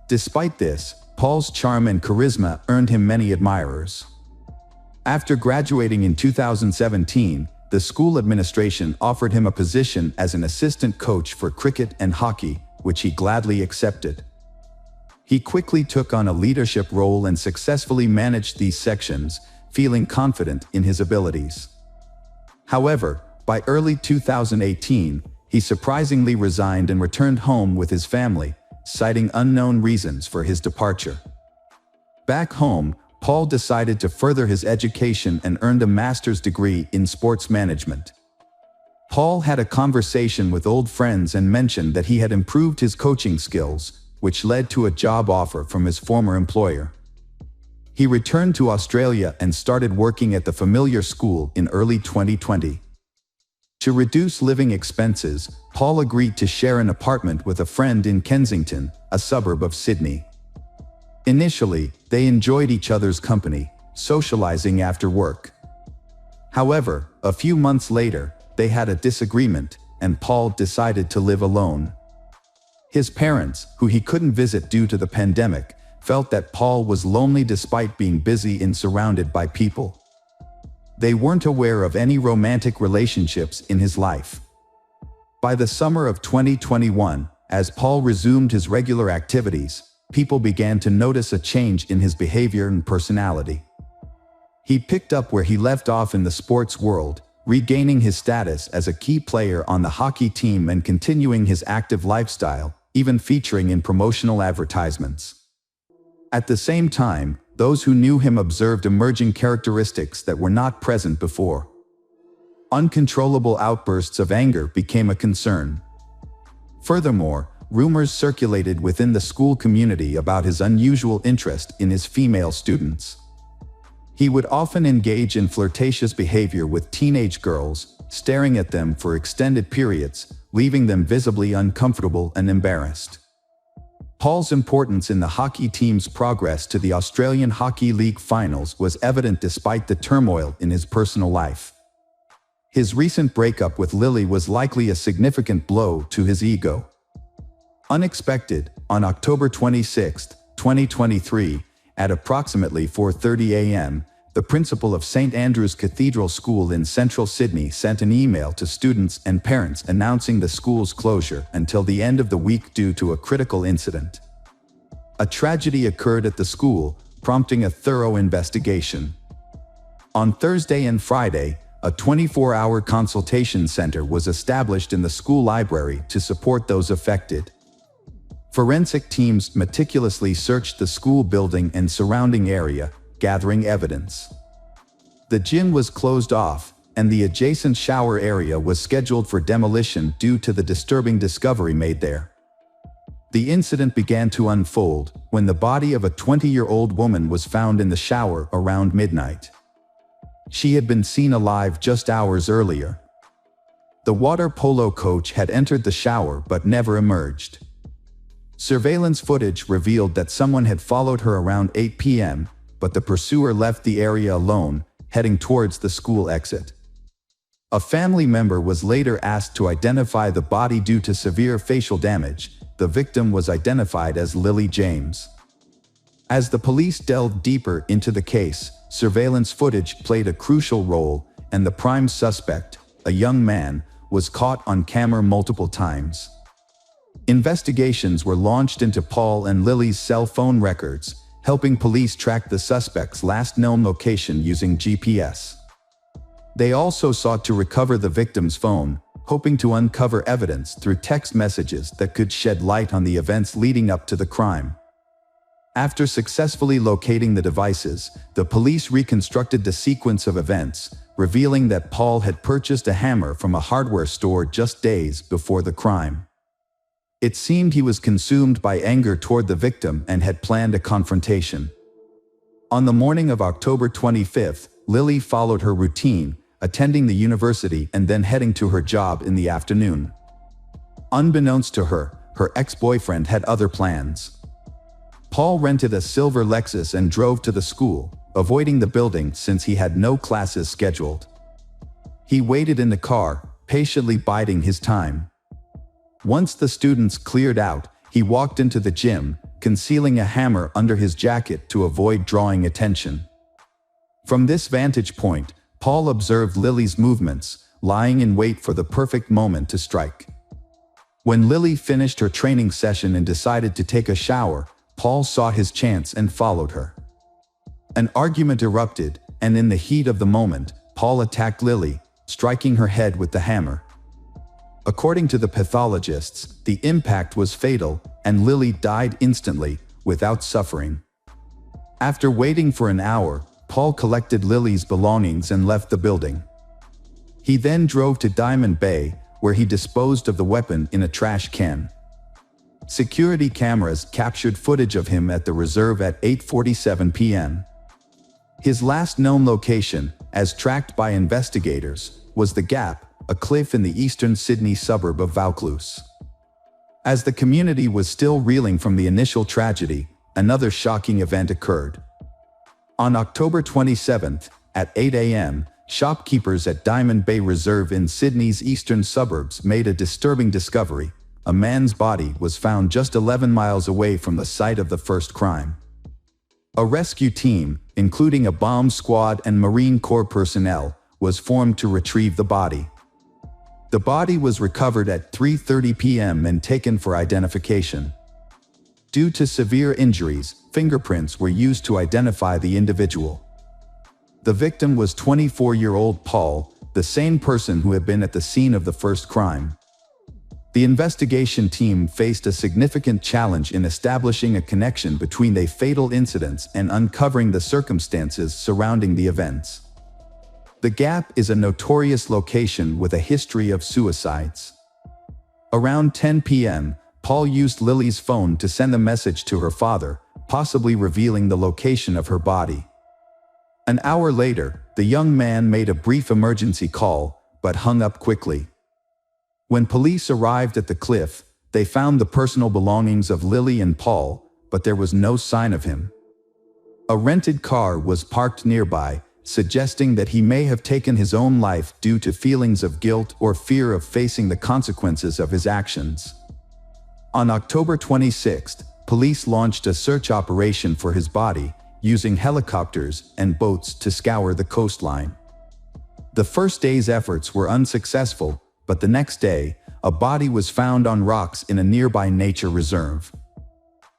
Despite this, Paul's charm and charisma earned him many admirers. After graduating in 2017, the school administration offered him a position as an assistant coach for cricket and hockey, which he gladly accepted. He quickly took on a leadership role and successfully managed these sections, feeling confident in his abilities. However, by early 2018, he surprisingly resigned and returned home with his family, citing unknown reasons for his departure. Back home, Paul decided to further his education and earned a master's degree in sports management. Paul had a conversation with old friends and mentioned that he had improved his coaching skills, which led to a job offer from his former employer. He returned to Australia and started working at the familiar school in early 2020. To reduce living expenses, Paul agreed to share an apartment with a friend in Kensington, a suburb of Sydney. Initially, they enjoyed each other's company, socializing after work. However, a few months later, they had a disagreement, and Paul decided to live alone. His parents, who he couldn't visit due to the pandemic, felt that Paul was lonely despite being busy and surrounded by people. They weren't aware of any romantic relationships in his life. By the summer of 2021, as Paul resumed his regular activities, people began to notice a change in his behavior and personality. He picked up where he left off in the sports world, regaining his status as a key player on the hockey team and continuing his active lifestyle, even featuring in promotional advertisements. At the same time, those who knew him observed emerging characteristics that were not present before. Uncontrollable outbursts of anger became a concern. Furthermore, rumors circulated within the school community about his unusual interest in his female students. He would often engage in flirtatious behavior with teenage girls, staring at them for extended periods, leaving them visibly uncomfortable and embarrassed. Paul's importance in the hockey team's progress to the Australian Hockey League finals was evident despite the turmoil in his personal life. His recent breakup with Lily was likely a significant blow to his ego. Unexpected, on October 26, 2023, at approximately 4:30 a.m., the principal of St. Andrew's Cathedral School in central Sydney sent an email to students and parents announcing the school's closure until the end of the week due to a critical incident. A tragedy occurred at the school, prompting a thorough investigation. On Thursday and Friday, a 24-hour consultation center was established in the school library to support those affected. Forensic teams meticulously searched the school building and surrounding area, gathering evidence. The gym was closed off, and the adjacent shower area was scheduled for demolition due to the disturbing discovery made there. The incident began to unfold when the body of a 20-year-old woman was found in the shower around midnight. She had been seen alive just hours earlier. The water polo coach had entered the shower but never emerged. Surveillance footage revealed that someone had followed her around 8 p.m., but the pursuer left the area alone, heading towards the school exit. A family member was later asked to identify the body due to severe facial damage. The victim was identified as Lily James. As the police delved deeper into the case, surveillance footage played a crucial role, and the prime suspect, a young man, was caught on camera multiple times. Investigations were launched into Paul and Lily's cell phone records, helping police track the suspect's last known location using GPS. They also sought to recover the victim's phone, hoping to uncover evidence through text messages that could shed light on the events leading up to the crime. After successfully locating the devices, the police reconstructed the sequence of events, revealing that Paul had purchased a hammer from a hardware store just days before the crime. It seemed he was consumed by anger toward the victim and had planned a confrontation. On the morning of October 25th, Lily followed her routine, attending the university and then heading to her job in the afternoon. Unbeknownst to her, her ex-boyfriend had other plans. Paul rented a silver Lexus and drove to the school, avoiding the building since he had no classes scheduled. He waited in the car, patiently biding his time. Once the students cleared out, he walked into the gym, concealing a hammer under his jacket to avoid drawing attention. From this vantage point, Paul observed Lily's movements, lying in wait for the perfect moment to strike. When Lily finished her training session and decided to take a shower, Paul saw his chance and followed her. An argument erupted, and in the heat of the moment, Paul attacked Lily, striking her head with the hammer. According to the pathologists, the impact was fatal, and Lily died instantly, without suffering. After waiting for an hour, Paul collected Lily's belongings and left the building. He then drove to Diamond Bay, where he disposed of the weapon in a trash can. Security cameras captured footage of him at the reserve at 8:47 p.m. His last known location, as tracked by investigators, was the Gap, a cliff in the eastern Sydney suburb of Vaucluse. As the community was still reeling from the initial tragedy, another shocking event occurred. On October 27th, at 8 a.m., shopkeepers at Diamond Bay Reserve in Sydney's eastern suburbs made a disturbing discovery. A man's body was found just 11 miles away from the site of the first crime. A rescue team, including a bomb squad and Marine Corps personnel, was formed to retrieve the body. The body was recovered at 3:30 p.m. and taken for identification. Due to severe injuries, fingerprints were used to identify the individual. The victim was 24-year-old Paul, the same person who had been at the scene of the first crime. The investigation team faced a significant challenge in establishing a connection between the fatal incidents and uncovering the circumstances surrounding the events. The Gap is a notorious location with a history of suicides. Around 10 p.m., Paul used Lily's phone to send a message to her father, possibly revealing the location of her body. An hour later, the young man made a brief emergency call, but hung up quickly. When police arrived at the cliff, they found the personal belongings of Lily and Paul, but there was no sign of him. A rented car was parked nearby, suggesting that he may have taken his own life due to feelings of guilt or fear of facing the consequences of his actions. On October 26th, police launched a search operation for his body, using helicopters and boats to scour the coastline. The first day's efforts were unsuccessful, but the next day, a body was found on rocks in a nearby nature reserve.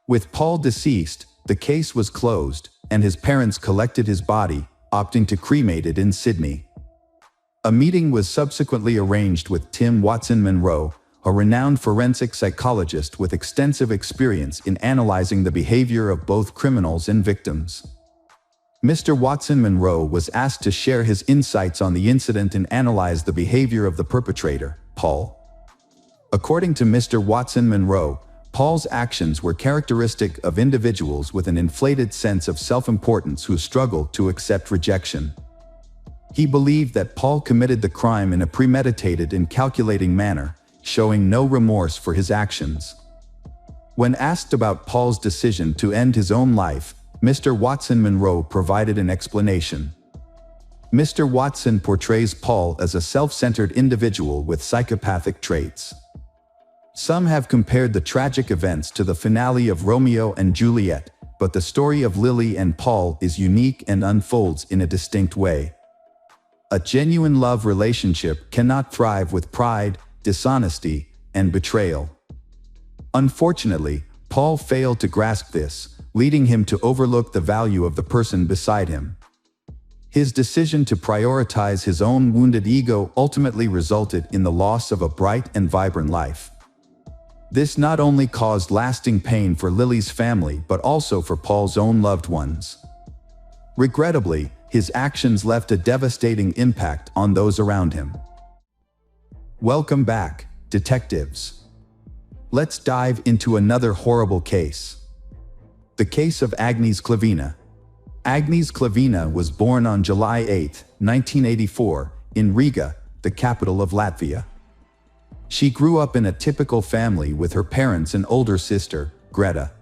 With Paul deceased, the case was closed, and his parents collected his body, opting to cremate it in Sydney. A meeting was subsequently arranged with Tim Watson-Monro, a renowned forensic psychologist with extensive experience in analyzing the behavior of both criminals and victims. Mr. Watson-Monro was asked to share his insights on the incident and analyze the behavior of the perpetrator, Paul. According to Mr. Watson-Monro, Paul's actions were characteristic of individuals with an inflated sense of self-importance who struggle to accept rejection. He believed that Paul committed the crime in a premeditated and calculating manner, showing no remorse for his actions. When asked about Paul's decision to end his own life, Mr. Watson-Monro provided an explanation. Mr. Watson portrays Paul as a self-centered individual with psychopathic traits. Some have compared the tragic events to the finale of Romeo and Juliet, but the story of Lily and Paul is unique and unfolds in a distinct way. A genuine love relationship cannot thrive with pride, dishonesty, and betrayal. Unfortunately, Paul failed to grasp this, leading him to overlook the value of the person beside him. His decision to prioritize his own wounded ego ultimately resulted in the loss of a bright and vibrant life. This not only caused lasting pain for Lily's family but also for Paul's own loved ones. Regrettably, his actions left a devastating impact on those around him. Welcome back, detectives. Let's dive into another horrible case. The case of Agnes Klavina. Agnes Klavina was born on July 8, 1984, in Riga, the capital of Latvia. She grew up in a typical family with her parents and older sister, Greta.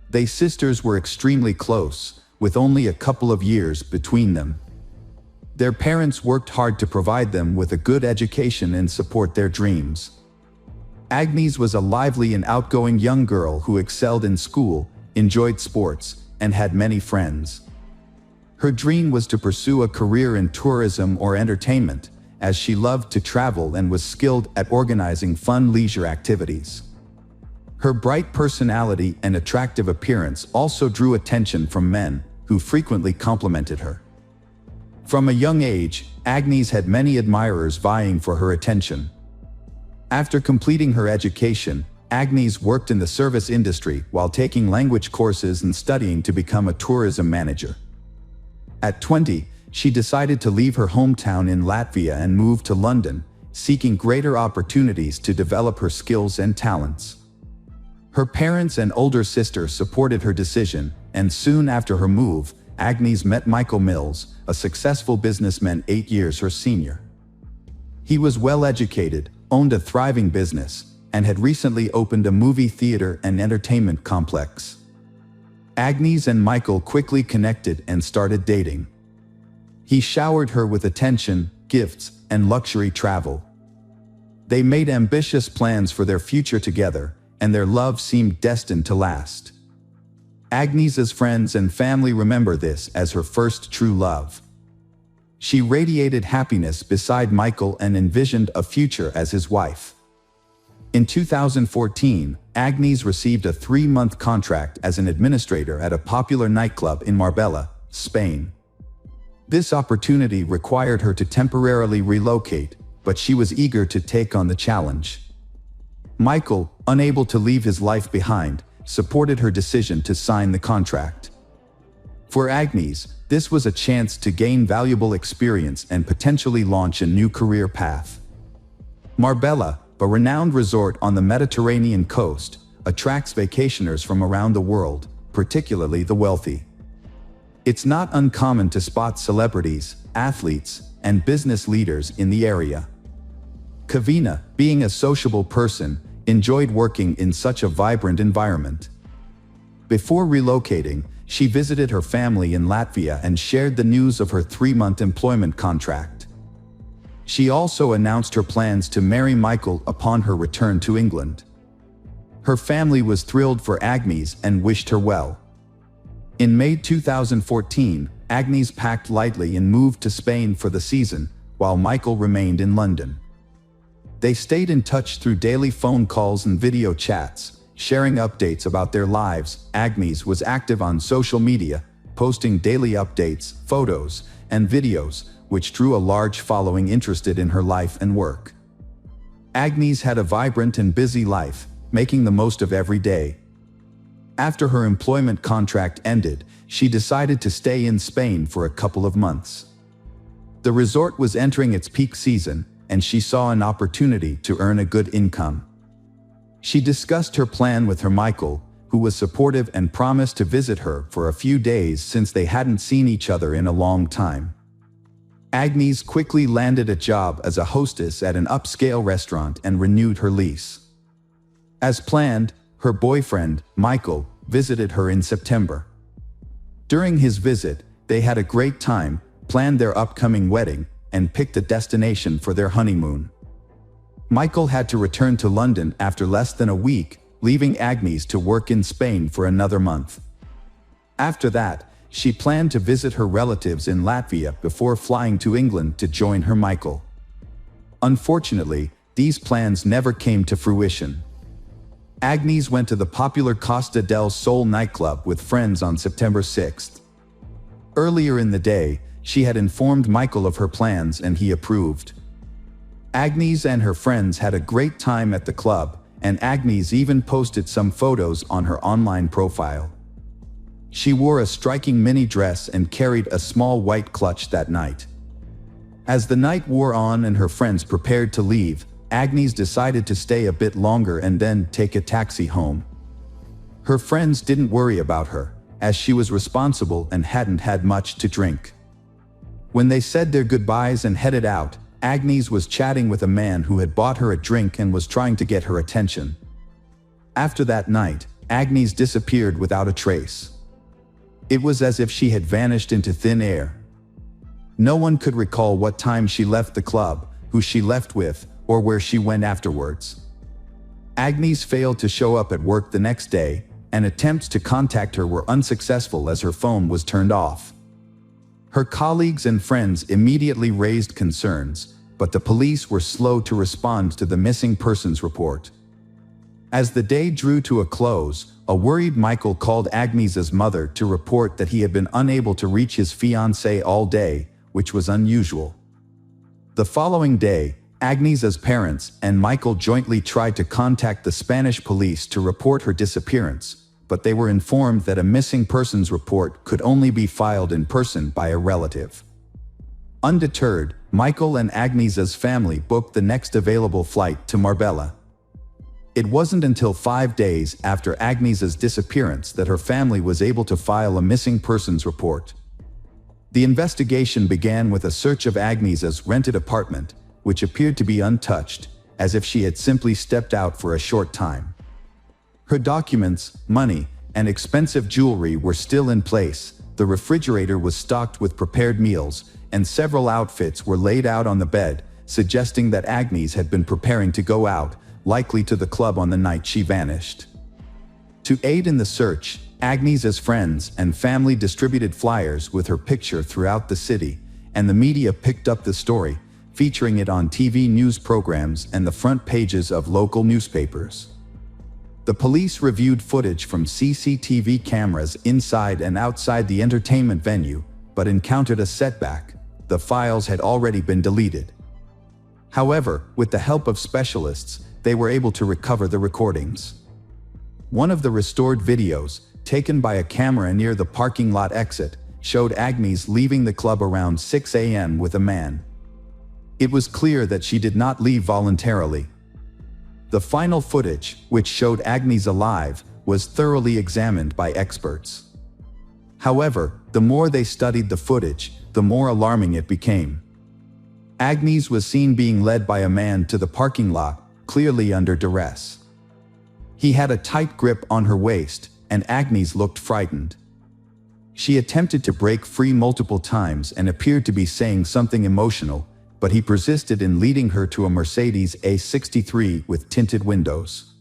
They sisters were extremely close, with only a couple of years between them. Their parents worked hard to provide them with a good education and support their dreams. Agnes was a lively and outgoing young girl who excelled in school, enjoyed sports, and had many friends. Her dream was to pursue a career in tourism or entertainment, as she loved to travel and was skilled at organizing fun leisure activities. Her bright personality and attractive appearance also drew attention from men, who frequently complimented her. From a young age, Agnes had many admirers vying for her attention. After completing her education, Agnes worked in the service industry while taking language courses and studying to become a tourism manager. At 20, she decided to leave her hometown in Latvia and move to London, seeking greater opportunities to develop her skills and talents. Her parents and older sister supported her decision, and soon after her move, Agnes met Michael Mills, a successful businessman 8 years her senior. He was well educated, owned a thriving business, and had recently opened a movie theater and entertainment complex. Agnes and Michael quickly connected and started dating. He showered her with attention, gifts, and luxury travel. They made ambitious plans for their future together, and their love seemed destined to last. Agnes's friends and family remember this as her first true love. She radiated happiness beside Michael and envisioned a future as his wife. In 2014, Agnes received a 3-month contract as an administrator at a popular nightclub in Marbella, Spain. This opportunity required her to temporarily relocate, but she was eager to take on the challenge. Michael, unable to leave his life behind, supported her decision to sign the contract. For Agnes, this was a chance to gain valuable experience and potentially launch a new career path. Marbella, a renowned resort on the Mediterranean coast, attracts vacationers from around the world, particularly the wealthy. It's not uncommon to spot celebrities, athletes, and business leaders in the area. Klavina, being a sociable person, enjoyed working in such a vibrant environment. Before relocating, she visited her family in Latvia and shared the news of her 3-month employment contract. She also announced her plans to marry Michael upon her return to England. Her family was thrilled for Agnes and wished her well. In May 2014, Agnes packed lightly and moved to Spain for the season, while Michael remained in London. They stayed in touch through daily phone calls and video chats, sharing updates about their lives. Agnes was active on social media, posting daily updates, photos, and videos, which drew a large following interested in her life and work. Agnes had a vibrant and busy life, making the most of every day. After her employment contract ended, she decided to stay in Spain for a couple of months. The resort was entering its peak season, and she saw an opportunity to earn a good income. She discussed her plan with her Michael, who was supportive and promised to visit her for a few days since they hadn't seen each other in a long time. Agnes quickly landed a job as a hostess at an upscale restaurant and renewed her lease. As planned, her boyfriend, Michael, visited her in September. During his visit, they had a great time, planned their upcoming wedding, and picked a destination for their honeymoon. Michael had to return to London after less than a week, leaving Agnes to work in Spain for another month. After that, she planned to visit her relatives in Latvia before flying to England to join her Michael. Unfortunately, these plans never came to fruition. Agnes went to the popular Costa del Sol nightclub with friends on September 6th. Earlier in the day, she had informed Michael of her plans and he approved. Agnes and her friends had a great time at the club, and Agnes even posted some photos on her online profile. She wore a striking mini dress and carried a small white clutch that night. As the night wore on and her friends prepared to leave, Agnes decided to stay a bit longer and then take a taxi home. Her friends didn't worry about her, as she was responsible and hadn't had much to drink. When they said their goodbyes and headed out, Agnes was chatting with a man who had bought her a drink and was trying to get her attention. After that night, Agnes disappeared without a trace. It was as if she had vanished into thin air. No one could recall what time she left the club, who she left with, or where she went afterwards. Agnes failed to show up at work the next day, and attempts to contact her were unsuccessful as her phone was turned off. Her colleagues and friends immediately raised concerns, but the police were slow to respond to the missing persons report. As the day drew to a close, a worried Michael called Agnes's mother to report that he had been unable to reach his fiancée all day, which was unusual. The following day, Agnes's parents and Michael jointly tried to contact the Spanish police to report her disappearance, but they were informed that a missing persons report could only be filed in person by a relative. Undeterred, Michael and Agnes's family booked the next available flight to Marbella. It wasn't until 5 days after Agnes's disappearance that her family was able to file a missing persons report. The investigation began with a search of Agnes's rented apartment, which appeared to be untouched, as if she had simply stepped out for a short time. Her documents, money, and expensive jewelry were still in place, the refrigerator was stocked with prepared meals, and several outfits were laid out on the bed, suggesting that Agnes had been preparing to go out, likely to the club on the night she vanished. To aid in the search, Agnes's friends and family distributed flyers with her picture throughout the city, and the media picked up the story, featuring it on TV news programs and the front pages of local newspapers. The police reviewed footage from CCTV cameras inside and outside the entertainment venue, but encountered a setback. The files had already been deleted. However, with the help of specialists, they were able to recover the recordings. One of the restored videos, taken by a camera near the parking lot exit, showed Agnes leaving the club around 6 a.m. with a man. It was clear that she did not leave voluntarily. The final footage, which showed Agnes alive, was thoroughly examined by experts. However, the more they studied the footage, the more alarming it became. Agnes was seen being led by a man to the parking lot, clearly under duress. He had a tight grip on her waist, and Agnes looked frightened. She attempted to break free multiple times and appeared to be saying something emotional, but he persisted in leading her to a Mercedes A63 with tinted windows.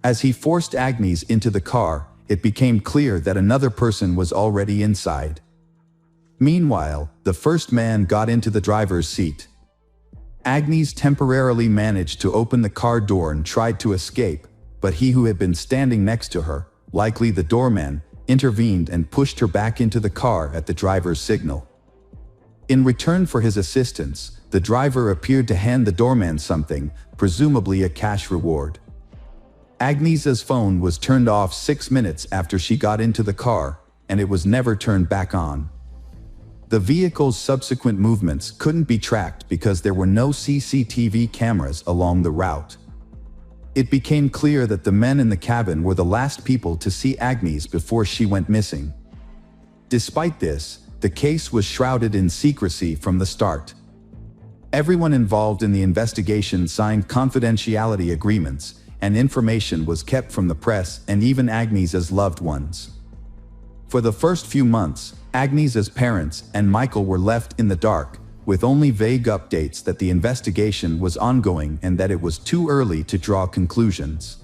As he forced Agnes into the car, it became clear that another person was already inside. Meanwhile, the first man got into the driver's seat. Agnes temporarily managed to open the car door and tried to escape, but he who had been standing next to her, likely the doorman, intervened and pushed her back into the car at the driver's signal. In return for his assistance, the driver appeared to hand the doorman something, presumably a cash reward. Agnes's phone was turned off 6 minutes after she got into the car, and it was never turned back on. The vehicle's subsequent movements couldn't be tracked because there were no CCTV cameras along the route. It became clear that the men in the cabin were the last people to see Agnes before she went missing. Despite this, the case was shrouded in secrecy from the start. Everyone involved in the investigation signed confidentiality agreements, and information was kept from the press and even Agnes's loved ones. For the first few months, Agnes's parents and Michael were left in the dark, with only vague updates that the investigation was ongoing and that it was too early to draw conclusions.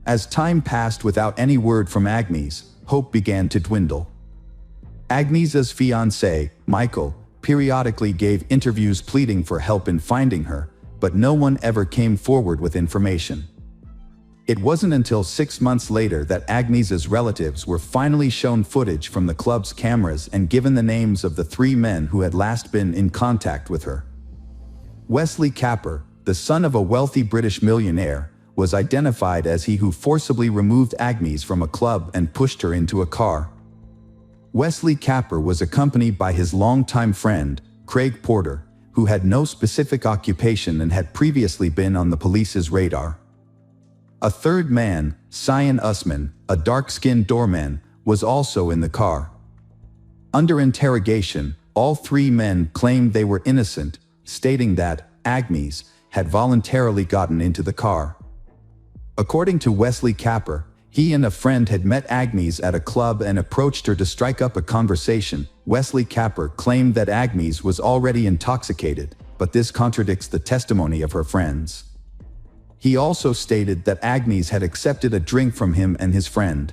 As time passed without any word from Agnes, hope began to dwindle. Agnes's fiancé, Michael, periodically gave interviews pleading for help in finding her, but no one ever came forward with information. It wasn't until 6 months later that Agnes's relatives were finally shown footage from the club's cameras and given the names of the 3 men who had last been in contact with her. Wesley Capper, the son of a wealthy British millionaire, was identified as he who forcibly removed Agnes from a club and pushed her into a car. Wesley Capper was accompanied by his longtime friend, Craig Porter, who had no specific occupation and had previously been on the police's radar. A third man, Cyan Usman, a dark-skinned doorman, was also in the car. Under interrogation, all 3 men claimed they were innocent, stating that Agnes had voluntarily gotten into the car. According to Wesley Capper, he and a friend had met Agnes at a club and approached her to strike up a conversation. Wesley Capper claimed that Agnes was already intoxicated, but this contradicts the testimony of her friends. He also stated that Agnes had accepted a drink from him and his friend.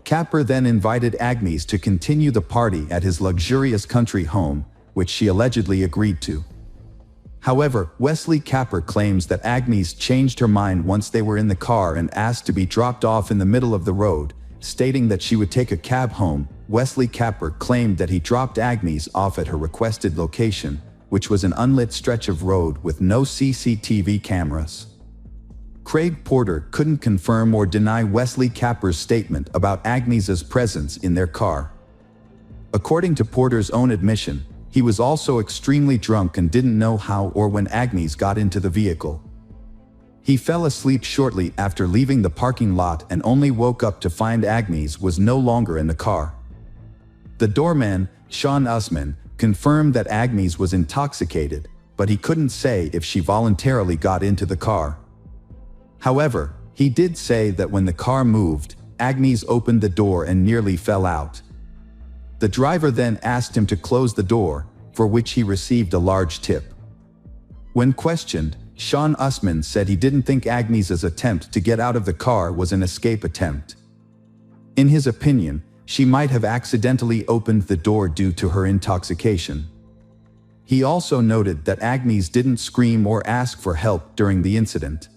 Capper then invited Agnes to continue the party at his luxurious country home, which she allegedly agreed to. However, Wesley Capper claims that Agnes changed her mind once they were in the car and asked to be dropped off in the middle of the road, stating that she would take a cab home. Wesley Capper claimed that he dropped Agnes off at her requested location, which was an unlit stretch of road with no CCTV cameras. Craig Porter couldn't confirm or deny Wesley Capper's statement about Agnes's presence in their car. According to Porter's own admission, he was also extremely drunk and didn't know how or when Agnes got into the vehicle. He fell asleep shortly after leaving the parking lot and only woke up to find Agnes was no longer in the car. The doorman, Cyan Usman, confirmed that Agnes was intoxicated, but he couldn't say if she voluntarily got into the car. However, he did say that when the car moved, Agnes opened the door and nearly fell out. The driver then asked him to close the door, for which he received a large tip. When questioned, Cyan Usman said he didn't think Agnes's attempt to get out of the car was an escape attempt. In his opinion, she might have accidentally opened the door due to her intoxication. He also noted that Agnes didn't scream or ask for help during the incident.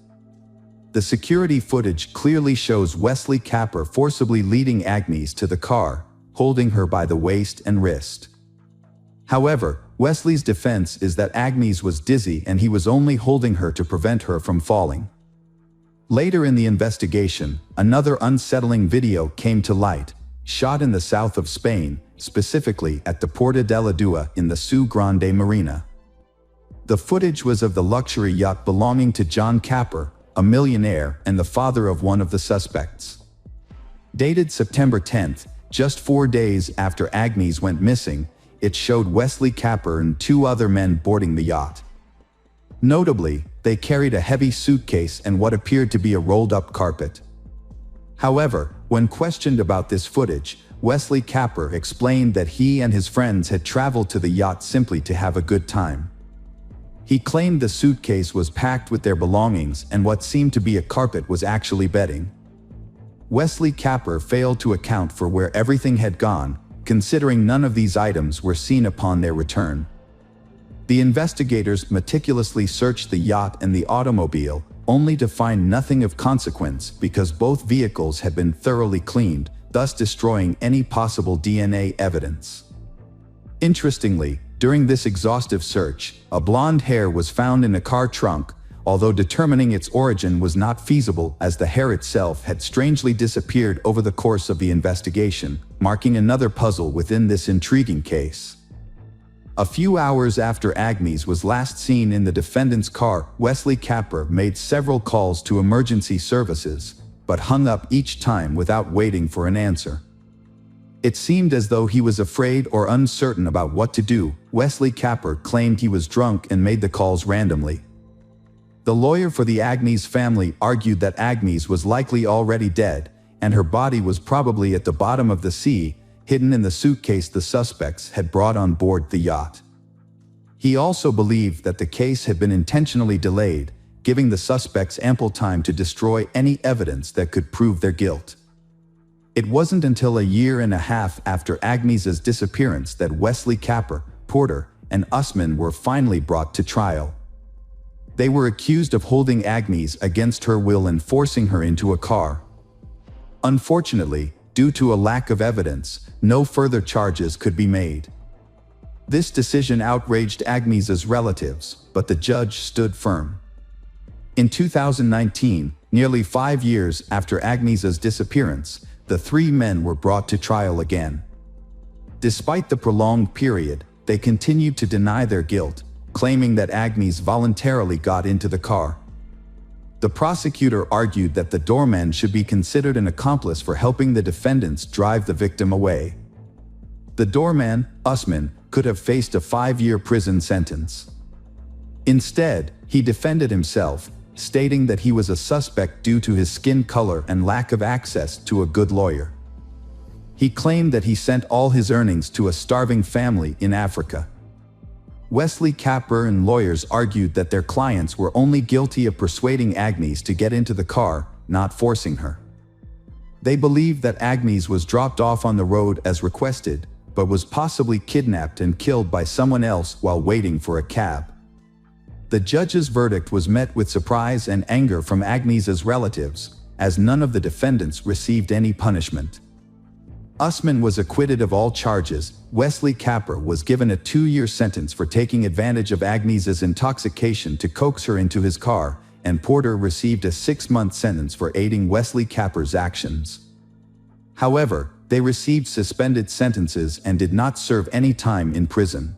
The security footage clearly shows Wesley Capper forcibly leading Agnes to the car, holding her by the waist and wrist. However, Wesley's defense is that Agnes was dizzy and he was only holding her to prevent her from falling. Later in the investigation, another unsettling video came to light, shot in the south of Spain, specifically at the Puerta de la Dua in the Seu Grande Marina. The footage was of the luxury yacht belonging to John Capper, a millionaire and the father of one of the suspects. Dated September 10th, just 4 days after Agnes went missing, it showed Wesley Capper and 2 other men boarding the yacht. Notably, they carried a heavy suitcase and what appeared to be a rolled-up carpet. However, when questioned about this footage, Wesley Capper explained that he and his friends had traveled to the yacht simply to have a good time. He claimed the suitcase was packed with their belongings and what seemed to be a carpet was actually bedding. Wesley Capper failed to account for where everything had gone, considering none of these items were seen upon their return. The investigators meticulously searched the yacht and the automobile, only to find nothing of consequence because both vehicles had been thoroughly cleaned, thus destroying any possible DNA evidence. Interestingly, during this exhaustive search, a blonde hair was found in a car trunk, although determining its origin was not feasible as the hair itself had strangely disappeared over the course of the investigation, marking another puzzle within this intriguing case. A few hours after Agnes was last seen in the defendant's car, Wesley Capper made several calls to emergency services, but hung up each time without waiting for an answer. It seemed as though he was afraid or uncertain about what to do. Wesley Capper claimed he was drunk and made the calls randomly. The lawyer for the Agnes family argued that Agnes was likely already dead, and her body was probably at the bottom of the sea, hidden in the suitcase the suspects had brought on board the yacht. He also believed that the case had been intentionally delayed, giving the suspects ample time to destroy any evidence that could prove their guilt. It wasn't until a year and a half after Agnes's disappearance that Wesley Capper, Porter, and Usman were finally brought to trial. They were accused of holding Agnes against her will and forcing her into a car. Unfortunately, due to a lack of evidence, no further charges could be made. This decision outraged Agnes's relatives, but the judge stood firm. In 2019, nearly 5 years after Agnes's disappearance, the 3 men were brought to trial again. Despite the prolonged period, they continued to deny their guilt, claiming that Agnes voluntarily got into the car. The prosecutor argued that the doorman should be considered an accomplice for helping the defendants drive the victim away. The doorman, Usman, could have faced a 5-year prison sentence. Instead, he defended himself, stating that he was a suspect due to his skin color and lack of access to a good lawyer. He claimed that he sent all his earnings to a starving family in Africa. Wesley Capper and lawyers argued that their clients were only guilty of persuading Agnes to get into the car, not forcing her. They believed that Agnes was dropped off on the road as requested, but was possibly kidnapped and killed by someone else while waiting for a cab. The judge's verdict was met with surprise and anger from Agnes's relatives, as none of the defendants received any punishment. Usman was acquitted of all charges. Wesley Capper was given a 2-year sentence for taking advantage of Agnes's intoxication to coax her into his car, and Porter received a 6-month sentence for aiding Wesley Capper's actions. However, they received suspended sentences and did not serve any time in prison.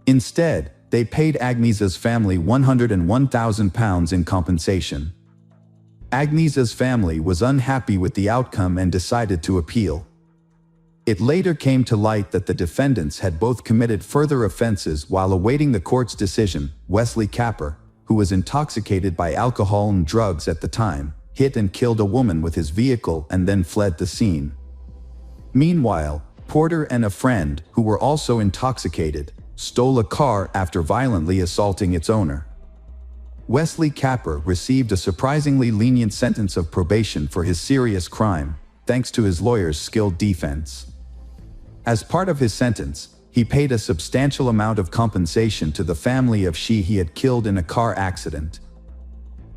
Instead, they paid Agnes's family £101,000 in compensation. Agnes's family was unhappy with the outcome and decided to appeal. It later came to light that the defendants had both committed further offenses while awaiting the court's decision. Wesley Capper, who was intoxicated by alcohol and drugs at the time, hit and killed a woman with his vehicle and then fled the scene. Meanwhile, Porter and a friend, who were also intoxicated, stole a car after violently assaulting its owner. Wesley Capper received a surprisingly lenient sentence of probation for his serious crime, thanks to his lawyer's skilled defense. As part of his sentence, he paid a substantial amount of compensation to the family of she he had killed in a car accident.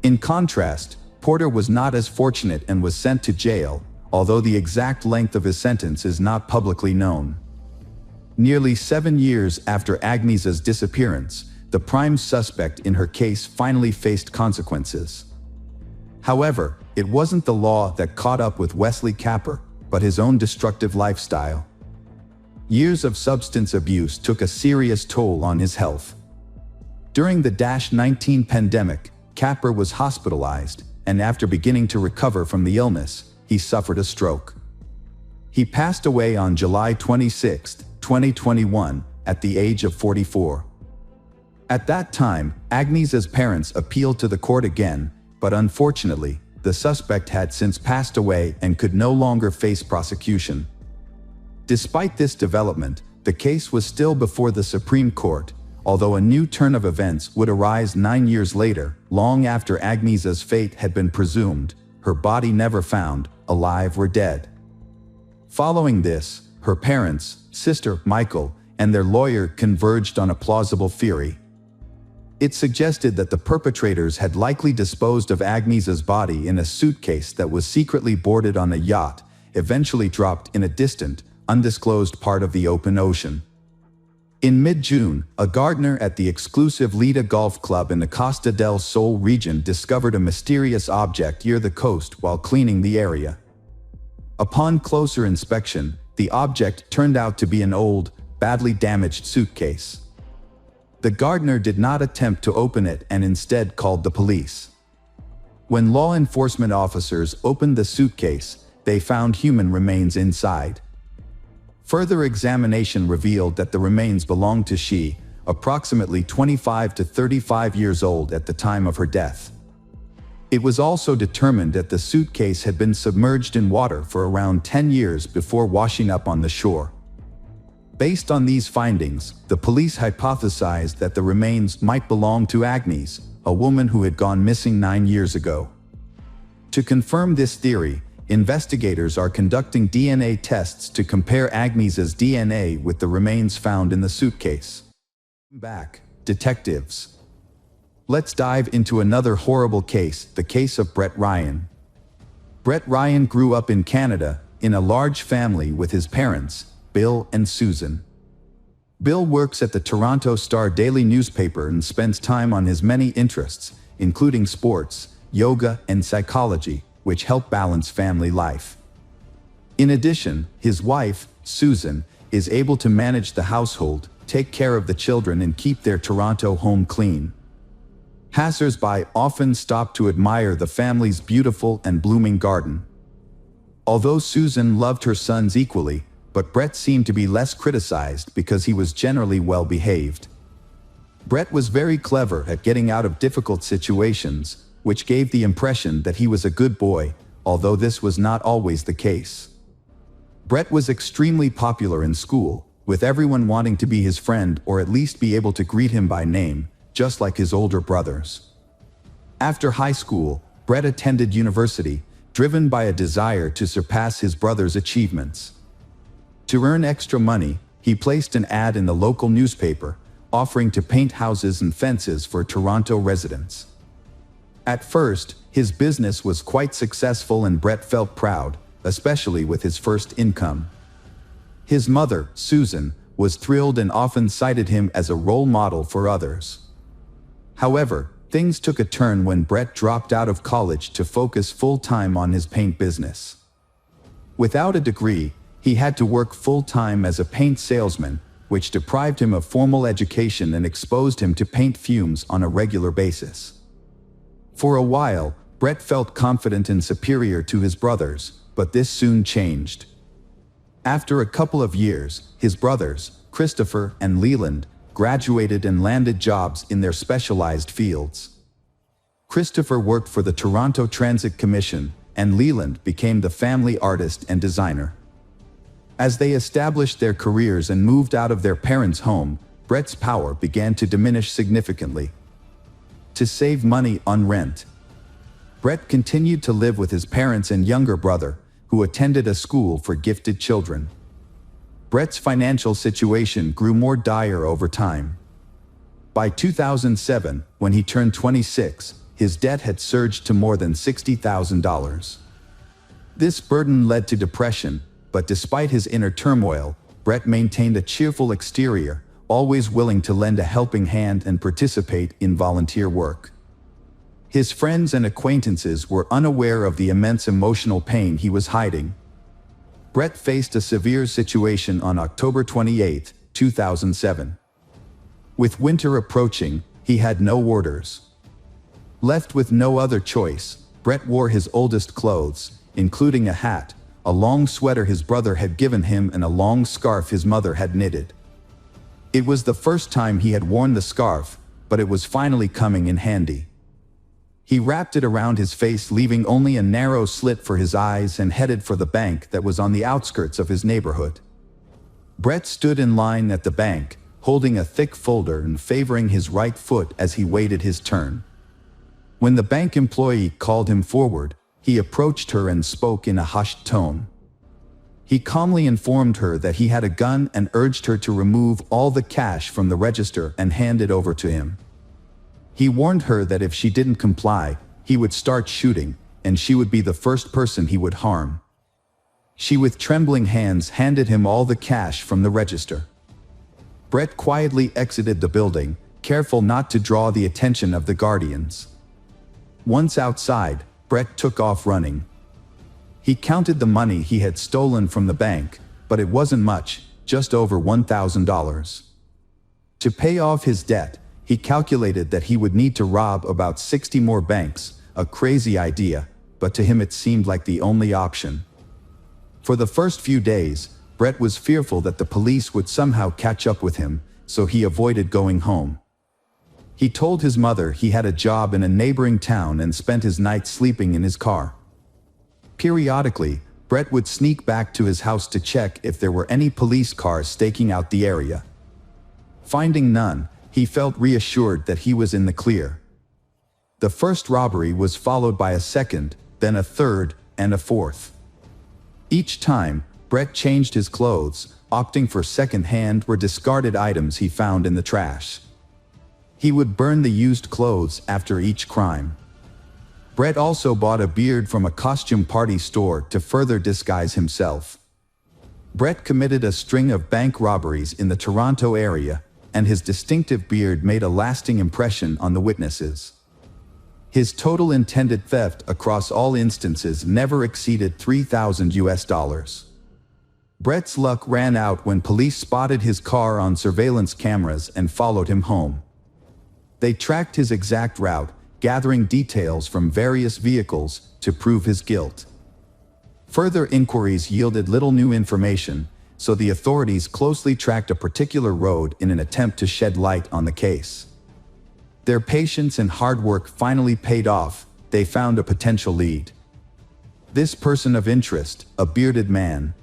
In contrast, Porter was not as fortunate and was sent to jail, although the exact length of his sentence is not publicly known. Nearly 7 years after Agnes's disappearance, the prime suspect in her case finally faced consequences. However, it wasn't the law that caught up with Wesley Capper, but his own destructive lifestyle. Years of substance abuse took a serious toll on his health. During the -19 pandemic, Capper was hospitalized, and after beginning to recover from the illness, he suffered a stroke. He passed away on July 26, 2021, at the age of 44. At that time, Agnes's parents appealed to the court again, but unfortunately, the suspect had since passed away and could no longer face prosecution. Despite this development, the case was still before the Supreme Court, although a new turn of events would arise 9 years later, long after Agnes's fate had been presumed, her body never found, alive or dead. Following this, her parents, sister Michael, and their lawyer converged on a plausible theory. It suggested that the perpetrators had likely disposed of Agnes's body in a suitcase that was secretly boarded on a yacht, eventually dropped in a distant, undisclosed part of the open ocean. In mid-June, a gardener at the exclusive Lida Golf Club in the Costa del Sol region discovered a mysterious object near the coast while cleaning the area. Upon closer inspection, the object turned out to be an old, badly damaged suitcase. The gardener did not attempt to open it and instead called the police. When law enforcement officers opened the suitcase, they found human remains inside. Further examination revealed that the remains belonged to she, approximately 25 to 35 years old at the time of her death. It was also determined that the suitcase had been submerged in water for around 10 years before washing up on the shore. Based on these findings, the police hypothesized that the remains might belong to Agnes, a woman who had gone missing 9 years ago. To confirm this theory, investigators are conducting DNA tests to compare Agnes's DNA with the remains found in the suitcase. Back, detectives. Let's dive into another horrible case, the case of Brett Ryan. Brett Ryan grew up in Canada, in a large family with his parents, Bill and Susan. Bill works at the Toronto Star Daily newspaper and spends time on his many interests, including sports, yoga, and psychology, which help balance family life. In addition, his wife, Susan, is able to manage the household, take care of the children, and keep their Toronto home clean. Passers-by often stop to admire the family's beautiful and blooming garden. Although Susan loved her sons equally, but Brett seemed to be less criticized because he was generally well-behaved. Brett was very clever at getting out of difficult situations, which gave the impression that he was a good boy, although this was not always the case. Brett was extremely popular in school, with everyone wanting to be his friend or at least be able to greet him by name, just like his older brothers. After high school, Brett attended university, driven by a desire to surpass his brother's achievements. To earn extra money, he placed an ad in the local newspaper, offering to paint houses and fences for Toronto residents. At first, his business was quite successful and Brett felt proud, especially with his first income. His mother, Susan, was thrilled and often cited him as a role model for others. However, things took a turn when Brett dropped out of college to focus full-time on his paint business. Without a degree, he had to work full-time as a paint salesman, which deprived him of formal education and exposed him to paint fumes on a regular basis. For a while, Brett felt confident and superior to his brothers, but this soon changed. After a couple of years, his brothers, Christopher and Leland, graduated and landed jobs in their specialized fields. Christopher worked for the Toronto Transit Commission, and Leland became the family artist and designer. As they established their careers and moved out of their parents' home, Brett's power began to diminish significantly. To save money on rent, Brett continued to live with his parents and younger brother, who attended a school for gifted children. Brett's financial situation grew more dire over time. By 2007, when he turned 26, his debt had surged to more than $60,000. This burden led to depression, but despite his inner turmoil, Brett maintained a cheerful exterior, always willing to lend a helping hand and participate in volunteer work. His friends and acquaintances were unaware of the immense emotional pain he was hiding. Brett faced a severe situation on October 28, 2007. With winter approaching, he had no orders. Left with no other choice, Brett wore his oldest clothes, including a hat, a long sweater his brother had given him and a long scarf his mother had knitted. It was the first time he had worn the scarf, but it was finally coming in handy. He wrapped it around his face, leaving only a narrow slit for his eyes, and headed for the bank that was on the outskirts of his neighborhood. Brett stood in line at the bank, holding a thick folder and favoring his right foot as he waited his turn. When the bank employee called him forward, he approached her and spoke in a hushed tone. He calmly informed her that he had a gun and urged her to remove all the cash from the register and hand it over to him. He warned her that if she didn't comply, he would start shooting, and she would be the first person he would harm. She, with trembling hands, handed him all the cash from the register. Brett quietly exited the building, careful not to draw the attention of the guardians. Once outside, Brett took off running. He counted the money he had stolen from the bank, but it wasn't much, just over $1,000. To pay off his debt, he calculated that he would need to rob about 60 more banks, a crazy idea, but to him it seemed like the only option. For the first few days, Brett was fearful that the police would somehow catch up with him, so he avoided going home. He told his mother he had a job in a neighboring town and spent his nights sleeping in his car. Periodically, Brett would sneak back to his house to check if there were any police cars staking out the area. Finding none, he felt reassured that he was in the clear. The first robbery was followed by a second, then a third, and a fourth. Each time, Brett changed his clothes, opting for second-hand or discarded items he found in the trash. He would burn the used clothes after each crime. Brett also bought a beard from a costume party store to further disguise himself. Brett committed a string of bank robberies in the Toronto area, and his distinctive beard made a lasting impression on the witnesses. His total intended theft across all instances never exceeded $3,000. Brett's luck ran out when police spotted his car on surveillance cameras and followed him home. They tracked his exact route, gathering details from various vehicles to prove his guilt. Further inquiries yielded little new information, so the authorities closely tracked a particular road in an attempt to shed light on the case. Their patience and hard work finally paid off. They found a potential lead. This person of interest, a bearded man,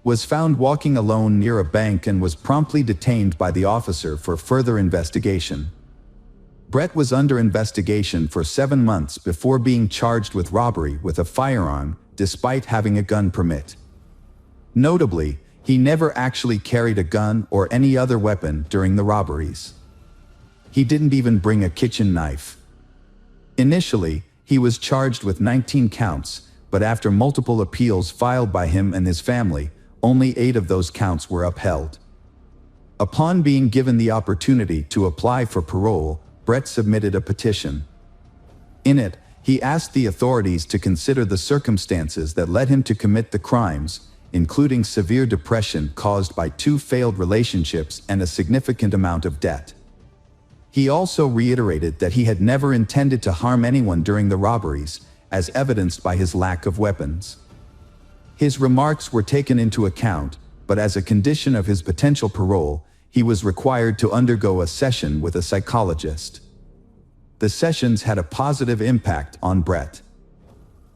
was found walking alone near a bank and was promptly detained by the officer for further investigation. Brett was under investigation for 7 months before being charged with robbery with a firearm, despite having a gun permit. Notably, he never actually carried a gun or any other weapon during the robberies. He didn't even bring a kitchen knife. Initially, he was charged with 19 counts, but after multiple appeals filed by him and his family, only 8 of those counts were upheld. Upon being given the opportunity to apply for parole, Brett submitted a petition. In it, he asked the authorities to consider the circumstances that led him to commit the crimes, including severe depression caused by 2 failed relationships and a significant amount of debt. He also reiterated that he had never intended to harm anyone during the robberies, as evidenced by his lack of weapons. His remarks were taken into account, but as a condition of his potential parole, he was required to undergo a session with a psychologist. The sessions had a positive impact on Brett.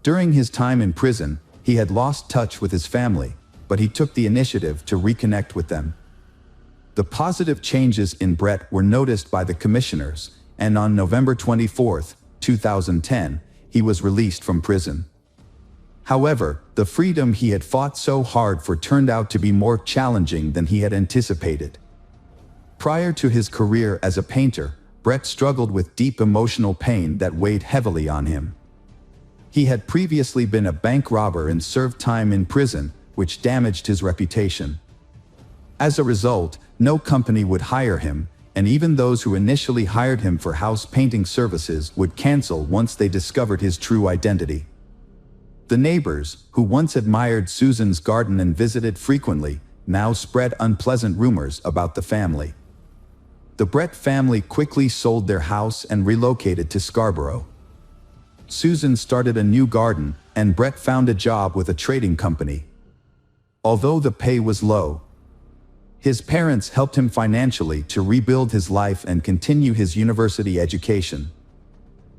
During his time in prison, he had lost touch with his family, but he took the initiative to reconnect with them. The positive changes in Brett were noticed by the commissioners, and on November 24, 2010, he was released from prison. However, the freedom he had fought so hard for turned out to be more challenging than he had anticipated. Prior to his career as a painter, Brett struggled with deep emotional pain that weighed heavily on him. He had previously been a bank robber and served time in prison, which damaged his reputation. As a result, no company would hire him, and even those who initially hired him for house painting services would cancel once they discovered his true identity. The neighbors, who once admired Susan's garden and visited frequently, now spread unpleasant rumors about the family. The Brett family quickly sold their house and relocated to Scarborough. Susan started a new garden, and Brett found a job with a trading company. Although the pay was low, his parents helped him financially to rebuild his life and continue his university education.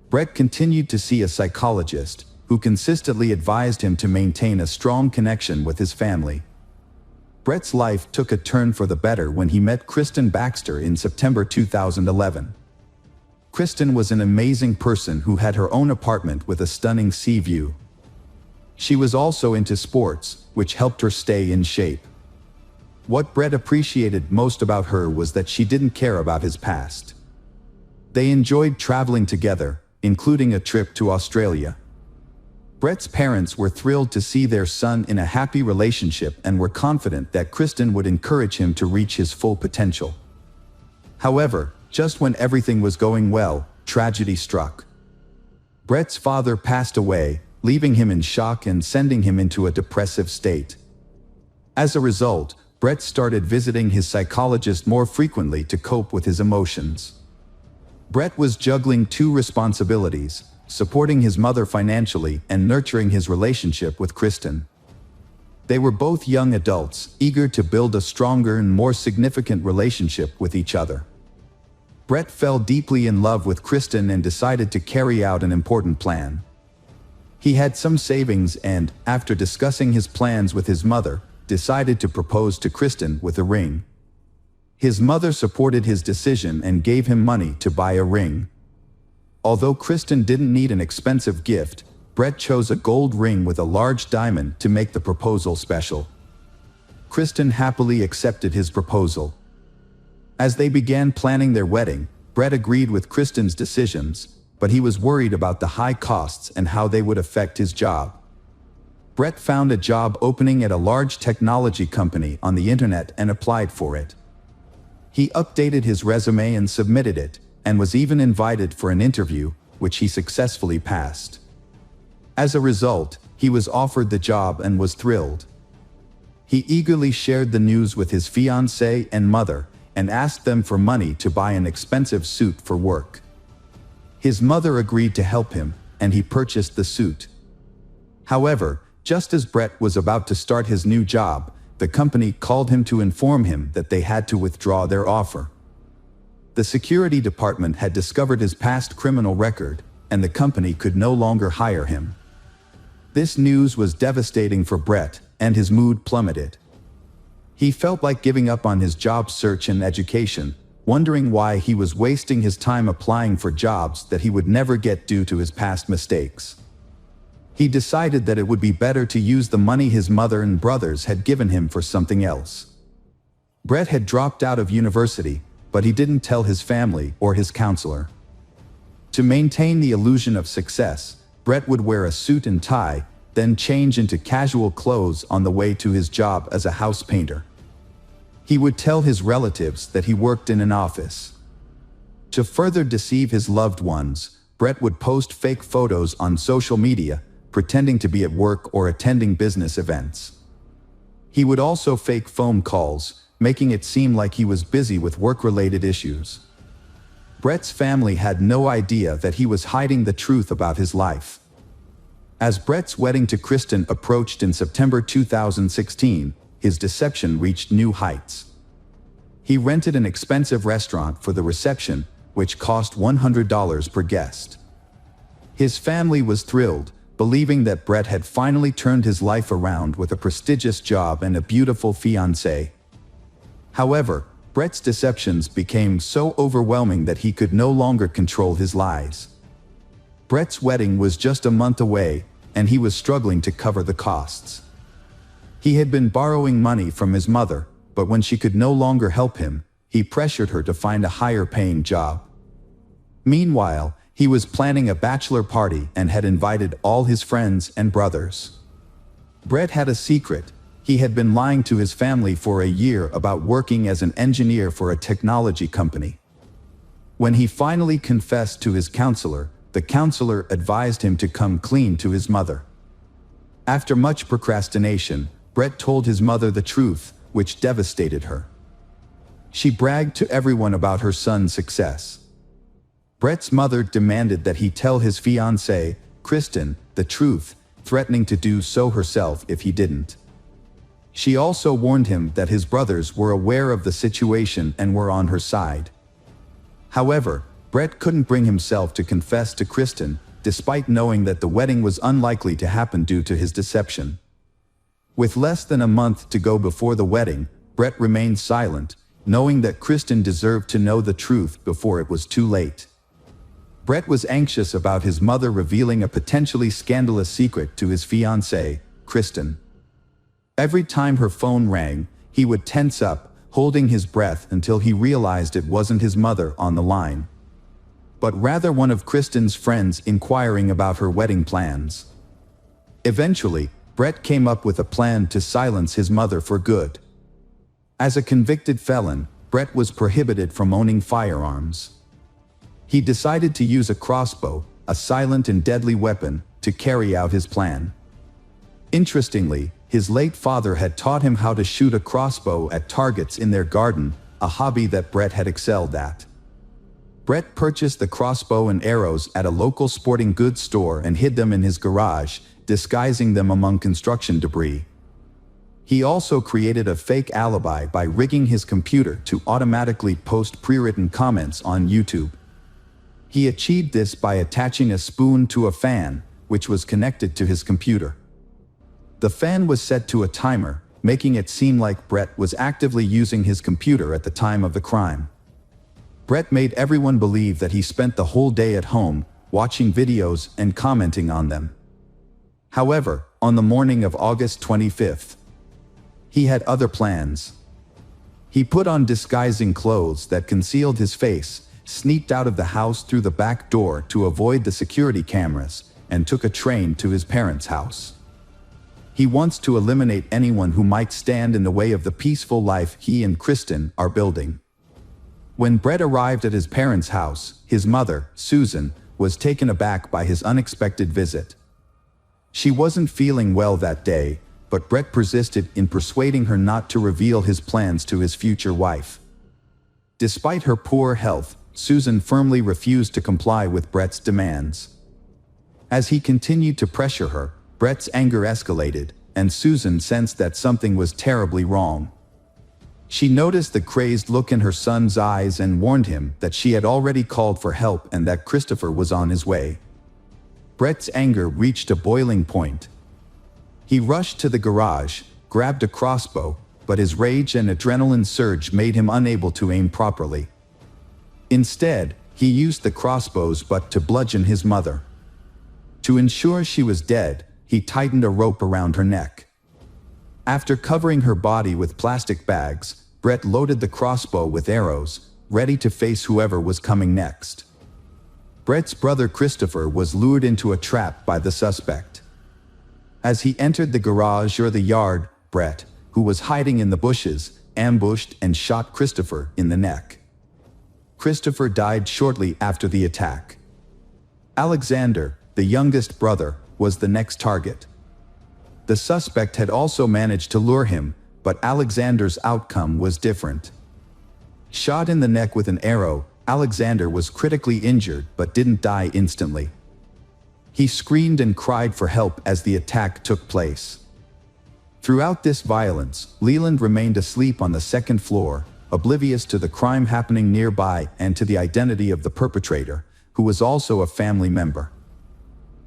Brett continued to see a psychologist, who consistently advised him to maintain a strong connection with his family. Brett's life took a turn for the better when he met Kristen Baxter in September 2011. Kristen was an amazing person who had her own apartment with a stunning sea view. She was also into sports, which helped her stay in shape. What Brett appreciated most about her was that she didn't care about his past. They enjoyed traveling together, including a trip to Australia. Brett's parents were thrilled to see their son in a happy relationship and were confident that Kristen would encourage him to reach his full potential. However, just when everything was going well, tragedy struck. Brett's father passed away, leaving him in shock and sending him into a depressive state. As a result, Brett started visiting his psychologist more frequently to cope with his emotions. Brett was juggling 2 responsibilities: supporting his mother financially and nurturing his relationship with Kristen. They were both young adults, eager to build a stronger and more significant relationship with each other. Brett fell deeply in love with Kristen and decided to carry out an important plan. He had some savings and, after discussing his plans with his mother, decided to propose to Kristen with a ring. His mother supported his decision and gave him money to buy a ring. Although Kristen didn't need an expensive gift, Brett chose a gold ring with a large diamond to make the proposal special. Kristen happily accepted his proposal. As they began planning their wedding, Brett agreed with Kristen's decisions, but he was worried about the high costs and how they would affect his job. Brett found a job opening at a large technology company on the internet and applied for it. He updated his resume and submitted it, and was even invited for an interview, which he successfully passed. As a result, he was offered the job and was thrilled. He eagerly shared the news with his fiancée and mother, and asked them for money to buy an expensive suit for work. His mother agreed to help him, and he purchased the suit. However, just as Brett was about to start his new job, the company called him to inform him that they had to withdraw their offer. The security department had discovered his past criminal record, and the company could no longer hire him. This news was devastating for Brett, and his mood plummeted. He felt like giving up on his job search and education, wondering why he was wasting his time applying for jobs that he would never get due to his past mistakes. He decided that it would be better to use the money his mother and brothers had given him for something else. Brett had dropped out of university, but he didn't tell his family or his counselor. To maintain the illusion of success, Brett would wear a suit and tie, then change into casual clothes on the way to his job as a house painter. He would tell his relatives that he worked in an office. To further deceive his loved ones, Brett would post fake photos on social media, pretending to be at work or attending business events. He would also fake phone calls, making it seem like he was busy with work-related issues. Brett's family had no idea that he was hiding the truth about his life. As Brett's wedding to Kristen approached in September 2016, his deception reached new heights. He rented an expensive restaurant for the reception, which cost $100 per guest. His family was thrilled, believing that Brett had finally turned his life around with a prestigious job and a beautiful fiancée. However, Brett's deceptions became so overwhelming that he could no longer control his lies. Brett's wedding was just a month away, and he was struggling to cover the costs. He had been borrowing money from his mother, but when she could no longer help him, he pressured her to find a higher-paying job. Meanwhile, he was planning a bachelor party and had invited all his friends and brothers. Brett had a secret. He had been lying to his family for a year about working as an engineer for a technology company. When he finally confessed to his counselor, the counselor advised him to come clean to his mother. After much procrastination, Brett told his mother the truth, which devastated her. She bragged to everyone about her son's success. Brett's mother demanded that he tell his fiancée, Kristen, the truth, threatening to do so herself if he didn't. She also warned him that his brothers were aware of the situation and were on her side. However, Brett couldn't bring himself to confess to Kristen, despite knowing that the wedding was unlikely to happen due to his deception. With less than a month to go before the wedding, Brett remained silent, knowing that Kristen deserved to know the truth before it was too late. Brett was anxious about his mother revealing a potentially scandalous secret to his fiancée, Kristen. Every time her phone rang, he would tense up, holding his breath until he realized it wasn't his mother on the line, but rather one of Kristen's friends inquiring about her wedding plans. Eventually, Brett came up with a plan to silence his mother for good. As a convicted felon, Brett was prohibited from owning firearms. He decided to use a crossbow, a silent and deadly weapon, to carry out his plan. Interestingly, his late father had taught him how to shoot a crossbow at targets in their garden, a hobby that Brett had excelled at. Brett purchased the crossbow and arrows at a local sporting goods store and hid them in his garage, disguising them among construction debris. He also created a fake alibi by rigging his computer to automatically post pre-written comments on YouTube. He achieved this by attaching a spoon to a fan, which was connected to his computer. The fan was set to a timer, making it seem like Brett was actively using his computer at the time of the crime. Brett made everyone believe that he spent the whole day at home, watching videos and commenting on them. However, on the morning of August 25th, he had other plans. He put on disguising clothes that concealed his face, sneaked out of the house through the back door to avoid the security cameras, and took a train to his parents' house. He wants to eliminate anyone who might stand in the way of the peaceful life he and Kristen are building. When Brett arrived at his parents' house, his mother, Susan, was taken aback by his unexpected visit. She wasn't feeling well that day, but Brett persisted in persuading her not to reveal his plans to his future wife. Despite her poor health, Susan firmly refused to comply with Brett's demands. As he continued to pressure her, Brett's anger escalated, and Susan sensed that something was terribly wrong. She noticed the crazed look in her son's eyes and warned him that she had already called for help and that Christopher was on his way. Brett's anger reached a boiling point. He rushed to the garage, grabbed a crossbow, but his rage and adrenaline surge made him unable to aim properly. Instead, he used the crossbow's butt to bludgeon his mother. To ensure she was dead, he tightened a rope around her neck. After covering her body with plastic bags, Brett loaded the crossbow with arrows, ready to face whoever was coming next. Brett's brother Christopher was lured into a trap by the suspect. As he entered the garage or the yard, Brett, who was hiding in the bushes, ambushed and shot Christopher in the neck. Christopher died shortly after the attack. Alexander, the youngest brother, was the next target. The suspect had also managed to lure him, but Alexander's outcome was different. Shot in the neck with an arrow, Alexander was critically injured but didn't die instantly. He screamed and cried for help as the attack took place. Throughout this violence, Leland remained asleep on the second floor, oblivious to the crime happening nearby and to the identity of the perpetrator, who was also a family member.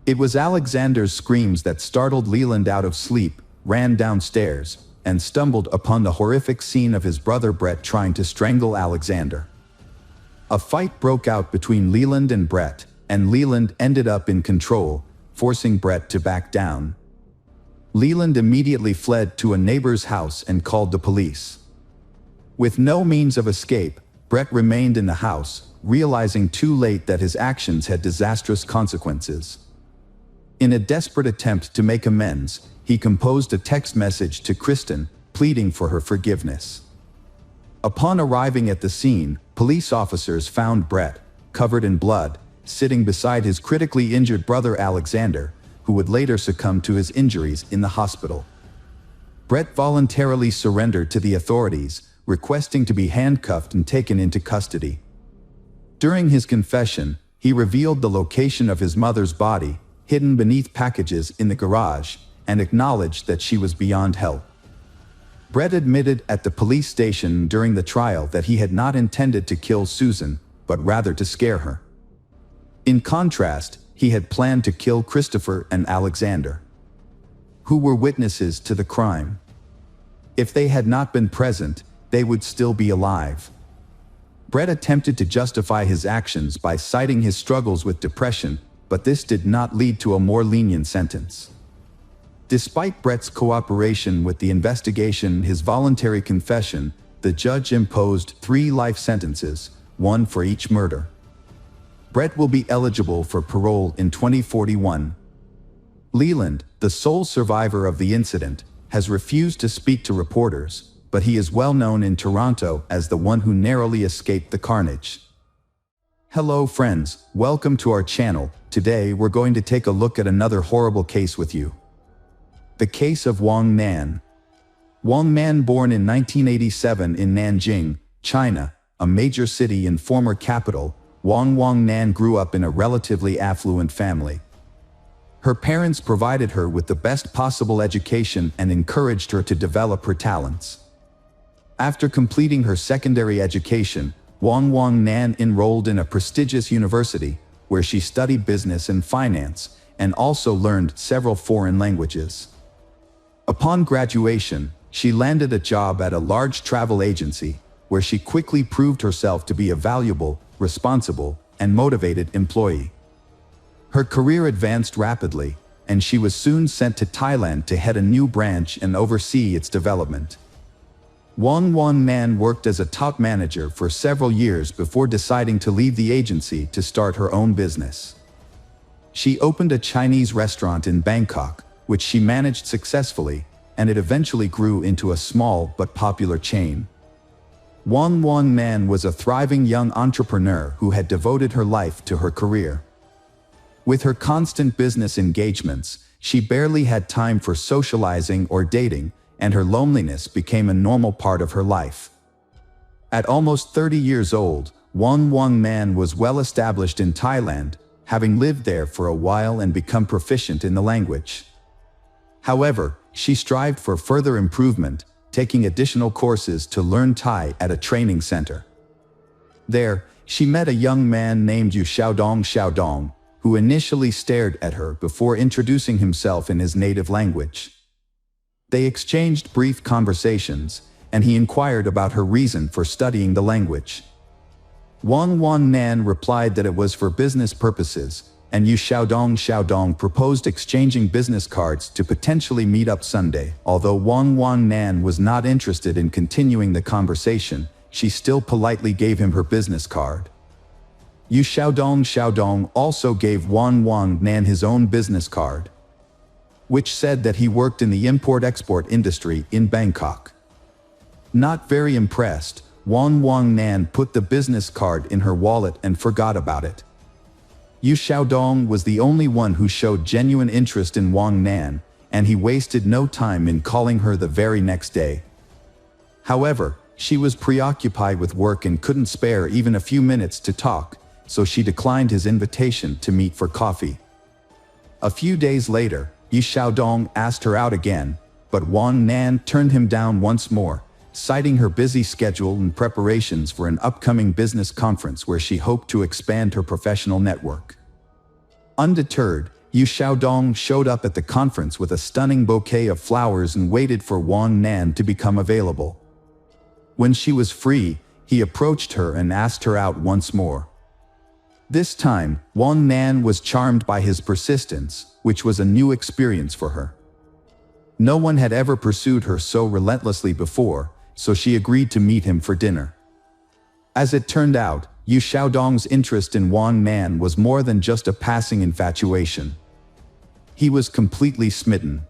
It was Alexander's screams that startled Leland out of sleep, ran downstairs, and stumbled upon the horrific scene of his brother Brett trying to strangle Alexander. A fight broke out between Leland and Brett, and Leland ended up in control, forcing Brett to back down. Leland immediately fled to a neighbor's house and called the police. With no means of escape, Brett remained in the house, realizing too late that his actions had disastrous consequences. In a desperate attempt to make amends, he composed a text message to Kristen, pleading for her forgiveness. Upon arriving at the scene, police officers found Brett, covered in blood, sitting beside his critically injured brother Alexander, who would later succumb to his injuries in the hospital. Brett voluntarily surrendered to the authorities, requesting to be handcuffed and taken into custody. During his confession, he revealed the location of his mother's body, hidden beneath packages in the garage, and acknowledged that she was beyond help. Brett admitted at the police station during the trial that he had not intended to kill Susan, but rather to scare her. In contrast, he had planned to kill Christopher and Alexander, who were witnesses to the crime. If they had not been present, they would still be alive. Brett attempted to justify his actions by citing his struggles with depression, but this did not lead to a more lenient sentence. Despite Brett's cooperation with the investigation and his voluntary confession, the judge imposed 3 life sentences, 1 for each murder. Brett will be eligible for parole in 2041. Leland, the sole survivor of the incident, has refused to speak to reporters, but he is well known in Toronto as the one who narrowly escaped the carnage. Hello friends, welcome to our channel. Today we're going to take a look at another horrible case with you. The case of Wang Nan. Wang Nan, born in 1987 in Nanjing, China, a major city and former capital, Wang Nan grew up in a relatively affluent family. Her parents provided her with the best possible education and encouraged her to develop her talents. After completing her secondary education, Wang Nan enrolled in a prestigious university, where she studied business and finance, and also learned several foreign languages. Upon graduation, she landed a job at a large travel agency, where she quickly proved herself to be a valuable, responsible, and motivated employee. Her career advanced rapidly, and she was soon sent to Thailand to head a new branch and oversee its development. Wang Nan worked as a top manager for several years before deciding to leave the agency to start her own business. She opened a Chinese restaurant in Bangkok, which she managed successfully, and it eventually grew into a small but popular chain. Wang Nan was a thriving young entrepreneur who had devoted her life to her career. With her constant business engagements, she barely had time for socializing or dating, and her loneliness became a normal part of her life. At almost 30 years old, Wang Nan was well established in Thailand, having lived there for a while and become proficient in the language. However, she strived for further improvement, taking additional courses to learn Thai at a training center. There, she met a young man named Yu Xiaodong, who initially stared at her before introducing himself in his native language. They exchanged brief conversations, and he inquired about her reason for studying the language. Wang Nan replied that it was for business purposes, and Yu Xiaodong proposed exchanging business cards to potentially meet up Sunday. Although Wang Nan was not interested in continuing the conversation, she still politely gave him her business card. Yu Xiaodong also gave Wang Nan his own business card, which said that he worked in the import-export industry in Bangkok. Not very impressed, Wang Nan put the business card in her wallet and forgot about it. Yu Xiaodong was the only one who showed genuine interest in Wang Nan, and he wasted no time in calling her the very next day. However, she was preoccupied with work and couldn't spare even a few minutes to talk, so she declined his invitation to meet for coffee. A few days later, Yu Xiaodong asked her out again, but Wang Nan turned him down once more, citing her busy schedule and preparations for an upcoming business conference where she hoped to expand her professional network. Undeterred, Yu Xiaodong showed up at the conference with a stunning bouquet of flowers and waited for Wang Nan to become available. When she was free, he approached her and asked her out once more. This time, Wang Nan was charmed by his persistence, which was a new experience for her. No one had ever pursued her so relentlessly before, so she agreed to meet him for dinner. As it turned out, Yu Xiaodong's interest in Wang Nan was more than just a passing infatuation. He was completely smitten.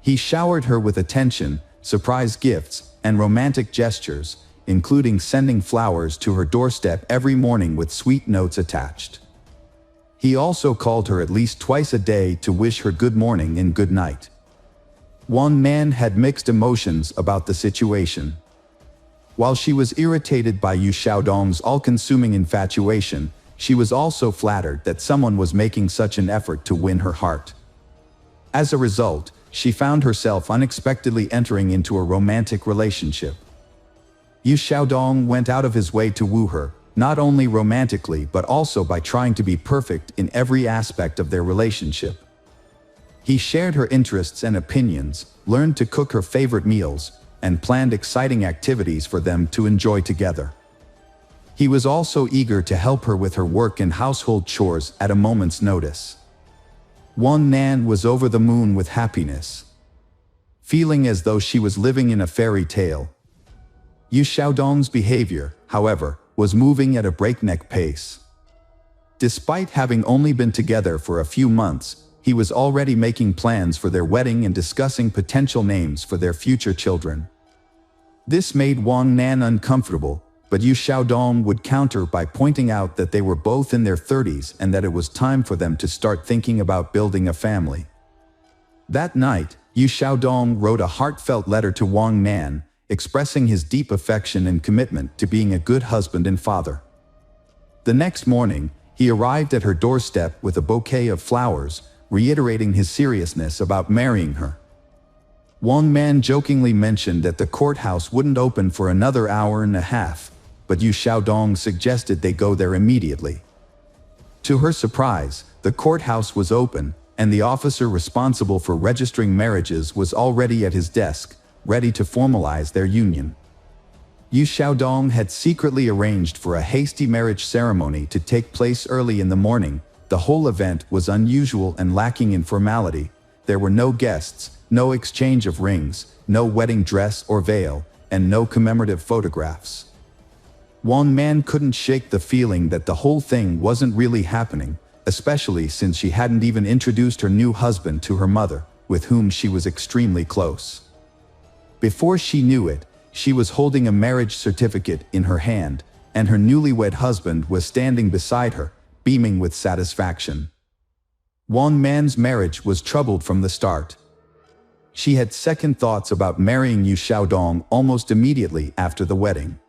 He showered her with attention, surprise gifts, and romantic gestures, including sending flowers to her doorstep every morning with sweet notes attached. He also called her at least twice a day to wish her good morning and good night. Wang Nan had mixed emotions about the situation. While she was irritated by Yu Xiaodong's all-consuming infatuation, she was also flattered that someone was making such an effort to win her heart. As a result, she found herself unexpectedly entering into a romantic relationship. Yu Xiaodong went out of his way to woo her, not only romantically but also by trying to be perfect in every aspect of their relationship. He shared her interests and opinions, learned to cook her favorite meals, and planned exciting activities for them to enjoy together. He was also eager to help her with her work and household chores at a moment's notice. Wang Nan was over the moon with happiness, feeling as though she was living in a fairy tale. Yu Xiaodong's behavior, however, was moving at a breakneck pace. Despite having only been together for a few months, he was already making plans for their wedding and discussing potential names for their future children. This made Wang Nan uncomfortable, but Yu Xiaodong would counter by pointing out that they were both in their 30s and that it was time for them to start thinking about building a family. That night, Yu Xiaodong wrote a heartfelt letter to Wang Nan, expressing his deep affection and commitment to being a good husband and father. The next morning, he arrived at her doorstep with a bouquet of flowers, reiterating his seriousness about marrying her. Wang Nan jokingly mentioned that the courthouse wouldn't open for another hour and a half, but Yu Xiaodong suggested they go there immediately. To her surprise, the courthouse was open, and the officer responsible for registering marriages was already at his desk, ready to formalize their union. Yu Xiaodong had secretly arranged for a hasty marriage ceremony to take place early in the morning. The whole event was unusual and lacking in formality. There were no guests, no exchange of rings, no wedding dress or veil, and no commemorative photographs. One man couldn't shake the feeling that the whole thing wasn't really happening, especially since she hadn't even introduced her new husband to her mother, with whom she was extremely close. Before she knew it, she was holding a marriage certificate in her hand, and her newlywed husband was standing beside her, beaming with satisfaction. One man's marriage was troubled from the start. She had second thoughts about marrying Yu Xiaodong almost immediately after the wedding.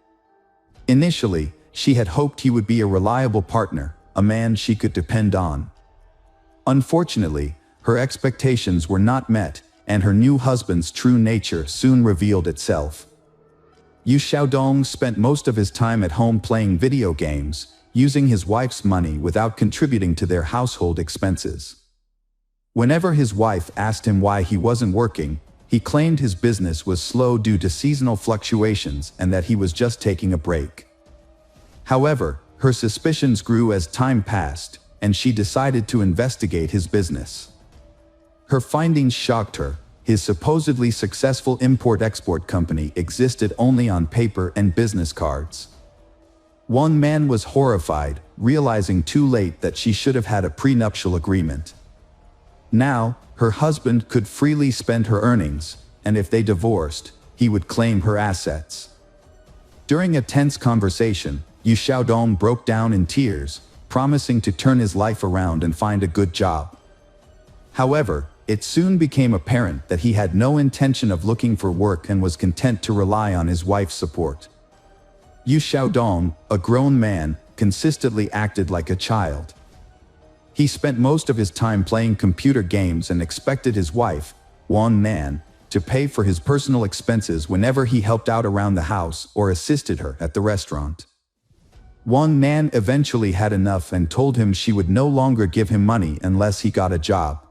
Initially, she had hoped he would be a reliable partner, a man she could depend on. Unfortunately, her expectations were not met, and her new husband's true nature soon revealed itself. Yu Xiaodong spent most of his time at home playing video games, using his wife's money without contributing to their household expenses. Whenever his wife asked him why he wasn't working, he claimed his business was slow due to seasonal fluctuations and that he was just taking a break. However, her suspicions grew as time passed, and she decided to investigate his business. Her findings shocked her. His supposedly successful import-export company existed only on paper and business cards. One man was horrified, realizing too late that she should have had a prenuptial agreement. Now, her husband could freely spend her earnings, and if they divorced, he would claim her assets. During a tense conversation, Yu Xiaodong broke down in tears, promising to turn his life around and find a good job. However, it soon became apparent that he had no intention of looking for work and was content to rely on his wife's support. Yu Xiaodong, a grown man, consistently acted like a child. He spent most of his time playing computer games and expected his wife, Wan Nan, to pay for his personal expenses whenever he helped out around the house or assisted her at the restaurant. Wan Nan eventually had enough and told him she would no longer give him money unless he got a job.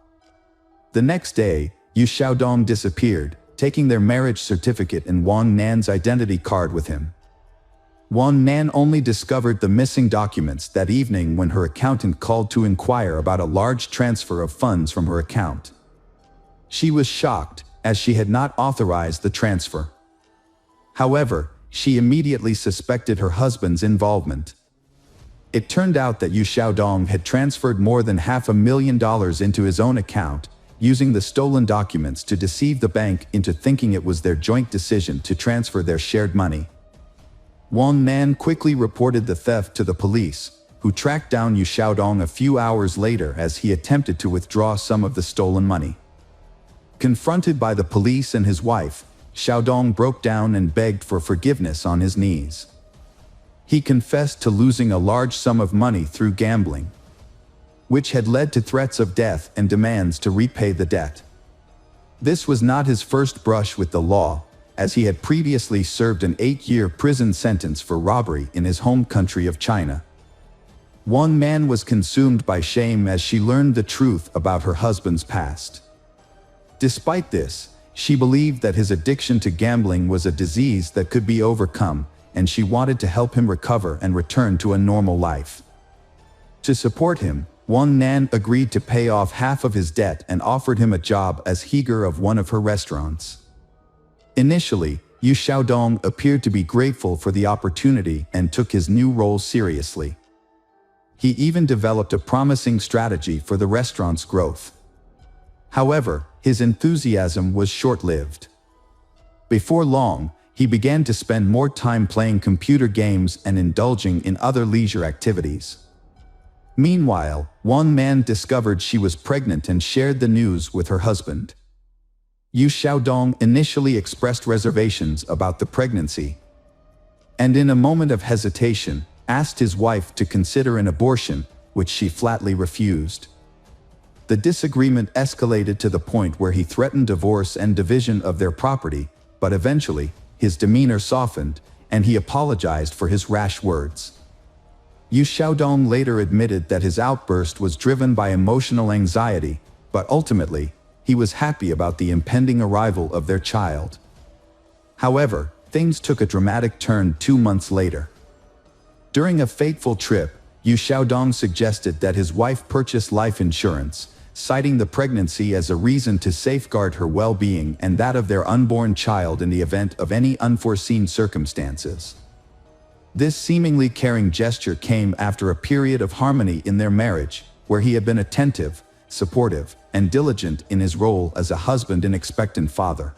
The next day, Yu Xiaodong disappeared, taking their marriage certificate and Wan Nan's identity card with him. Wan Nan only discovered the missing documents that evening when her accountant called to inquire about a large transfer of funds from her account. She was shocked, as she had not authorized the transfer. However, she immediately suspected her husband's involvement. It turned out that Yu Xiaodong had transferred more than $500,000 into his own account, using the stolen documents to deceive the bank into thinking it was their joint decision to transfer their shared money. Wan Nan quickly reported the theft to the police, who tracked down Yu Xiaodong a few hours later as he attempted to withdraw some of the stolen money. Confronted by the police and his wife, Xiaodong broke down and begged for forgiveness on his knees. He confessed to losing a large sum of money through gambling, which had led to threats of death and demands to repay the debt. This was not his first brush with the law, as he had previously served an 8-year prison sentence for robbery in his home country of China. One man was consumed by shame as she learned the truth about her husband's past. Despite this, she believed that his addiction to gambling was a disease that could be overcome, and she wanted to help him recover and return to a normal life. To support him, Wan Nan agreed to pay off half of his debt and offered him a job as heater of one of her restaurants. Initially, Yu Xiaodong appeared to be grateful for the opportunity and took his new role seriously. He even developed a promising strategy for the restaurant's growth. However, his enthusiasm was short-lived. Before long, he began to spend more time playing computer games and indulging in other leisure activities. Meanwhile, one man discovered she was pregnant and shared the news with her husband. Yu Xiaodong initially expressed reservations about the pregnancy, and in a moment of hesitation, asked his wife to consider an abortion, which she flatly refused. The disagreement escalated to the point where he threatened divorce and division of their property, but eventually, his demeanor softened, and he apologized for his rash words. Yu Xiaodong later admitted that his outburst was driven by emotional anxiety, but ultimately, he was happy about the impending arrival of their child. However, things took a dramatic turn 2 months later. During a fateful trip, Yu Xiaodong suggested that his wife purchase life insurance, citing the pregnancy as a reason to safeguard her well-being and that of their unborn child in the event of any unforeseen circumstances. This seemingly caring gesture came after a period of harmony in their marriage, where he had been attentive, supportive, and diligent in his role as a husband and expectant father.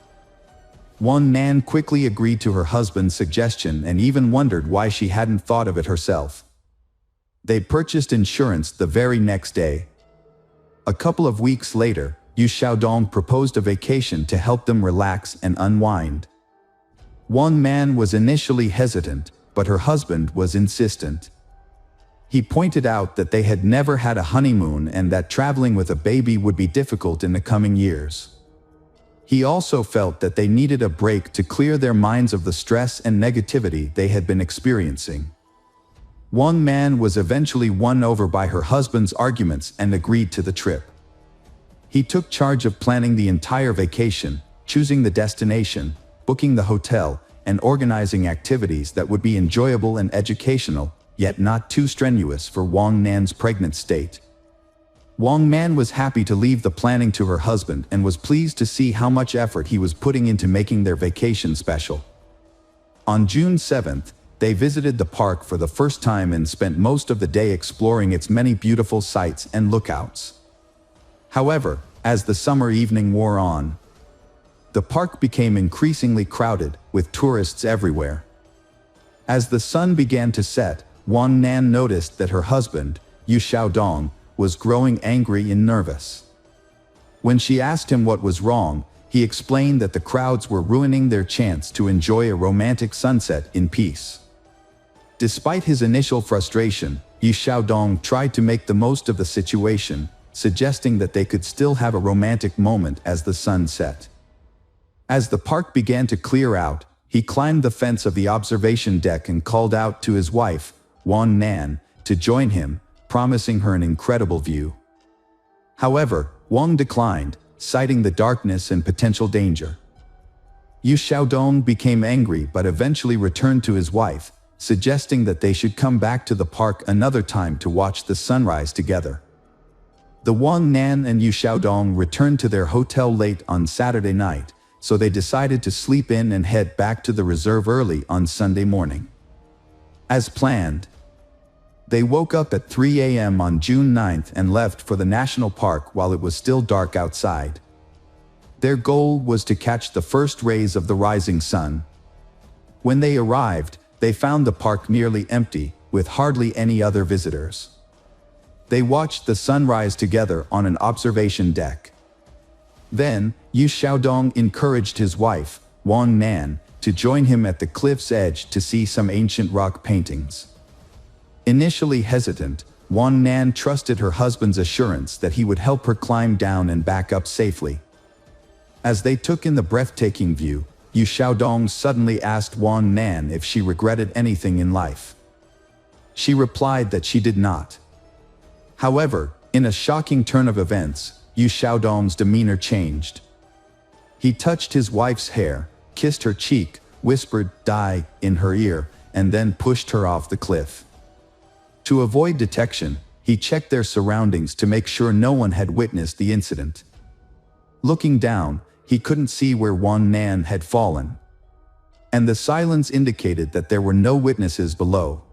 Wang Nan quickly agreed to her husband's suggestion and even wondered why she hadn't thought of it herself. They purchased insurance the very next day. A couple of weeks later, Yu Xiaodong proposed a vacation to help them relax and unwind. Wang Nan was initially hesitant, but her husband was insistent. He pointed out that they had never had a honeymoon and that traveling with a baby would be difficult in the coming years. He also felt that they needed a break to clear their minds of the stress and negativity they had been experiencing. Wang Nan was eventually won over by her husband's arguments and agreed to the trip. He took charge of planning the entire vacation, choosing the destination, booking the hotel, and organizing activities that would be enjoyable and educational, yet not too strenuous for Wang Nan's pregnant state. Wang Nan was happy to leave the planning to her husband and was pleased to see how much effort he was putting into making their vacation special. On June 7th, they visited the park for the first time and spent most of the day exploring its many beautiful sights and lookouts. However, as the summer evening wore on, the park became increasingly crowded, with tourists everywhere. As the sun began to set, Wang Nan noticed that her husband, Yu Xiaodong, was growing angry and nervous. When she asked him what was wrong, he explained that the crowds were ruining their chance to enjoy a romantic sunset in peace. Despite his initial frustration, Yu Xiaodong tried to make the most of the situation, suggesting that they could still have a romantic moment as the sun set. As the park began to clear out, he climbed the fence of the observation deck and called out to his wife, Wang Nan, to join him, promising her an incredible view. However, Wang declined, citing the darkness and potential danger. Yu Xiaodong became angry but eventually returned to his wife, suggesting that they should come back to the park another time to watch the sunrise together. The Wang Nan and Yu Xiaodong returned to their hotel late on Saturday night, so they decided to sleep in and head back to the reserve early on Sunday morning. As planned, they woke up at 3 a.m. on June 9th and left for the national park while it was still dark outside. Their goal was to catch the first rays of the rising sun. When they arrived, they found the park nearly empty, with hardly any other visitors. They watched the sunrise together on an observation deck. Then, Yu Xiaodong encouraged his wife, Wang Nan, to join him at the cliff's edge to see some ancient rock paintings. Initially hesitant, Wang Nan trusted her husband's assurance that he would help her climb down and back up safely. As they took in the breathtaking view, Yu Xiaodong suddenly asked Wang Nan if she regretted anything in life. She replied that she did not. However, in a shocking turn of events, Yu Xiaodong's demeanor changed. He touched his wife's hair, kissed her cheek, whispered "die" in her ear, and then pushed her off the cliff. To avoid detection, he checked their surroundings to make sure no one had witnessed the incident. Looking down, he couldn't see where Wang Nan had fallen, and the silence indicated that there were no witnesses below.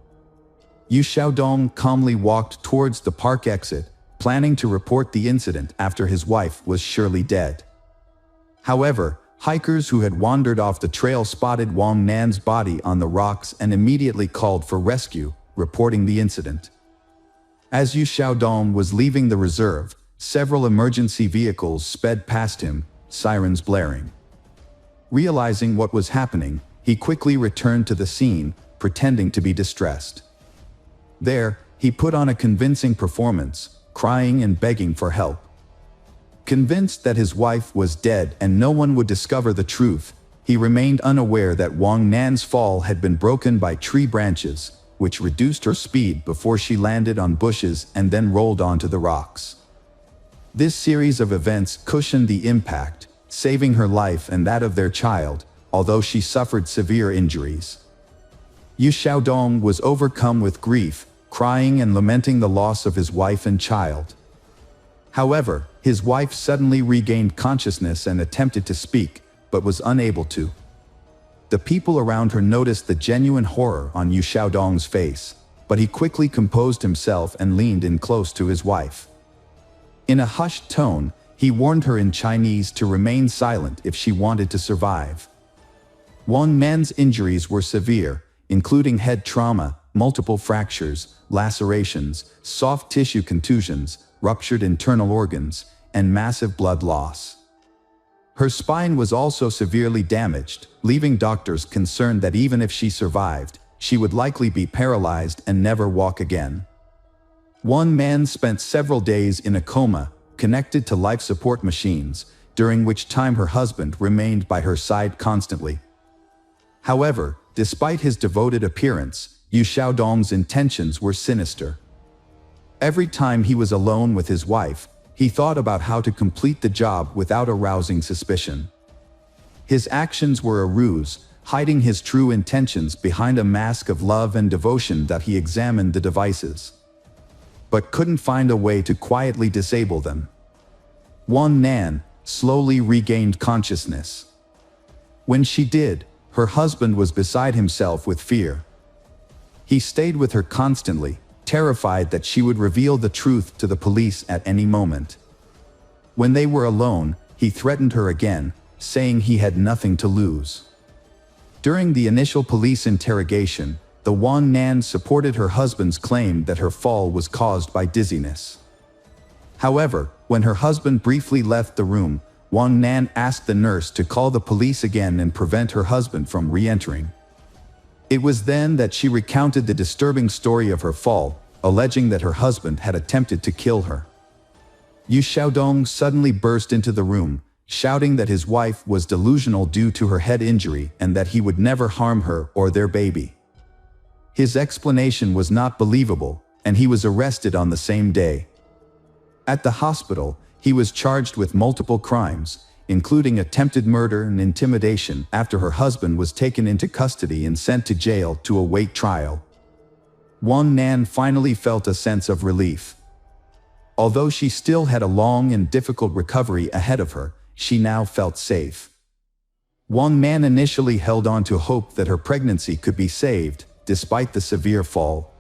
Yu Xiaodong calmly walked towards the park exit, planning to report the incident after his wife was surely dead. However, hikers who had wandered off the trail spotted Wang Nan's body on the rocks and immediately called for rescue, reporting the incident. As Yu Xiaodong was leaving the reserve, several emergency vehicles sped past him, sirens blaring. Realizing what was happening, he quickly returned to the scene, pretending to be distressed. There, he put on a convincing performance, crying and begging for help. Convinced that his wife was dead and no one would discover the truth, he remained unaware that Wang Nan's fall had been broken by tree branches, which reduced her speed before she landed on bushes and then rolled onto the rocks. This series of events cushioned the impact, saving her life and that of their child, although she suffered severe injuries. Yu Xiaodong was overcome with grief, crying and lamenting the loss of his wife and child. However, his wife suddenly regained consciousness and attempted to speak, but was unable to. The people around her noticed the genuine horror on Yu Xiaodong's face, but he quickly composed himself and leaned in close to his wife. In a hushed tone, he warned her in Chinese to remain silent if she wanted to survive. Wang Nan's injuries were severe, including head trauma, multiple fractures, lacerations, soft tissue contusions, ruptured internal organs, and massive blood loss. Her spine was also severely damaged, leaving doctors concerned that even if she survived, she would likely be paralyzed and never walk again. One man spent several days in a coma, connected to life support machines, during which time her husband remained by her side constantly. However, despite his devoted appearance, Yu Xiaodong's intentions were sinister. Every time he was alone with his wife, he thought about how to complete the job without arousing suspicion. His actions were a ruse, hiding his true intentions behind a mask of love and devotion that he examined the devices, but couldn't find a way to quietly disable them. Wang Nan slowly regained consciousness. When she did, her husband was beside himself with fear. He stayed with her constantly, terrified that she would reveal the truth to the police at any moment. When they were alone, he threatened her again, saying he had nothing to lose. During the initial police interrogation, the Wang Nan supported her husband's claim that her fall was caused by dizziness. However, when her husband briefly left the room, Wang Nan asked the nurse to call the police again and prevent her husband from re-entering. It was then that she recounted the disturbing story of her fall, alleging that her husband had attempted to kill her. Yu Xiaodong suddenly burst into the room, shouting that his wife was delusional due to her head injury and that he would never harm her or their baby. His explanation was not believable, and he was arrested on the same day. At the hospital, he was charged with multiple crimes, including attempted murder and intimidation, after her husband was taken into custody and sent to jail to await trial. Wang Nan finally felt a sense of relief. Although she still had a long and difficult recovery ahead of her, she now felt safe. Wang Nan initially held on to hope that her pregnancy could be saved, despite the severe fall.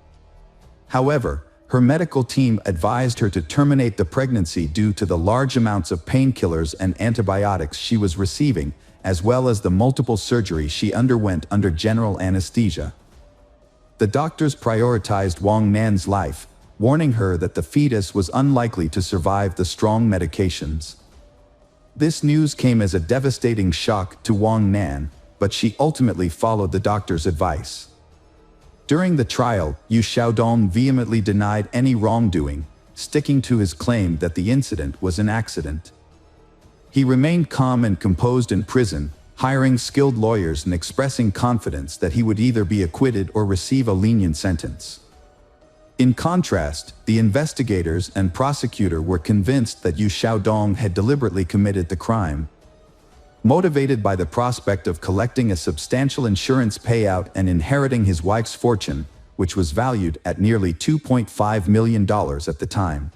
However, her medical team advised her to terminate the pregnancy due to the large amounts of painkillers and antibiotics she was receiving, as well as the multiple surgeries she underwent under general anesthesia. The doctors prioritized Wang Nan's life, warning her that the fetus was unlikely to survive the strong medications. This news came as a devastating shock to Wang Nan, but she ultimately followed the doctor's advice. During the trial, Yu Xiaodong vehemently denied any wrongdoing, sticking to his claim that the incident was an accident. He remained calm and composed in prison, hiring skilled lawyers and expressing confidence that he would either be acquitted or receive a lenient sentence. In contrast, the investigators and prosecutor were convinced that Yu Xiaodong had deliberately committed the crime. Motivated by the prospect of collecting a substantial insurance payout and inheriting his wife's fortune, which was valued at nearly $2.5 million at the time.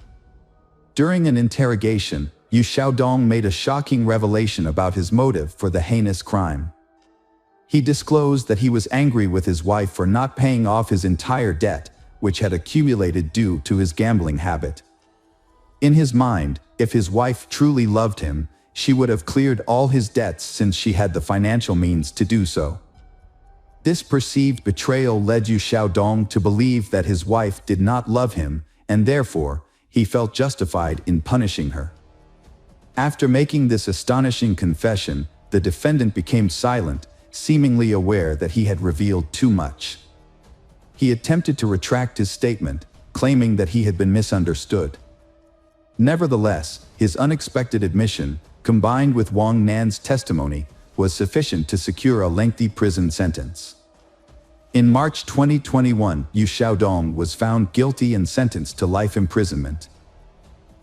During an interrogation, Yu Xiaodong made a shocking revelation about his motive for the heinous crime. He disclosed that he was angry with his wife for not paying off his entire debt, which had accumulated due to his gambling habit. In his mind, if his wife truly loved him, she would have cleared all his debts since she had the financial means to do so. This perceived betrayal led Yu Xiaodong to believe that his wife did not love him, and therefore, he felt justified in punishing her. After making this astonishing confession, the defendant became silent, seemingly aware that he had revealed too much. He attempted to retract his statement, claiming that he had been misunderstood. Nevertheless, his unexpected admission, combined with Wang Nan's testimony, was sufficient to secure a lengthy prison sentence. In March 2021, Yu Xiaodong was found guilty and sentenced to life imprisonment.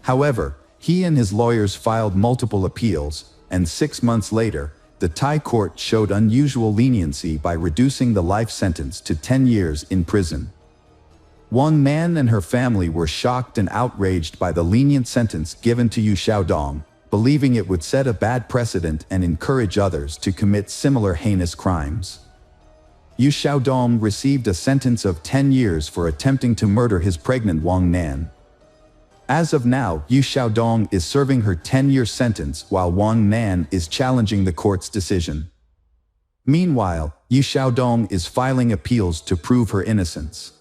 However, he and his lawyers filed multiple appeals, and 6 months later, the Thai court showed unusual leniency by reducing the life sentence to 10 years in prison. Wang Nan and her family were shocked and outraged by the lenient sentence given to Yu Xiaodong, believing it would set a bad precedent and encourage others to commit similar heinous crimes. Yu Xiaodong received a sentence of 10 years for attempting to murder his pregnant Wang Nan. As of now, Yu Xiaodong is serving her 10-year sentence while Wang Nan is challenging the court's decision. Meanwhile, Yu Xiaodong is filing appeals to prove her innocence.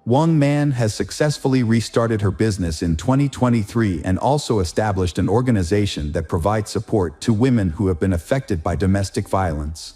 Wang Nan has successfully restarted her business in 2023 and also established an organization that provides support to women who have been affected by domestic violence.